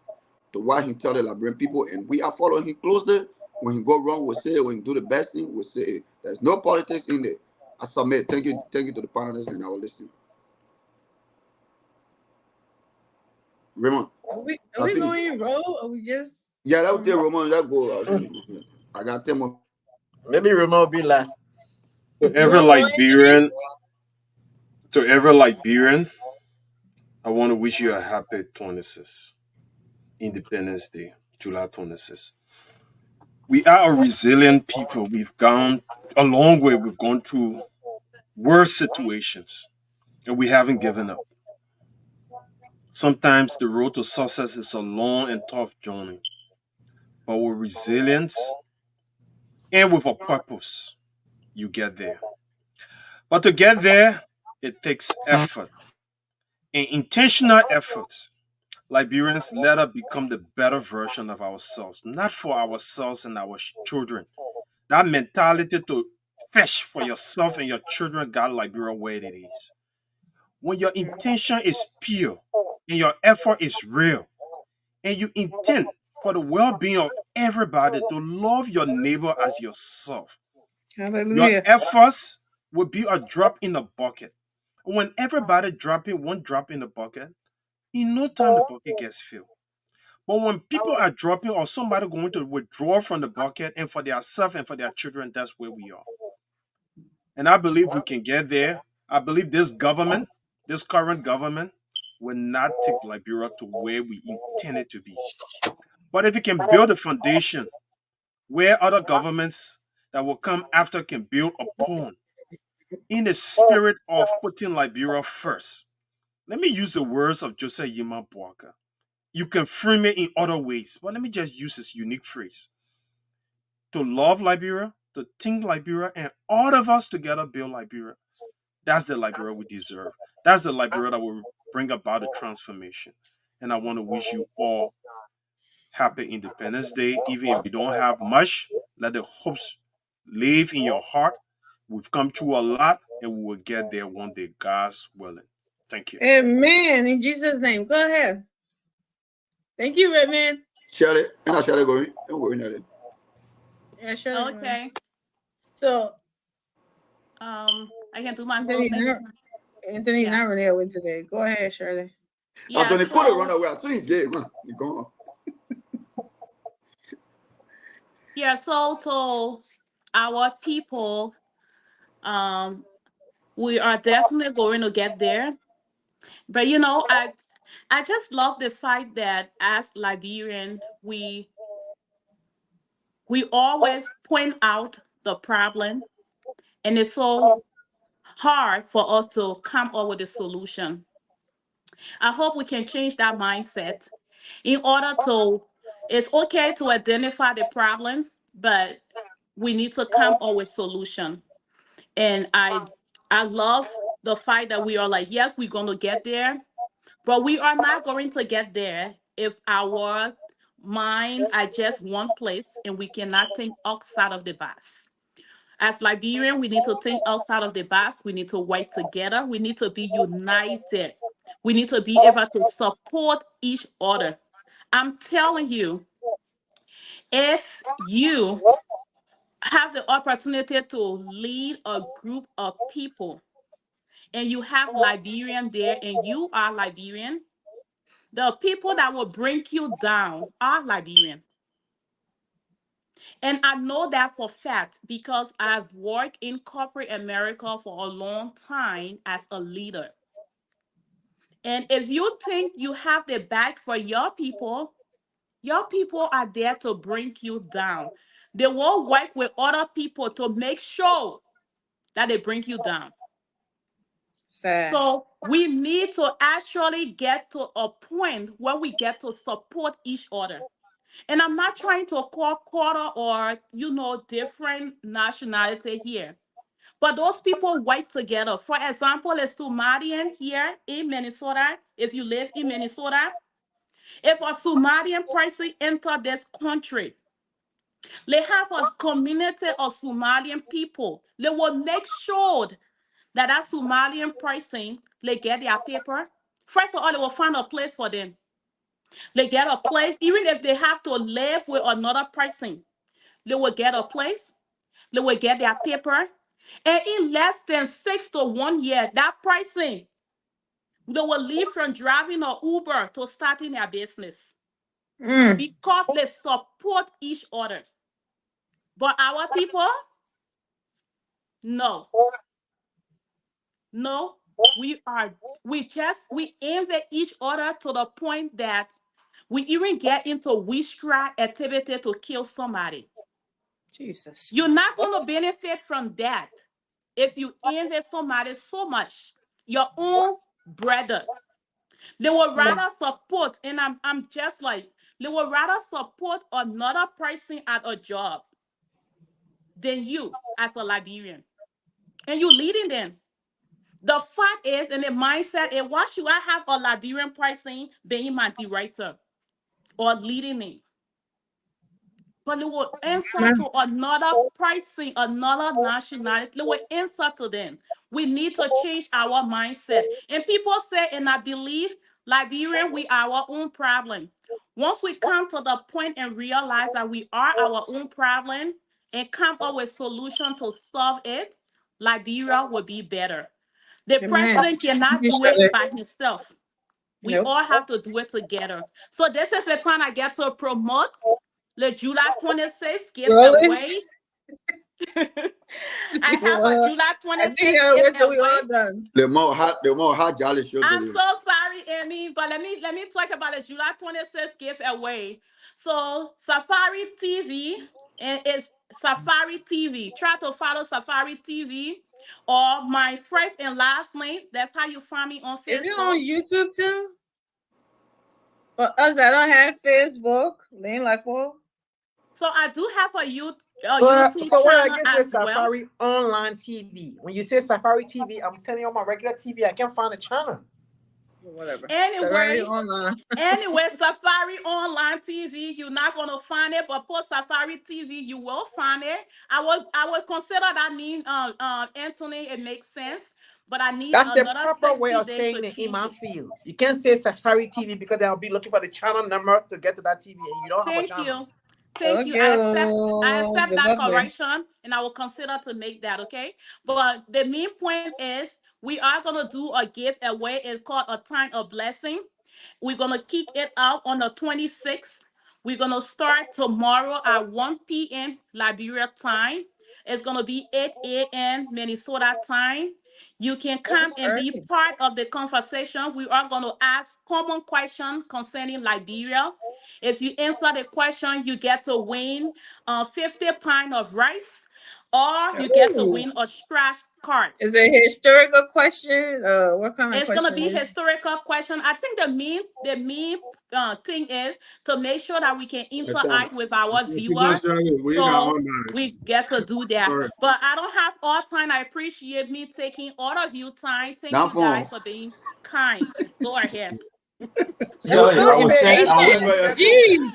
to what he tell the Liberian people, and we are following him closely. When he go wrong, we say it. When he do the best thing, we say it. There's no politics in there. I submit. Thank you to the panelists and our listeners. Raymond. Are we I think going roll or we just yeah, that would tell Roman that go. I got 10 more. Maybe remote be last. To you every want to go, Anthony? Liberian, I want to wish you a happy 26th Independence Day, July 26th. We are a resilient people. We've gone a long way. We've gone through worse situations, and we haven't given up. Sometimes the road to success is a long and tough journey, but with resilience and with a purpose, you get there. But to get there, it takes effort and intentional efforts. Liberians, let us become the better version of ourselves, not for ourselves and our children. That mentality to fish for yourself and your children got Liberia where it is. When your intention is pure and your effort is real, and you intend for the well-being of everybody to love your neighbor as yourself, your Hallelujah. efforts will be a drop in the bucket. When everybody dropping one drop in the bucket, in no time the bucket gets filled. But when people are dropping or somebody going to withdraw from the bucket and for their self and for their children, that's where we are. And I believe we can get there. I believe this government, this current government, will not take Liberia to where we intend it to be. But if we can build a foundation where other governments that will come after can build upon in the spirit of putting Liberia first. Let me use the words of Joseph Yima Boaka. You can frame it in other ways, but let me just use this unique phrase. To love Liberia, to think Liberia, and all of us together build Liberia. That's the Liberia we deserve. That's the Liberia that will bring about the transformation. And I want to wish you all happy Independence Day. Even if you don't have much, let the hopes live in your heart. We've come through a lot and we will get there one day, God's willing. Thank you. Amen. In Jesus' name. Go ahead. Thank you, Redman. Shirley, and I Shirley going. Don't worry, Nelly. Yeah, sure. Okay. So I can do my Anthony, closing. Anthony not really away today. Go ahead, Shirley. Yeah, Anthony, put it so, run away. I saw you gay, man. You gone. yeah, so our people, we are definitely going to get there. But I just love the fact that as Liberian, we always point out the problem, and it's so hard for us to come up with a solution. I hope we can change that mindset in order to, it's okay to identify the problem, but we need to come up with solution. And I love the fact that we are like, yes, we're going to get there, but we are not going to get there if our mind are just one place and we cannot think outside of the box. As Liberian, we need to think outside of the box. We need to work together. We need to be united. We need to be able to support each other. I'm telling you, if you have the opportunity to lead a group of people and you have Liberian there and you are Liberian, the people that will bring you down are Liberians. And I know that for fact because I've worked in corporate America for a long time as a leader. And if you think you have the back for your people are there to bring you down. They will work with other people to make sure that they bring you down. Sad. So we need to actually get to a point where we get to support each other. And I'm not trying to call quarter or, different nationality here. But those people work together. For example, a Somalian here in Minnesota, if you live in Minnesota, if a Somalian person enter this country, they have a community of Somalian people. They will make sure that Somalian person, they get their paper. First of all, they will find a place for them. They get a place, even if they have to live with another person, they will get a place, they will get their paper. And in less than 6 to 1 year, that person, they will leave from driving or Uber to starting their business because they support each other. But our people, no. No, we envy each other to the point that we even get into witchcraft activity to kill somebody. Jesus. You're not going to benefit from that if you envy somebody so much, your own brother. They will rather support, and I'm just like, they will rather support another person at a job than you as a Liberian. And you leading them. The fact is, and the mindset is, why should I have a Liberian person being my director or leading me? But they will answer to another person, another nationality. They will answer to them. We need to change our mindset. And people say, and I believe, Liberian, we are our own problem. Once we come to the point and realize that we are our own problem and come up with solution to solve it, Liberia will be better. The president cannot do it by himself. We all have to do it together. So this is the time I get to promote the July 26th giveaway. I have a July 26th giveaway. The more hot Jolly should I'm be. so sorry, Amy, but let me talk about the July 26th giveaway. So Safari TV, and it's Safari TV. Try to follow Safari TV or my first and last name. That's how you find me on Facebook. Is it on YouTube too? For us that don't have Facebook, Lane like what? So I do have a YouTube So when I channel get as Safari Online TV, when you say Safari TV, I'm telling you on my regular TV, I can't find a channel. Whatever. Anyway, Safari Safari Online TV, you're not gonna find it, but post Safari TV, you will find it. I would consider that name Anthony. It makes sense, but I need That's the another proper way 60 of days saying to it in change my it. field. You can't say Safari TV because they'll be looking for the channel number to get to that TV, and you don't have a channel. Thank you. I accept that correction, and I will consider to make that, okay? But the main point is we are gonna do a giveaway. It's called a time of blessing. We're gonna kick it out on the 26th. We're gonna start tomorrow at 1 p.m. Liberia time. It's going to be 8 a.m. Minnesota time. You can come and be early. part of the conversation. We are going to ask common questions concerning Liberia. If you answer the question, you get to win 50 pounds of rice, or you get to Ooh. win a scratch card. Is it a historical question? What kind of It's gonna question be is it? historical question. I think the main thing is to make sure that we can The time. interact with our viewers. Australia, we got all So night. we get to do that. Sorry. But I don't have all time. I appreciate me taking all of you time. Thank Down you guys for. for being kind. Go ahead. That's Charlie, so I will send impatient. Jeez.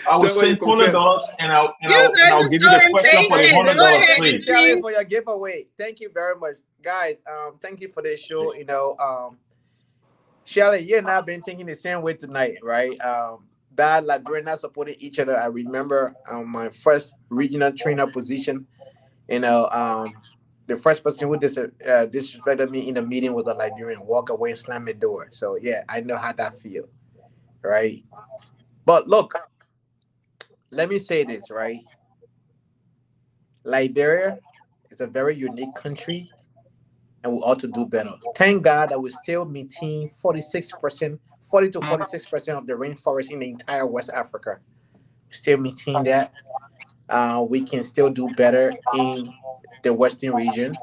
I will Tell what you send confess. $20 and You guys I'll are give you so the question for the impatient. $100, Go ahead, Thank you, please. Charlie, Eugene. for your giveaway. Thank you very much, guys. Thank you for this show. Shelly, you and I have been thinking the same way tonight, right? That Liberian not supporting each other. I remember my first regional trainer position. The first person who disrespected me in the meeting was a Liberian. Walk away and slam the door. So yeah, I know how that feel, right? But look, let me say this, right? Liberia is a very unique country, and we ought to do better. Thank God that we're still meeting 46%, 40 to 46% of the rainforest in the entire West Africa. Still meeting that. We can still do better in the Western region.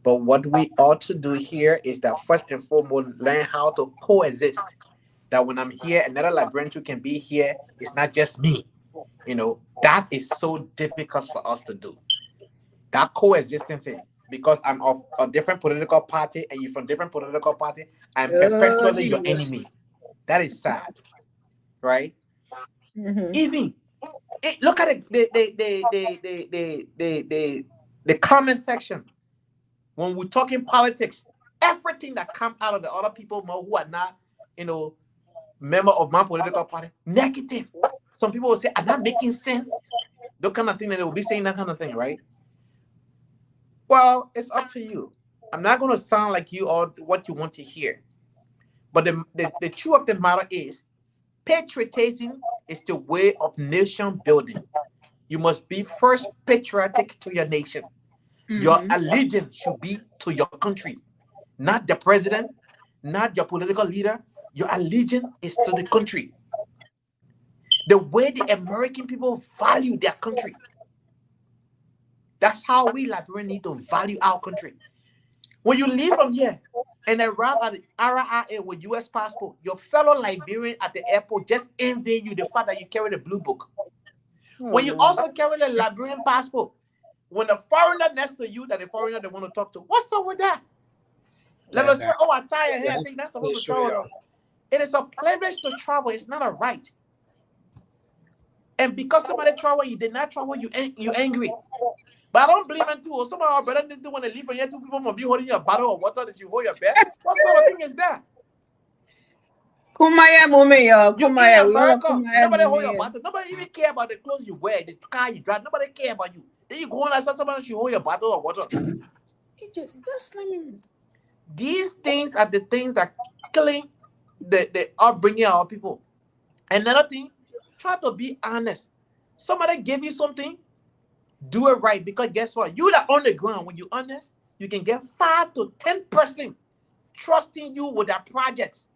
But what we ought to do here is that first and foremost, learn how to coexist. That when I'm here, another Liberian who can be here, it's not just me. That is so difficult for us to do. That coexistence is because I'm of a different political party and you're from different political party, I'm Oh, perpetually your Jesus. enemy. That is sad, right? Mm-hmm. Even look at the comment section when we're talking politics. Everything that comes out of the other people who are not, member of my political party, negative. Some people will say, "I'm not making sense." That kind of thing, and they will be saying that kind of thing, right? Well, it's up to you. I'm not going to sound like you or what you want to hear. But the truth of the matter is, patriotism is the way of nation building. You must be first patriotic to your nation. Your Mm-hmm. allegiance should be to your country, not the president, not your political leader. Your allegiance is to the country. The way the American people value their country. That's how we Liberians need to value our country. When you leave from here and arrive at the RIA with U.S. passport, your fellow Liberian at the airport just envy you the fact that you carry the blue book. When you also carry the Liberian passport, when the foreigner next to you, that the foreigner they want to talk to, what's up with that? Let us say, oh, I tie your hair, saying that's supposed to travel. It is a privilege to travel. It's not a right. And because somebody travel, you did not travel, you angry. But I don't blame them too. Some of our brothers didn't want to leave from here. Two people might be holding your bottle of water that you hold your bed. What sort of thing is that? Kumaya moment, y'all. You Kumaya. in We want America, Kumaya nobody hold your moment. bottle. Nobody even care about the clothes you wear, the car you drive. Nobody care about you. Then you go on and say somebody should hold your bottle of water. It just that's let me. These things are the things that killing the upbringing of our people. Another thing, try to be honest. Somebody gave you something, do it right, because guess what? You that on the ground, when you're honest, you can get 5 to 10% trusting you with that project.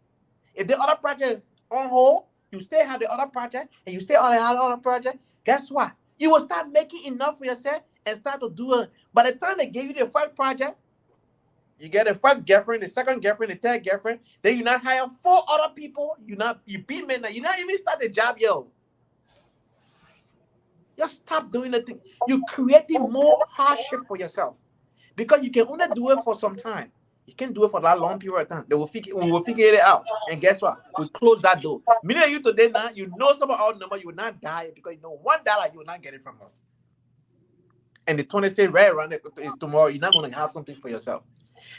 If the other project is on hold, you still have the other project, and you still on the other project. Guess what? You will start making enough for yourself and start to do it. By the time they give you the first project, you get the first girlfriend, the second girlfriend, the third girlfriend. Then you not hire 4 other people. You beat men. You not even start the job, yo. Just stop doing the thing. You're creating more hardship for yourself because you can only do it for some time. You can't do it for that long period of time. We will figure it out. And guess what? We close that door. Many of you today now, you know some of our number, you will not die because you know $1 you will not get it from us. And the 26 right around it is tomorrow. You're not going to have something for yourself.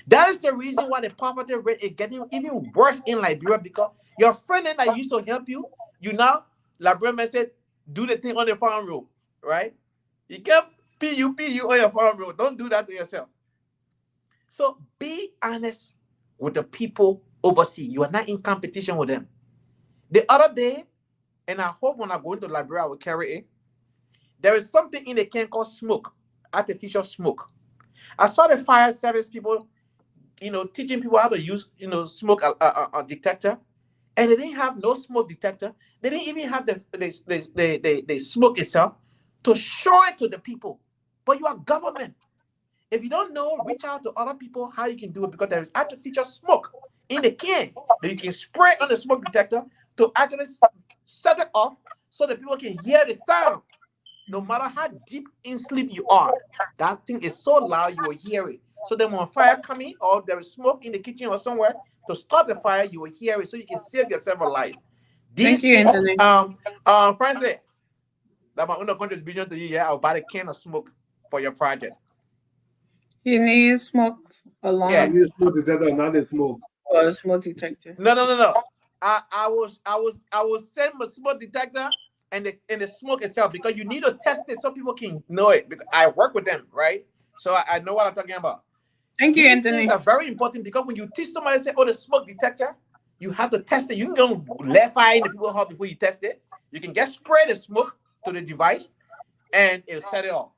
That is the reason why the poverty rate is getting even worse in Liberia, because your friend that used to help you, now, Liberian man said, do the thing on the farm road, right? You can't PU on your farm road. Don't do that to yourself. So be honest with the people overseas. You are not in competition with them. The other day, and I hope when I go into Liberia, I will carry it. there is something in the can called smoke, artificial smoke. I saw the fire service people, teaching people how to use, smoke detector, and they didn't have no smoke detector. They didn't even have the smoke itself to show it to the people. But you are government. If you don't know, reach out to other people how you can do it, because there is artificial smoke in the can that you can spray on the smoke detector to actually set it off so that people can hear the sound. No matter how deep in sleep you are, that thing is so loud you will hear it. So then when fire coming or there is smoke in the kitchen or somewhere, to start the fire, you will hear it so you can save yourself a life. Thank you, Anthony. Francis, that my own contribution to you. Yeah, I'll buy a can of smoke for your project. You need smoke alarm. Yeah. I need a smoke detector, not a smoke. Or a smoke detector. No. I will send my smoke detector and the smoke itself, because you need to test it so people can know it. Because I work with them, right? So I know what I'm talking about. Thank you, These Anthony. things are very important, because when you teach somebody, say, "Oh, the smoke detector," you have to test it. You can go let fire in the people's house before you test it. You can get spray the smoke to the device, and it'll set it off.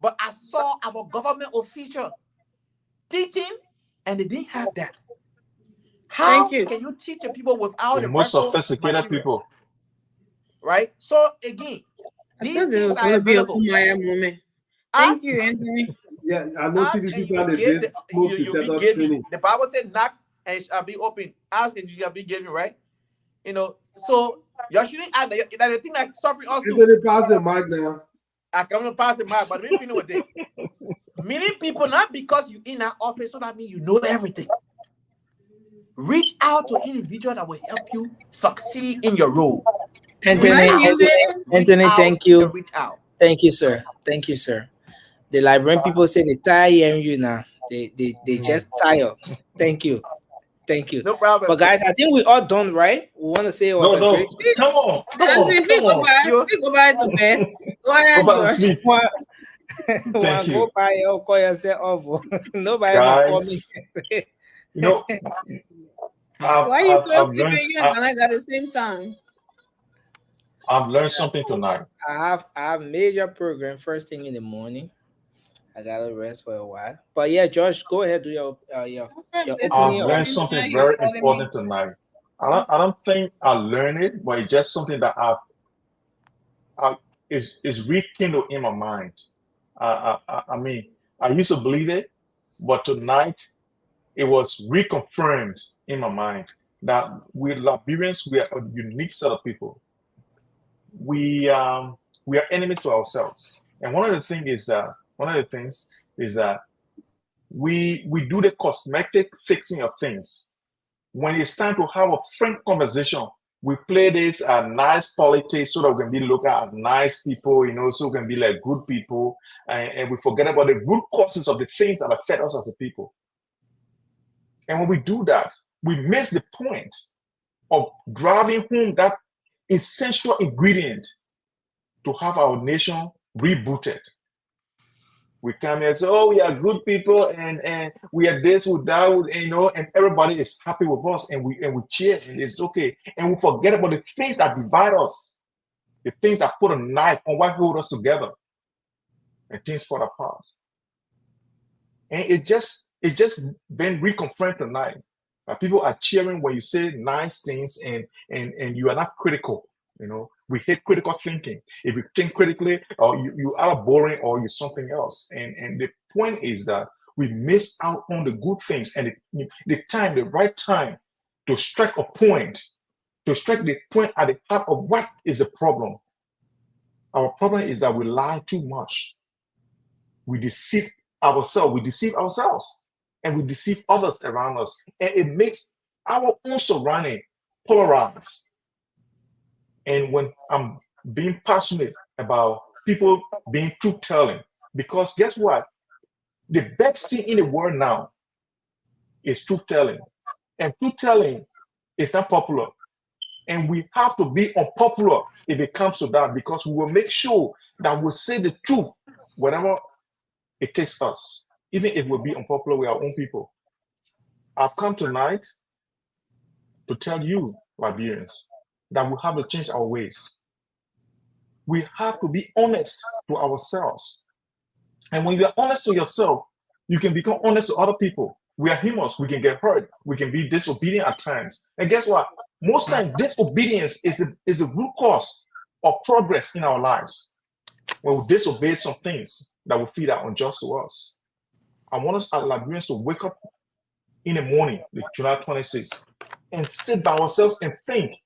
But I saw our government official teaching, and they didn't have that. How can you teach the people without The the most virtual sophisticated material? people. Right? So again, these I thought there things was are going to be a available. Kumaya moment. Thank you, Anthony. Yeah, I know Ask CDC and you plan will they give did the, smoke you'll be detector given. training. The Bible said, "Knock and it shall be open. Ask and you shall be given." Right? So you shouldn't add that the thing that suffering us too. Anthony, pass the mic now. I come to pass the mic, but we finish with it. Many people, not because you're in that office, so that means you know everything. Reach out to individuals that will help you succeed in your role. Anthony, thank you. Reach out. Thank you, sir. Thank you, sir. The Liberian people say they tired hearing you now. They just tired. Thank you. Thank you. No problem. But guys, I think we all done, right? We want to say it was a great. Come on. Go back to bed. Go ahead, Go back to George. sleep. Thank you. Go by or call yourself off. Nobody will call me. Guys, you know, Why you still I've learned, sleeping and I got the same time? I've learned something tonight. I have major program first thing in the morning. I gotta rest for a while. But yeah, Josh, go ahead, do your I've opening. learned something very important tonight. I don't think I learned it, but it's just something that is rekindled in my mind. I mean, I used to believe it, but tonight it was reconfirmed in my mind that we Liberians, we are a unique set of people. We are enemies to ourselves, and one of the things is that we do the cosmetic fixing of things. When it's time to have a frank conversation, we play this nice politics so that we can be looked at as nice people, so we can be like good people, and we forget about the root causes of the things that affect us as a people. And when we do that, we miss the point of driving home that essential ingredient to have our nation rebooted. We come here and say, "Oh, we are good people, and we are this, we that, and everybody is happy with us, and we cheer, and it's okay." And we forget about the things that divide us, the things that put a knife on what hold us together, and things fall apart. And it just been reconfirmed tonight. People are cheering when you say nice things, and you are not critical. We hate critical thinking. If you think critically, or you are boring, or you're something else. And the point is that we miss out on the good things and the right time to strike a point, to strike the point at the heart of what is the problem. Our problem is that we lie too much. We deceive ourselves, and we deceive others around us, and it makes our own surrounding polarized. And when I'm being passionate about people being truth-telling, because guess what? The best thing in the world now is truth-telling. And truth-telling is not popular. And we have to be unpopular if it comes to that, because we will make sure that we say the truth, whatever it takes us, even if we'll be unpopular with our own people. I've come tonight to tell you, Liberians, that we have to change our ways. we have to be honest to ourselves. And when you are honest to yourself, you can become honest to other people. We are humans. We can get hurt. We can be disobedient at times. And guess what? Most times, disobedience is the root cause of progress in our lives. When we disobey some things that we feel are unjust to us. I want us as Liberians to wake up in the morning, like July 26th, and sit by ourselves and think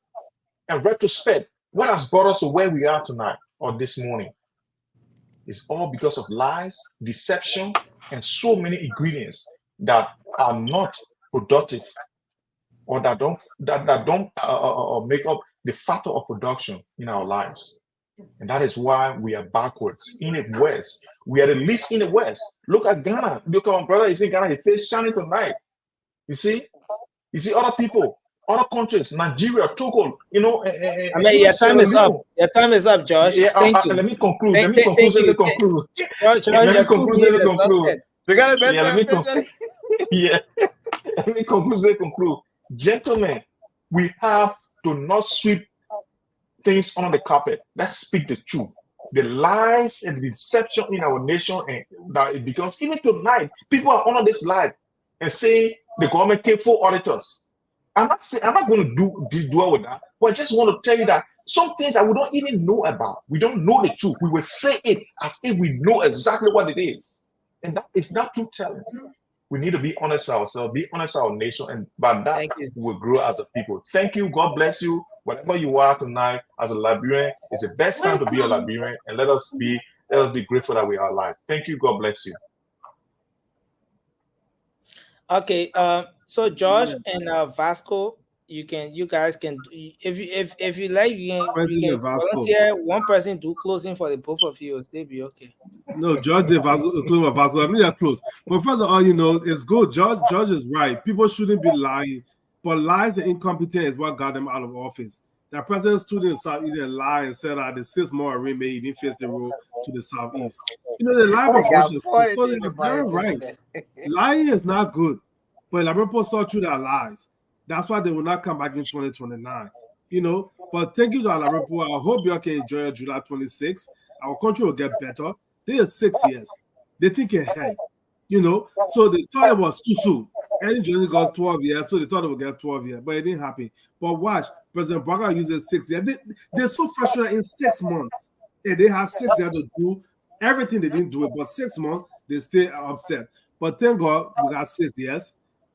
and retrospect what has brought us to where we are tonight or this morning. It's all because of lies, deception, and so many ingredients that are not productive or that don't make up the factor of production in our lives. And that is why we are backwards in the West. We are the least in the West. Look at Ghana. Look at my brother. You see Ghana, his face shining tonight. You see other people, other countries, Nigeria, Togo, I mean, your time is up. Your time is up, Josh. Yeah, Thank you. let me conclude. Thank Let me conclude. Josh, Let me you're conclude. too exhausted. We got to Yeah, let me conclude. Yeah, let me conclude. Gentlemen, we have to not sweep things under the carpet. Let's speak the truth. The lies and the deception in our nation, and that it becomes, even tonight, people are under this life and say the government came for auditors. I'm not going to dwell with that, but I just want to tell you that some things that we don't even know about, we don't know the truth. We will say it as if we know exactly what it is. And that is not truth telling. We need to be honest with ourselves, be honest with our nation, and by that we will grow as a people. Thank you. God bless you. Whatever you are tonight as a Liberian, it's the best time to be a Liberian, and let us be grateful that we are alive. Thank you. God bless you. Okay, so Josh and Vasco, you guys can, if you like, you can President Vasco. volunteer. One person do closing for the both of you. It'll still be okay. No, George did Vasco. I mean, they're close. But first of all, it's good. George is right. People shouldn't be lying, but lies and incompetence is what got them out of office. The president stood in Southeast and lied and said that the 6 more array he didn't face the road to the Southeast. The lie was vicious. So they're very right. Lying is not good, but people saw through their lies. That's why they will not come back in 2029. But thank you to our people. I hope you all can enjoy July 26th. Our country will get better. They are 6 years. They think ahead. So they thought it was too soon. And Johnny got 12 years, so they thought it would get 12 years, but it didn't happen. But watch, President Barack uses 6 years. They're so frustrated in 6 months. And they have 6 years to do everything. They didn't do it, but 6 months, they stay upset. But thank God we got 6 years.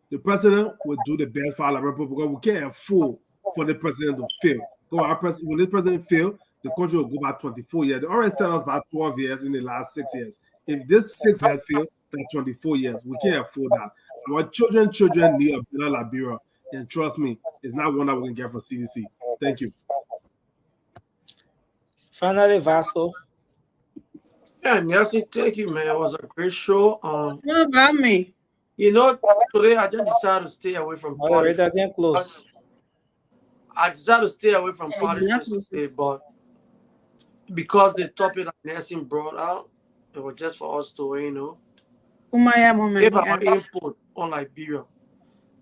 The president will do the best for our people because we can't afford for the president to fail. When the president fails, the country will go back 24 years. They already tell us about 12 years in the last 6 years. If this 6 years fail, that's 24 years. We can't afford that. Our children need a better Liberia. And trust me, it's not one that we can get from CDC. Thank you. Finally, Vasco. Yeah, Nelson, thank you, man. It was a great show. What about me? Today I just decided to stay away from politics. It doesn't close. I decided to stay away from politics today, but because the topic that Nelson brought out, it was just for us to, give our input on Liberia.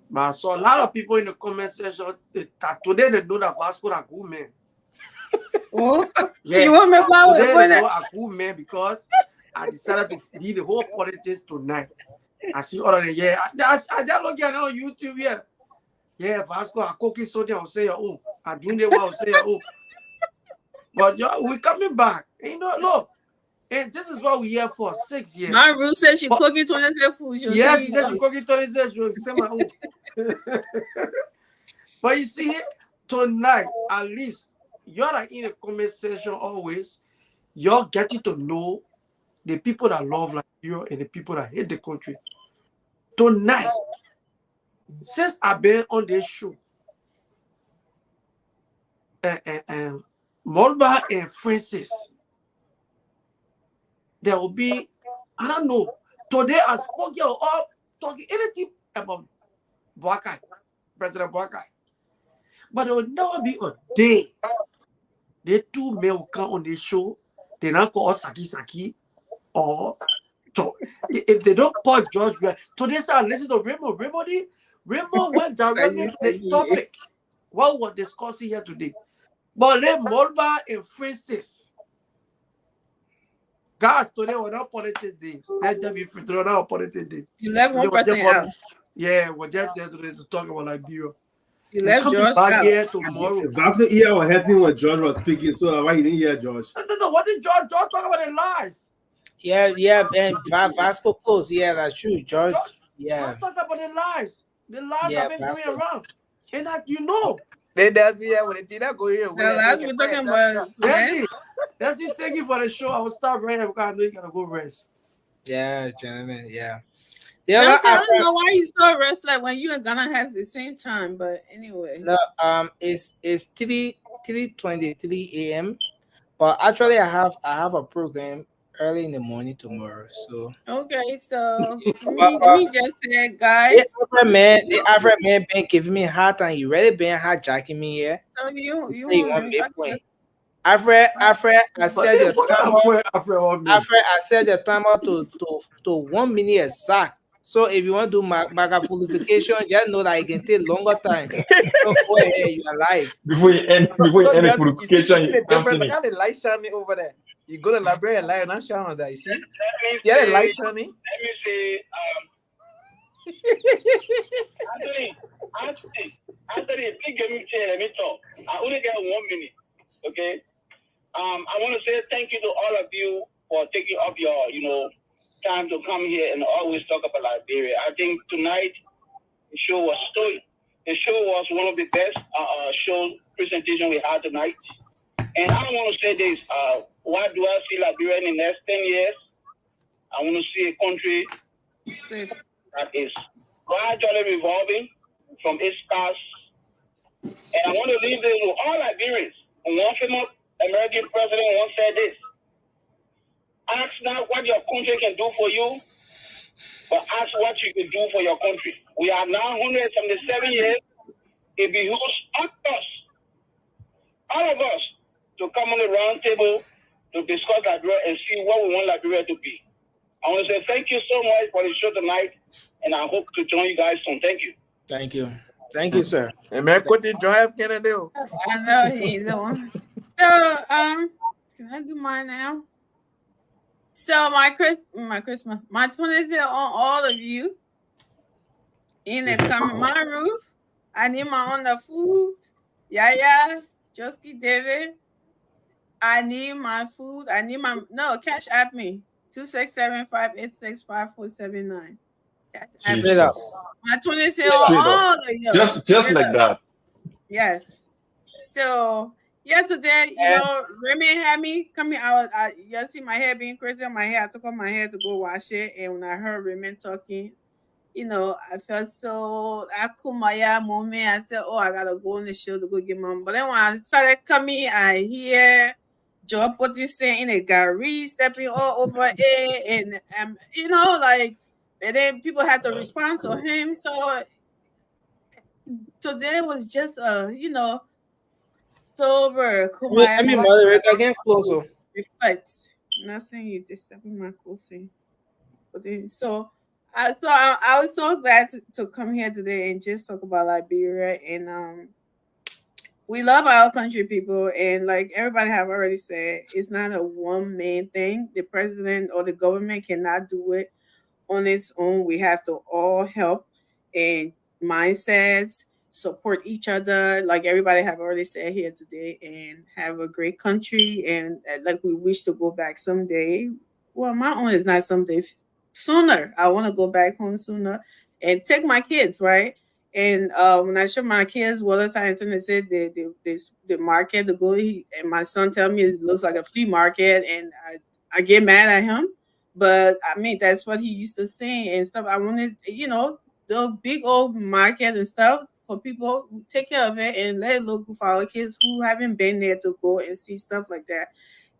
But I saw a lot of people in the comment section that today they know that Vasco are good man. Oh, yeah. You want me to follow today they know it? a good man because I decided to leave the whole politics tonight. I see all of them, yeah. I just look at it on YouTube, yeah. Yeah, Vasco, I cooking something, I'll say, oh, I do the one, I'll say, oh. But we're coming back. Look, and this is what we're here for 6 years. My Ruth said she cooking 27 food. Yes, she said she cooking 27 food. But you see, tonight, at least, you're like in the comment section always, you're getting to know the people that love Liberia and the people that hate the country. Tonight, since I've been on this show, Molba and Francis, there will be, I don't know, today I spoke you all talking anything about Boakai, President Boakai. But there will never be a day the two men will come on this show, they not call us Saki, or so if they don't call George, today I listen to Raymond. Raymond went directly to the topic. What we're discussing here today. But let Molba and Francis, Guys, today was not politics days. Let them be free. Today was not politics day. You left Today one was person just out. yeah, we're just here today to talk about Liberia. You We left coming George back out. here tomorrow. Vasco ear was hurting when George was speaking, so why he didn't hear George? No. What did George talk about the lies? Yeah, and Vasco close. Yeah, that's true, George. Yeah, George talk about the lies. The lies yeah, have been going Vasco. around. And that you know. They does here when they go here. The last we're talking about. That's it. Thank you for the show. I will stop right here because I know you're gonna go rest. Yeah, gentlemen. Yeah. I don't know why you so restless when you and Ghana has the same time, but anyway. No, it's 3:23 a.m. But actually, I have a program early in the morning tomorrow. So okay, so let me just say, guys. The African man been giving me hard time. He really been hijacking me here. So you want me point. Alfred, I said the timer. Alfred, I said the timer to 1 minute exact. So if you want to do magnification, just know that it can take longer time. So go ahead, you are live. Before you end the purification, Look at the light shining over there. You go to Liberia and light, not shining on that. You see? Yeah, the light shining. Let me say, Anthony, please let me talk. I only got 1 minute. Okay. I want to say thank you to all of you for taking up your, time to come here and always talk about Liberia. I think tonight the show was one of the best show presentation we had tonight. And I want to say this: what do I see Liberia in the next 10 years? I want to see a country that is gradually revolving from its past. And I want to leave this with all Liberians. One famous American president once said this: ask not what your country can do for you, but ask what you can do for your country. We are now 177 years. It behooves all of us, to come on the round table to discuss Liberia and see what we want Liberia to be. I want to say thank you so much for the show tonight, and I hope to join you guys soon. Thank you. Thank you. Thank you, sir. And man, what did Joy can I do? I know he's the one. So, can I do mine now? So my Christmas, my 20th on all of you in the coming my roof. I need my own the food. Yeah, Joski David. I need my food. I need my cash app me 267-586-5479. My 20th on all of you. Just like that. Yes. So today, Remy had me coming out. You see my hair being crazy on my hair. I took off my hair to go wash it. And when I heard Remy talking, I felt so akumaya moment. I said, oh, I got to go on the show to go get mom. But then when I started coming, I hear Joe Potty saying in a Gary stepping all over it. And, and then people had to respond to him. So today was just, sober. Let me moderate again, closer. Reflect. Not saying you just stepping my closing. So I was so glad to come here today and just talk about Liberia. And we love our country, people, and like everybody have already said, it's not a one man thing. The president or the government cannot do it on its own. We have to all help and mindsets, support each other, like everybody have already said here today, and have a great country. And like we wish to go back someday. Well, my own is not someday, sooner. I want to go back home sooner and take my kids, right? And when I show my kids Water Science and they said the market to go, and my son tell me it looks like a flea market, and I get mad at him. But I mean, that's what he used to say and stuff. I wanted, the big old market and stuff for people, take care of it and let it look for our kids who haven't been there to go and see stuff like that.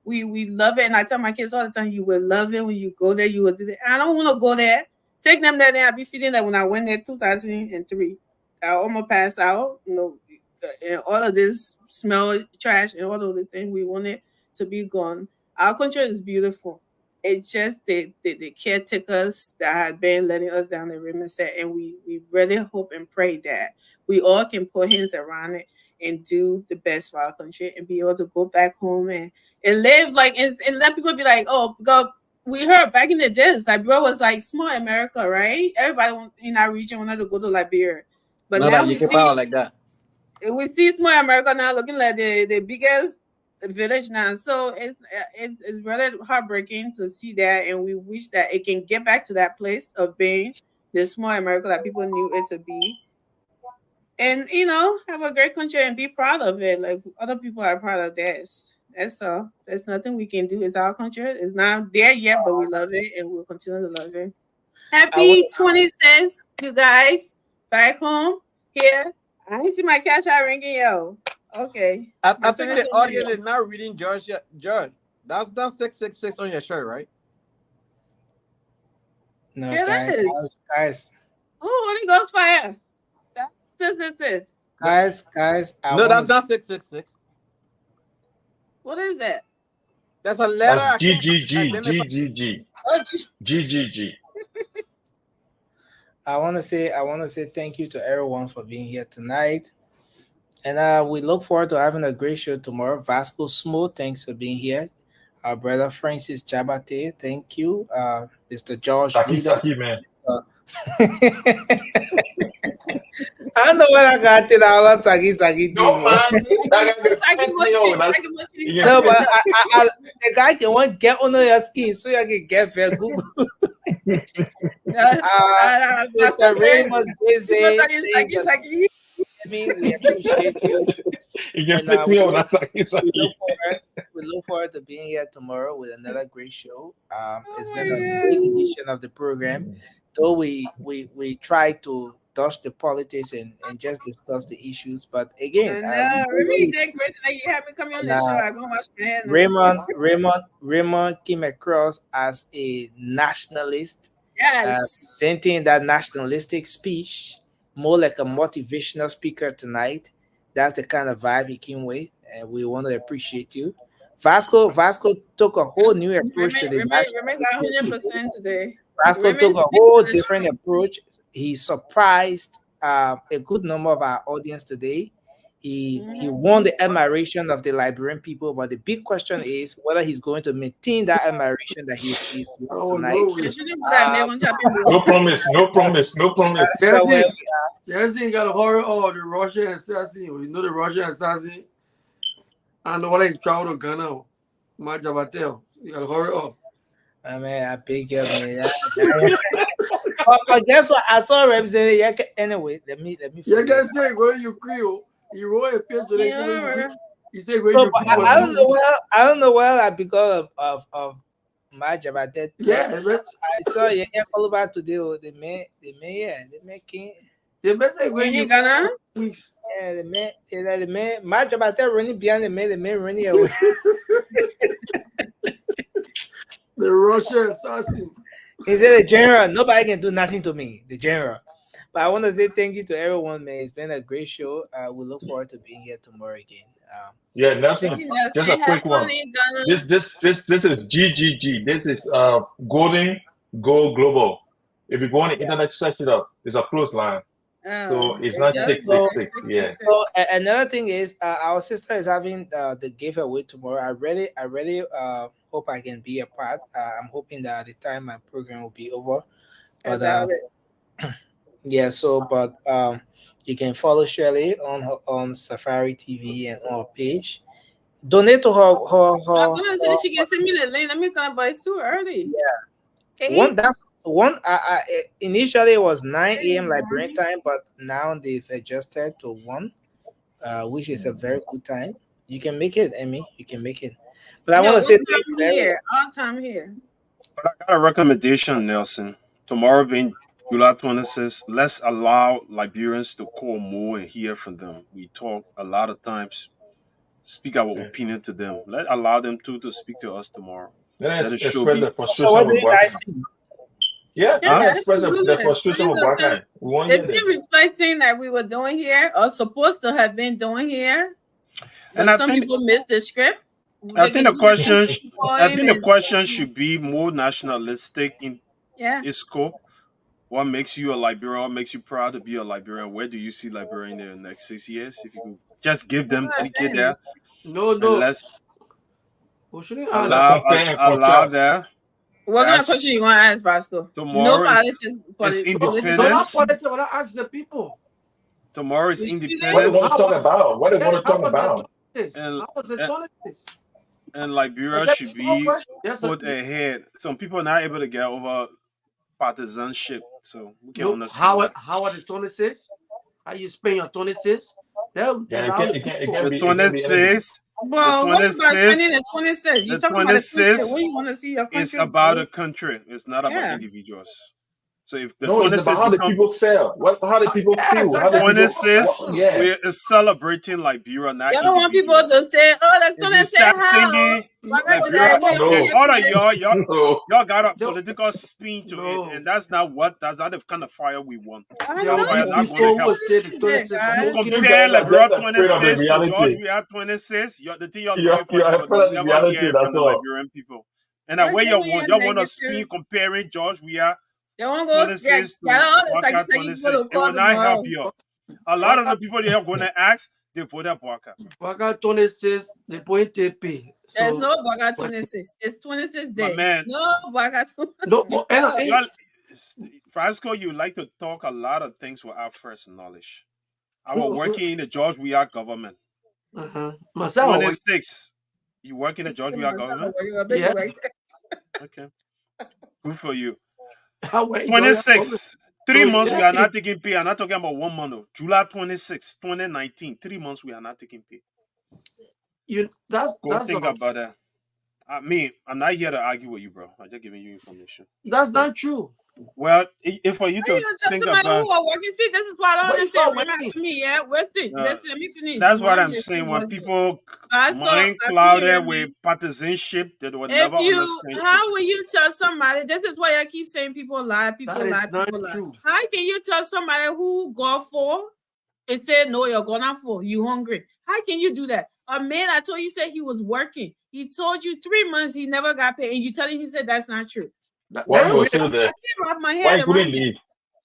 We love it. And I tell my kids all the time, you will love it when you go there. You will do it. I don't want to go there. Take them there. I'll be feeling that when I went there 2003, I almost passed out. And all of this smell, trash, and all of the things we wanted to be gone. Our country is beautiful. It's just the caretakers that have been letting us down the river set, and we really hope and pray that we all can put hands around it and do the best for our country and be able to go back home and live like and let people be like, oh, God, we heard back in the days, Liberia was like small America, right? Everybody in our region wanted to go to Liberia. But Not now that you we keep see out like that. small America now looking like the biggest village now. So it's really heartbreaking to see that, and we wish that it can get back to that place of being the small America that people knew it to be. And have a great country and be proud of it. Like other people are proud of theirs. That's all. There's nothing we can do. It's our country. It's not there yet, but we love it and we'll continue to love it. Happy 26th, you guys. Back home here. I ain't see my cash out ringing, yo. Okay. I My think the 22 audience million. is not reading George yet. George, that's not 666 on your shirt, right? No, Yeah, it is. guys, Oh, Holy Ghost fire. This. guys. No, that's not 666. What is that? That's a letter. That's GGG. Oh, GGG. I want to say thank you to everyone for being here tonight. And we look forward to having a great show tomorrow. Vasco Smooth, thanks for being here. Our brother Francis Jabate, thank you. Mr. George Saki, man. I don't know what I got to that Saki. No, man. No, but I the guy can want get under your skin so you can get very good. Mr. Raymond Zeze, we appreciate you. You can take me on that Saki. We look forward to being here tomorrow with another great show. It's been a great edition of the program. Though we try to dodge the politics and just discuss the issues, but again, really did great that you had me come on the show. I'm gonna wash my hands. Raymond came across as a nationalist. Yes. Presenting that nationalistic speech, more like a motivational speaker tonight. That's the kind of vibe he came with, and we want to appreciate you. Vasco took a whole new approach to the Remy got 100% today. Vasco took a whole different approach. He surprised a good number of our audience today. He won the admiration of the Liberian people, but the big question is whether he's going to maintain that admiration that he's tonight. No promise. Yes, you got a horror of the Russian assassin. You know the Russian assassin. I know what I travel to Ghana. My Jabatel. You got a horror of. I mean, I beg you, man. But guess what? I saw a representative. Anyway, let me. You can say when you Creole. He wrote a page today. He said when you Creole. I don't know whether because of my Jabatel. Yeah, I saw you get follow back today. They may king. The best say when you Ghana. Yeah, the man, my Jabatel running behind the man running away. The Russian assassin. He said, the general, nobody can do nothing to me, the general. But I want to say thank you to everyone, man. It's been a great show. We look forward to being here tomorrow again. Yeah, Nelson, just a quick one. This is GGG. This is Golden Go Global. If you go on the internet, search it up. It's a close line. So it's not 666. Yeah. So another thing is our sister is having the giveaway tomorrow. I really hope I can be a part. I'm hoping that at the time my program will be over. But yeah, so but you can follow Shirley on Safari TV and on her page. Donate to her. I'm gonna say she can send me the link. Let me come, but it's too early. Yeah. Initially it was 9 a.m. Liberian time, but now they've adjusted to 1, which is a very good time. You can make it, Emmy. You can make it. But I want to say all time here. But I got a recommendation, Nelson. Tomorrow being July 26th, let's allow Liberians to call more and hear from them. We talk a lot of times, speak our opinion to them. Let's allow them to speak to us tomorrow. Let us express the frustration with Blackline. Yeah, express the frustration with Blackline. It's been reflecting that we were doing here, or supposed to have been doing here. But And some people missed the script. I think the question should be more nationalistic in its scope. What makes you a Liberian? What makes you proud to be a Liberian? Where do you see Liberia in the next 6 years? If you could Just give them, educate Hey, there, No, and no. let's We shouldn't I'm ask not that. comparing for allow trust. there. what kind of That's question you want to ask, Vasco? No tomorrow is politics. it's No, not independence. politics, but I ask the people. Tomorrow is The What they independence, want to talk about? What they want to How talk was the about? 26? and How was the and, 26? and Liberia That's should no be question. Yes, put ahead. Some people are not able to get over partisanship, so we can no. understand that. How are the 26? How you spend your 26? They'll Yeah, allow you it people. can't The be anything. 26, the Well, what about spending 26, the 26? You the talking about the country? 26 What you want to see your is country about do? a country. It's not about Yeah. individuals. So if the No, it's about 26 how the become people feel. How the people Yes, feel. I How the can people. see 26, Yeah. we're celebrating Liberia, not You don't want people individuals. to say, "Oh, the If you 26 start how?" thinking Liberia, No. all of y'all got a No. political spin to it, No. and that's not the kind of fire we want. I That There will fire be not going people to who will help. say the 26 guys. You working. You compare guys are Liberia just afraid of the 26 to George reality. we are 26. The thing you're You're looking for, afraid of you'll the never hear reality. it That's from the all. Liberian people. And that What way give me your y'all want to spin negative? comparing George we are They want to go. 26 to Yeah, all this like Baka you say you 26. go to It will court not help tomorrow. you. A lot of the people they are going to ask, they voted Baka. Baka 26, the point TP. There's So no Baga 26. It's 26 My day. man, No Baga 26. no, but y'all, Francisco, you like to talk a lot of things without first knowledge. I was working in the George we are government. Myself, 26. You work in the George we are government? yeah. Okay. Good for you. How wait, 26. 3 So, months we yeah. are not taking pay. I'm not talking about 1 month. No. July 26, 2019. 3 months we are not taking pay. Go think about that. I'm not here to argue with you, bro. I'm just giving you information. That's not true. Well, if for you to think about, who are working. See, this is what I But it's understand. not We're not working. to me, yeah. Where's it? Let's let me finish. that's You what want I'm me to saying. see When what's people Pastor, mind I clouded hear with me. partisanship, they will If never you, understand. how will you tell somebody? This is why I keep saying people lie, people That is lie, not people lie. true. How can you tell somebody who go for and say no, you're gonna for you hungry? How can you do that? A man I told you said he was working. He told you 3 months he never got paid, and you telling him said that's not true. Why you were still there? I came off my Why head you and my couldn't leave?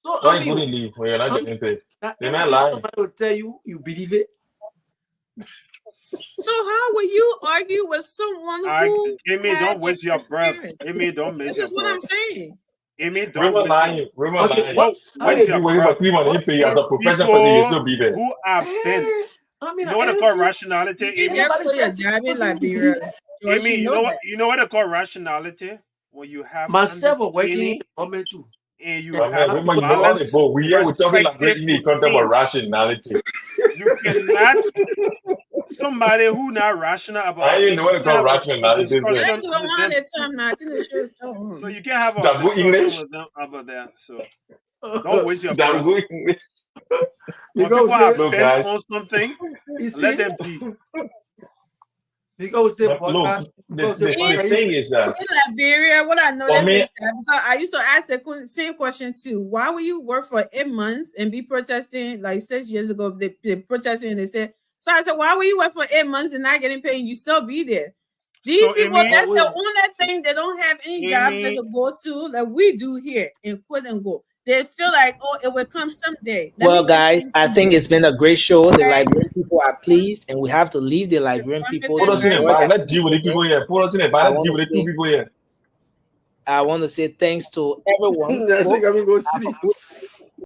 So, Why you couldn't leave when you're not getting paid? The man lying. Somebody will tell you, you believe it. So how will you argue with someone who Amy, had don't waste your breath. experience? Amy, don't This waste your is what breath. I'm saying. Amy, don't Rumor waste lying. your Rumor Okay, lying. what? Why waste did you your wait for breath. 3 months and pay as a professional person? You still be there. Who are bent. I mean, You know what they call rationality, Amy? Everybody is driving Liberia. George, Amy, you know that. you know what they call rationality? When you have myself are working in understanding the government too. and you But man, have remember, you know all the balance, boat. We're talking like perspective in the to content of things. rationality. You cannot somebody who not rational about I ain't know what you to can't call have a rationality. discussion I ain't doing with one them. at a time now. I think the show is so So you can't have a That good discussion English. with them about that. So don't waste your That breath. good English. When Because people are look, bent guys. on something, You see, let them be. because say, But look, the Baka, thing is that in Liberia, what I noticed me- is that because I used to ask the same question too. Why will you work for 8 months and be protesting like 6 years ago? They protesting and they said, so I said, why will you work for 8 months and not getting paid and you still be there? These So, people, Amy- that's the only thing they don't have any jobs that Amy- to go to like we do here and quit and go. They feel like, oh, it will come someday. Well, guys, I think it's been a great show. The Liberian people are pleased, and we have to leave the Liberian people. put us in a bag. Let's deal with the people here. Put us in a bag. Let's deal with the two people here. I want to say thanks to everyone. That's Folks, it, I mean, go have sleep. a good